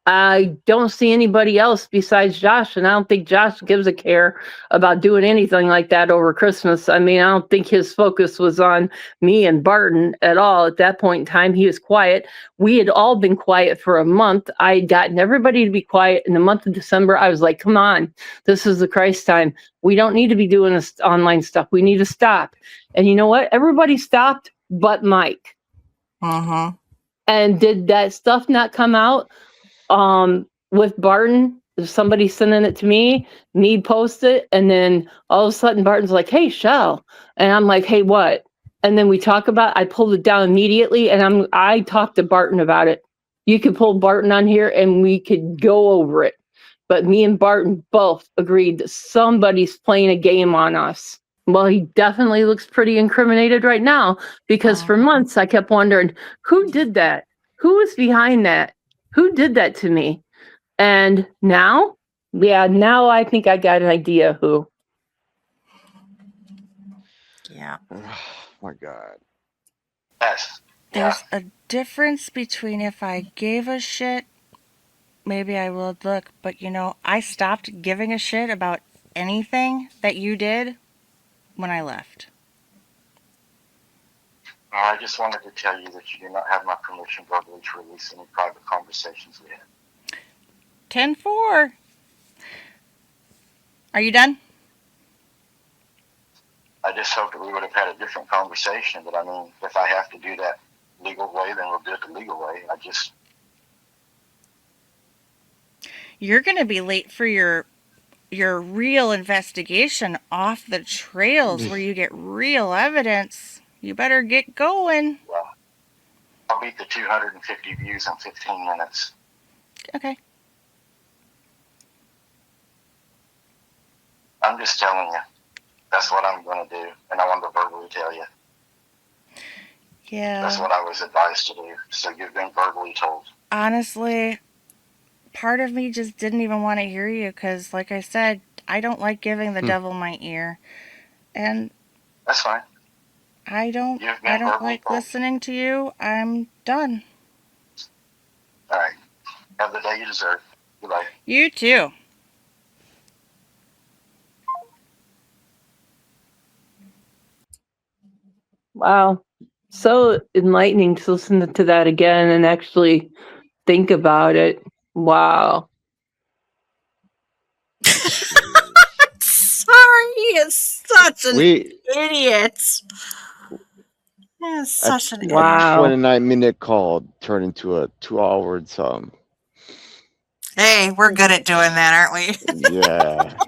I don't see anybody else besides Josh, and I don't think Josh gives a care about doing anything like that over Christmas. I mean, I don't think his focus was on me and Barton at all. At that point in time, he was quiet. We had all been quiet for a month. I had gotten everybody to be quiet in the month of December. I was like, come on, this is the Christ time. We don't need to be doing this online stuff. We need to stop. And you know what? Everybody stopped but Mike. Mm-hmm. And did that stuff not come out? With Barton, somebody sending it to me post it, and then all of a sudden Barton's like, hey, Shel. And I'm like, hey, what? And then we talk about, I pulled it down immediately, and I talked to Barton about it. You could pull Barton on here and we could go over it. But me and Barton both agreed that somebody's playing a game on us. Well, he definitely looks pretty incriminated right now because for months I kept wondering, who did that? Who was behind that? Who did that to me? And now I think I got an idea who. Yeah. Oh my God. There's a difference between if I gave a shit, maybe I would look, but I stopped giving a shit about anything that you did when I left. I just wanted to tell you that you do not have my permission verbally to release any private conversations we had. 10-4. Are you done? I just hope that we would have had a different conversation, but I mean, if I have to do that legal way, then we'll do it the legal way. You're going to be late for your real investigation off the trails where you get real evidence. You better get going. Well, I'll beat the 250 views in 15 minutes. Okay. I'm just telling you. That's what I'm going to do, and I wanted to verbally tell you. Yeah. That's what I was advised to do, so you've been verbally told. Honestly, part of me just didn't even want to hear you because, like I said, I don't like giving the devil my ear. And that's fine. I don't like listening to you. I'm done. All right. Have the day you deserve. Goodbye. You too. Wow. So enlightening to listen to that again and actually think about it. Wow. Sorry, he is such an idiot. Such an A idiot. Wow. 29-minute call turned into a 2 hour Hey, we're good at doing that, aren't we? Yeah.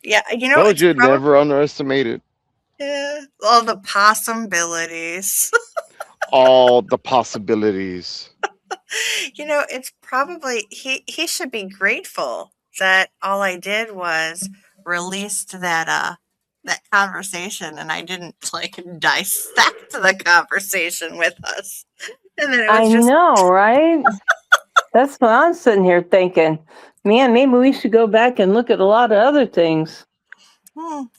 Yeah, Told it's you, probably never underestimate it. all the possibilities. All the possibilities. It's probably he should be grateful that all I did was released that conversation and I didn't like dissect the conversation with us. And then it I was just know, right? That's what I'm sitting here thinking. Man, maybe we should go back and look at a lot of other things.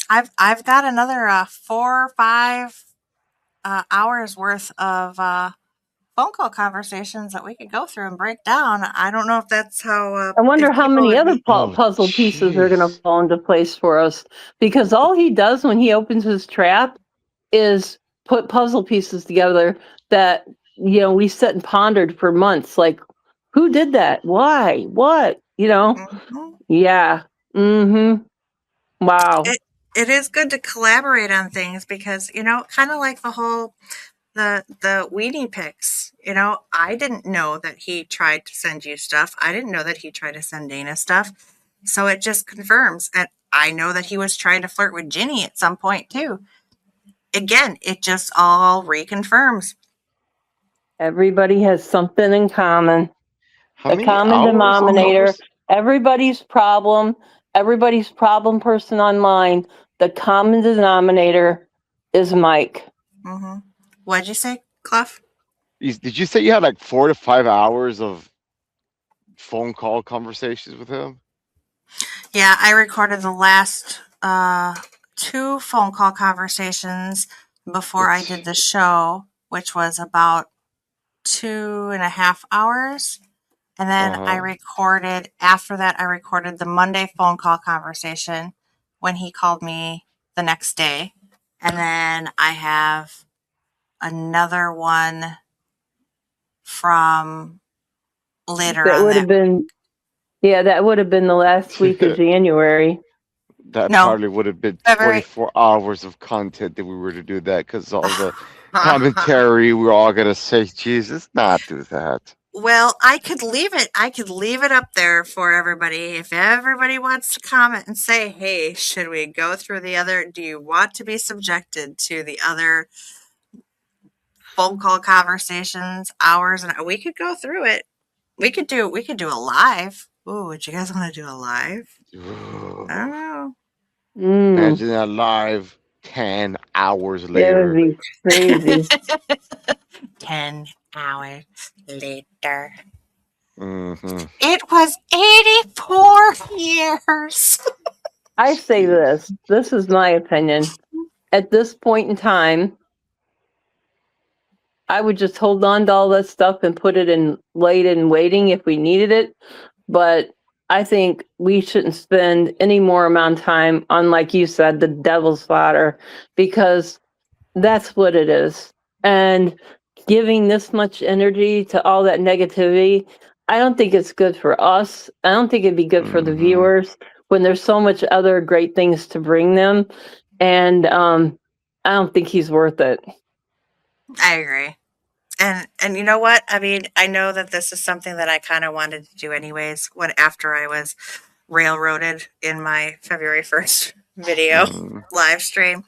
I've got another 4 or 5 hours worth of phone call conversations that we could go through and break down. I don't know if that's how I wonder if how people many would other be. Oh, puzzle pieces are going to jeez. fall into place for us. Because all he does when he opens his trap is put puzzle pieces together that, we sat and pondered for months. Like, who did that? Why? What? Mhm. Yeah. Mm-hmm. Wow. It is good to collaborate on things because kind of like the weenie picks. I didn't know that he tried to send you stuff. I didn't know that he tried to send Dana stuff. So it just confirms, and I know that he was trying to flirt with Ginny at some point too. Again, it just all reconfirms. Everybody has something in common. How A many common hours of denominator. conversation? Everybody's problem person online. The common denominator is Mike. hmm What'd you say, Cluff? Did you say you had like 4 to 5 hours of phone call conversations with him? Yeah, I recorded the last 2 phone call conversations before I did It's the show, which was about 2.5 hours. And then uh-huh. after that, I recorded the Monday phone call conversation when he called me the next day. And then I have another one from later That on would have that week. been, yeah, that would have been the last week of January. That No, probably would have been February. 24 hours of content if we were to do that because all the commentary we're all gonna say, Jesus, not do that. Well, I could leave it. I could leave it up there for everybody. If everybody wants to comment and say, "Hey, should we go through the other? Do you want to be subjected to the other phone call conversations, hours?" And we could go through it. We could do a live. Ooh, would you guys want to do a live? I don't know. Mm, Imagine that live 10 hours that would later. be crazy. 10 hours later. Mm-hmm. It was 84 years. I say Jeez. this. This is my opinion. At this point in time, I would just hold on to all that stuff and put it in laid in waiting if we needed it. But I think we shouldn't spend any more amount of time on, like you said, the devil's slaughter, because that's what it is. And giving this much energy to all that negativity, I don't think it's good for us. I don't think it'd be good for the Mm-hmm. viewers when there's so much other great things to bring them. And I don't think he's worth it. I agree. And you know what? I mean, I know that this is something that I kind of wanted to do anyways when after I was railroaded in my February 1st video Mm-hmm. live stream,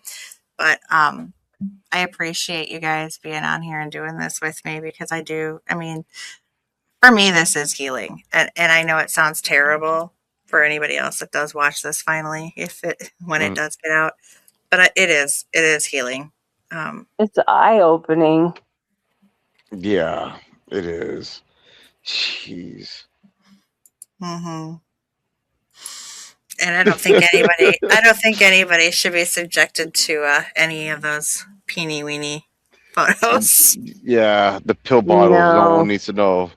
but I appreciate you guys being on here and doing this with me because I mean, for me this is healing. And I know it sounds terrible for anybody else that does watch this finally if it when it Mm, does get out, but it is healing. Um It's eye opening. yeah, it is. Jeez. mhm. And I don't think anybody should be subjected to any of those peeny weeny photos. Yeah, the pill bottles. No one No, needs to know.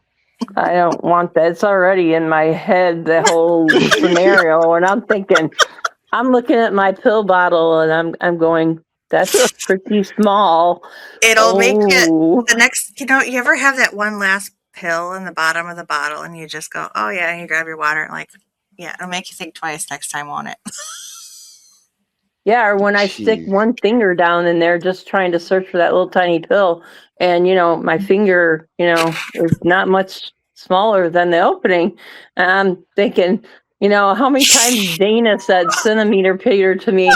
I don't want that. It's already in my head, the whole scenario, and I'm looking at my pill bottle, and I'm going, that's pretty small. It'll make it Oh, the next, you ever have that one last pill in the bottom of the bottle and you just go, oh yeah, and you grab your water and like, yeah, it'll make you think twice next time, won't it? Yeah, or when I stick Jeez. one finger down in there just trying to search for that little tiny pill, and my finger, is not much smaller than the opening. And I'm thinking, how many times Dana said centimeter Peter to me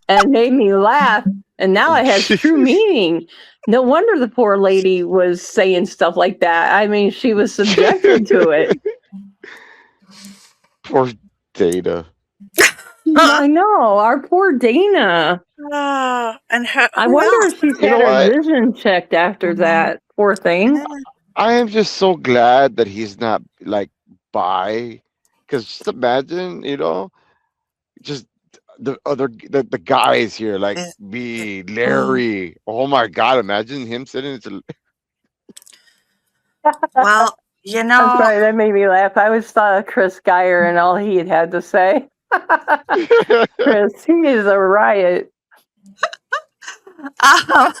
and made me laugh, and now it has true meaning. No wonder the poor lady was saying stuff like that. I mean, she was subjected to it. Poor Data. I know, our poor Dana. And I who wonder else? if she's You know had her what? vision checked after that. Poor thing. I am just so glad that he's not like bi, because just imagine, just the guys here like Is- me, oh, Larry. Oh my God! Imagine him sitting. well, I'm sorry, that made me laugh. I always thought of Chris Geyer and all he had to say. Chris, he is a riot. um,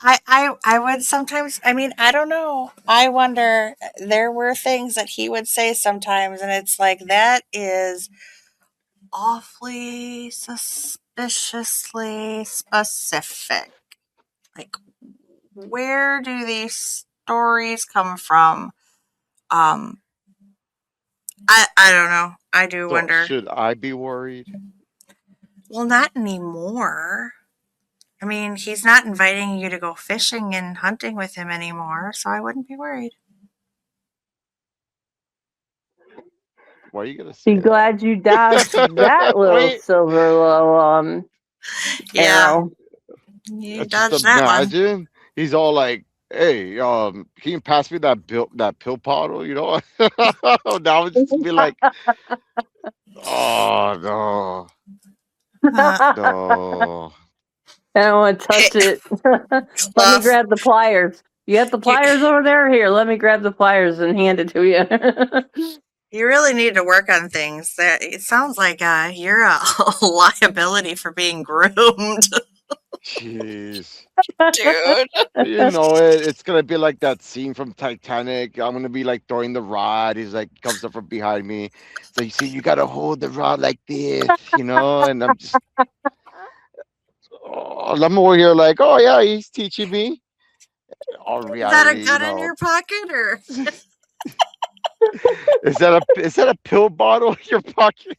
I would sometimes, I mean, I don't know. I wonder, there were things that he would say sometimes, and it's like, that is awfully suspiciously specific. Like, where do these stories come from? Um, I don't know. I do So wonder. should I be worried? Well, not anymore. I mean, he's not inviting you to go fishing and hunting with him anymore, so I wouldn't be worried. Why are you gonna Be say glad you dodged that that? little Wait, silver little Yeah, arrow. you just dodged that one. imagine he's all like, "Hey, can you pass me that pill bottle?" Now it's just be like, "Oh no, Uh, no." I don't want to touch it. Let me Cluff, grab the pliers. You got the you, pliers over there? Here, let me grab the pliers and hand it to you. you really need to work on things. It sounds like you're a liability for being groomed, Jeez. dude. You know it. It's gonna be like that scene from Titanic. I'm gonna be like throwing the rod. He's like comes up from behind me. So you see, you gotta hold the rod like this, and I'm just, I'm over here like, oh yeah, he's teaching me. All Is that a reality, gun in your pocket or? is that a pill bottle in your pocket?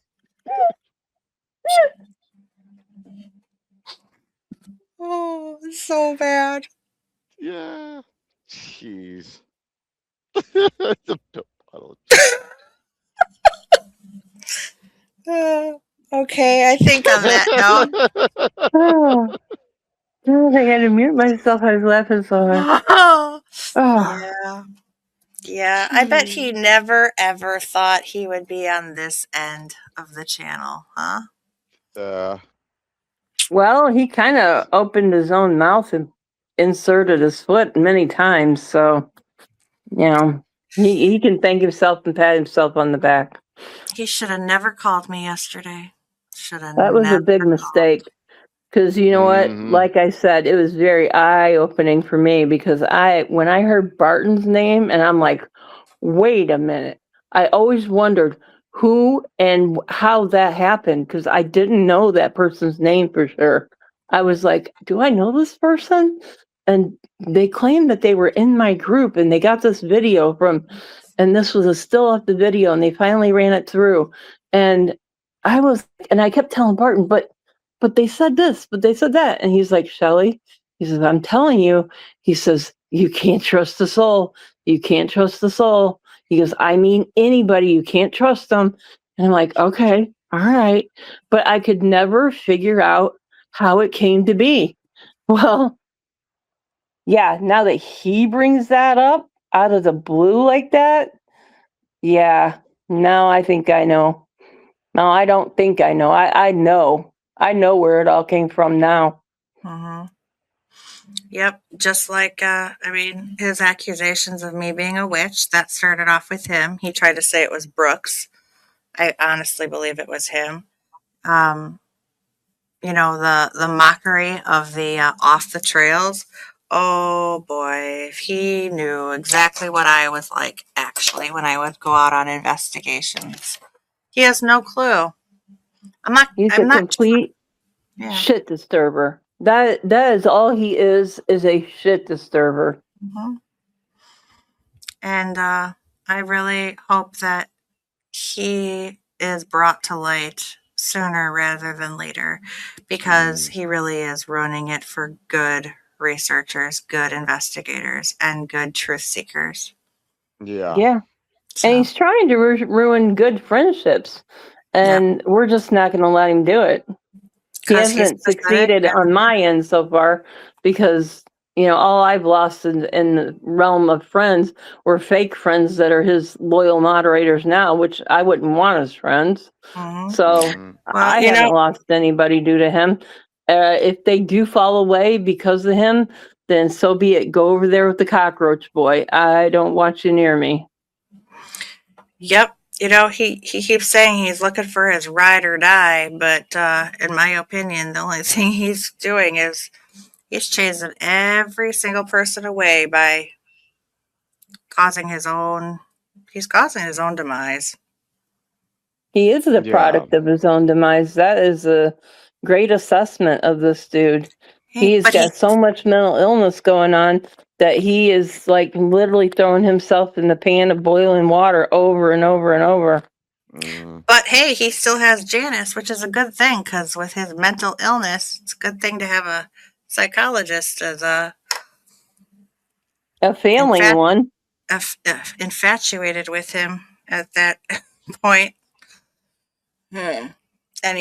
Oh, it's so bad. Yeah. Jeez. It's a pill bottle. Jeez. Okay, I think on that note. Oh, I don't think I had to mute myself. I was laughing so hard. Oh, Yeah. Yeah, I bet gee. he never ever thought he would be on this end of the channel, huh? uh, Well, he kind of opened his own mouth and inserted his foot many times. So, he can thank himself and pat himself on the back. He should have never called me yesterday. Should have That was a never big called. mistake. Because you know what? mm-hmm. Like I said, it was very eye opening for me because when I heard Barton's name, and I'm like, wait a minute. I always wondered who and how that happened because I didn't know that person's name for sure. I was like, do I know this person? And they claimed that they were in my group and they got this video and this was a still of the video and they finally ran it through. And and I kept telling Barton, but they said this, but they said that. And he's like, Shelly, he says, I'm telling you, he says, you can't trust the soul. You can't trust the soul. He goes, I mean, anybody, you can't trust them. And I'm like, okay, all right. But I could never figure out how it came to be. Well, yeah, now that he brings that up out of the blue like that, yeah, now I think I know. No, I don't think I know. I know. I know where it all came from now. Mm-hmm. Yep, just like, I mean, his accusations of me being a witch, that started off with him. He tried to say it was Brooks. I honestly believe it was him. Um, the mockery of the off the trails. Oh boy, if he knew exactly what I was like actually when I would go out on investigations. He has no clue. I'm not He's a I'm not complete Yeah. Shit disturber. That is all he is a shit disturber. Mm-hmm. And I really hope that he is brought to light sooner rather than later, because Mm, he really is ruining it for good researchers, good investigators, and good truth seekers. yeah. Yeah. And So, he's trying to ruin good friendships. yeah, And we're just not going to let him do it. He because he's hasn't pathetic. succeeded And on my end so far because, all I've lost in the realm of friends were fake friends that are his loyal moderators now, which I wouldn't want as friends. mhm. So Hmm. Well, I haven't lost anybody due to him. If they do fall away because of him, then so be it. Go over there with the cockroach boy. I don't want you near me. yep. He keeps saying he's looking for his ride or die, but in my opinion, the only thing he's doing is he's chasing every single person away by causing his own. He's causing his own demise. He is the Yeah. product of his own demise. That is a great assessment of this dude. He's But he, got so much mental illness going on that he is like literally throwing himself in the pan of boiling water over and over and over. Mm, but hey, he still has Janice, which is a good thing because with his mental illness, it's a good thing to have a psychologist as A failing infat, one. infatuated with him at that point. Hmm.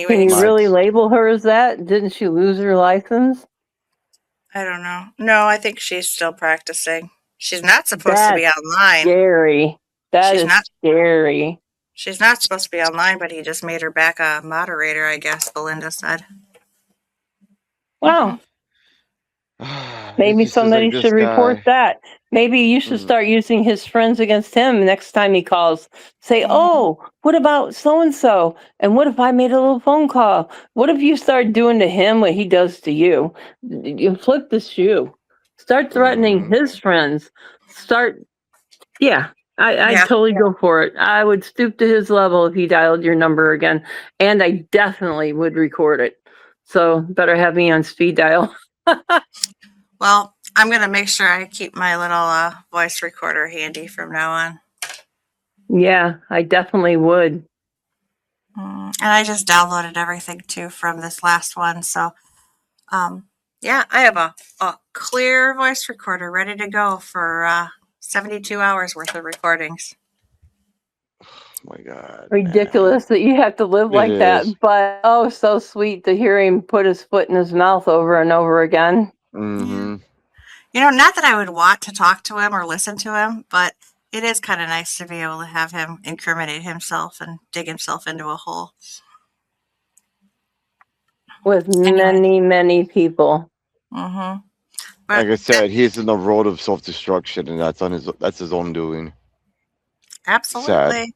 Can you Anyways, my. really label her as that? Didn't she lose her license? I don't know. No, I think she's still practicing. She's not supposed to be That's online. scary. That She's is not. scary. She's not supposed to be online, but he just made her back a moderator, I guess, Belinda said. Wow. It Maybe just seems like somebody this should report guy. that. Maybe you should Mm, start using his friends against him next time he calls. Say, Mhm. oh, what about so and so? And what if I made a little phone call? What if you start doing to him what he does to you? You flip the shoe. Start threatening mm, his friends. Start, yeah, I'd Yeah. totally go for it. I would stoop to his level if he dialed your number again. And I definitely would record it. So better have me on speed dial. Well, I'm going to make sure I keep my little voice recorder handy from now on. Yeah, I definitely would. And I just downloaded everything too from this last one. So, um, yeah, I have a clear voice recorder ready to go for 72 hours worth of recordings. my God, man. Ridiculous that you have to live It like that, is. but oh, so sweet to hear him put his foot in his mouth over and over again. Yeah. Mm-hmm. Not that I would want to talk to him or listen to him, but it is kind of nice to be able to have him incriminate himself and dig himself into a hole. With Anyway, many, many people. mm-hmm. Like But I said, he's in the road of self-destruction, and that's his own doing. Sad. absolutely,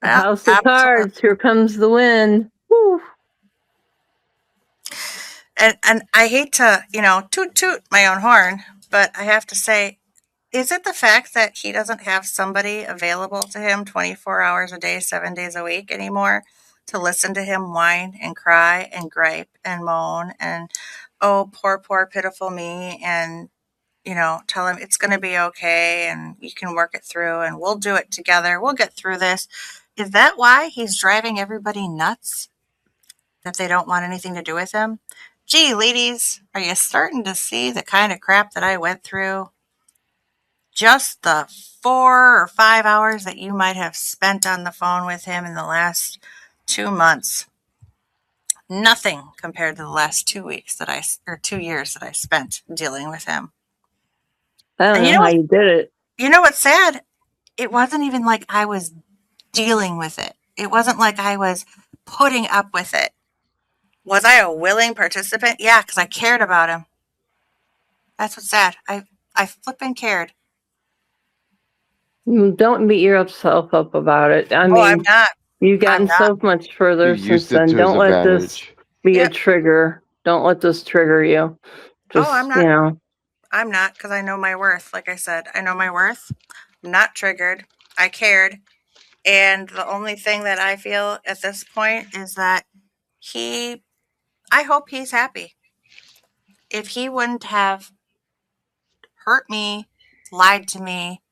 yeah, House of Cards, absolutely. here comes the wind. Woo. And I hate to toot toot my own horn, but I have to say, is it the fact that he doesn't have somebody available to him 24 hours a day, 7 days a week anymore to listen to him whine and cry and gripe and moan and, oh, poor, pitiful me, and, tell him it's going to be okay and you can work it through and we'll do it together. We'll get through this. Is that why he's driving everybody nuts? That they don't want anything to do with him? Gee, ladies, are you starting to see the kind of crap that I went through? Just the 4 or 5 hours that you might have spent on the phone with him in the last 2 months. Nothing compared to the last 2 weeks or 2 years that I spent dealing with him. I don't And know how you did it. what's sad? It wasn't even like I was dealing with it. It wasn't like I was putting up with it. Was I a willing participant? Yeah, because I cared about him. That's what's sad. I flippin' cared. Don't beat yourself up about it. I Oh, I'm mean, not. you've I'm gotten not. so much He further since used it then. to his Don't let this advantage. be a Yep. trigger. Don't let this trigger you. Oh, I'm Just, not. I'm not because I know my worth. Like I said, I know my worth. I'm not triggered. I cared. And the only thing that I feel at this point is that he I hope he's happy. If he wouldn't have hurt me, lied to me,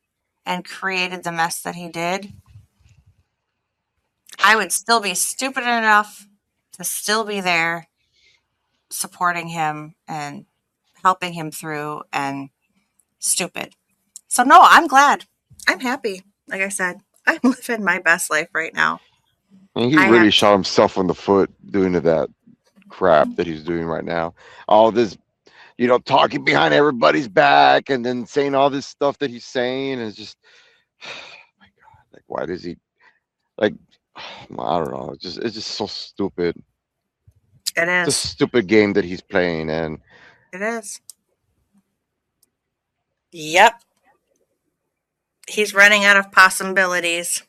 and created the mess that he did, I would still be stupid enough to still be there supporting him and helping him through and stupid. So no, I'm glad. I'm happy. Like I said, I'm living my best life right now. And he I really have shot himself in the foot doing that crap that he's doing right now. All this, talking behind everybody's back and then saying all this stuff that he's saying is just, my God, like, why does he, like, I don't know. It's just so stupid. It It's a is. stupid game that he's playing, and It is. Yep. He's running out of possibilities.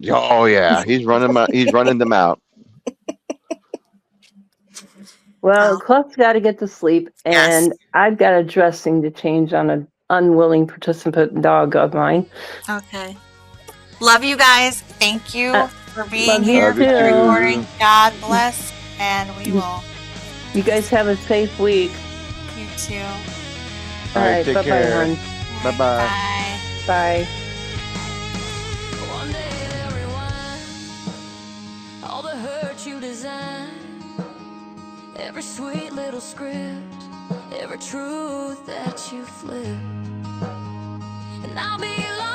oh yeah, he's running them out. Well, Oh, Cluff's got to get to sleep, yes. and I've got a dressing to change on an unwilling participant dog of mine. Okay. Love you guys. Thank you Uh, for being love you here Love you for the too. recording. too. God bless. And we will. You guys have a safe week. You too. All All right, right, take bye-bye, care. hon. Bye bye. Bye. Bye. One day they'll rewind all the hurt you designed, every sweet little script, every truth that you flipped, and I'll be lost.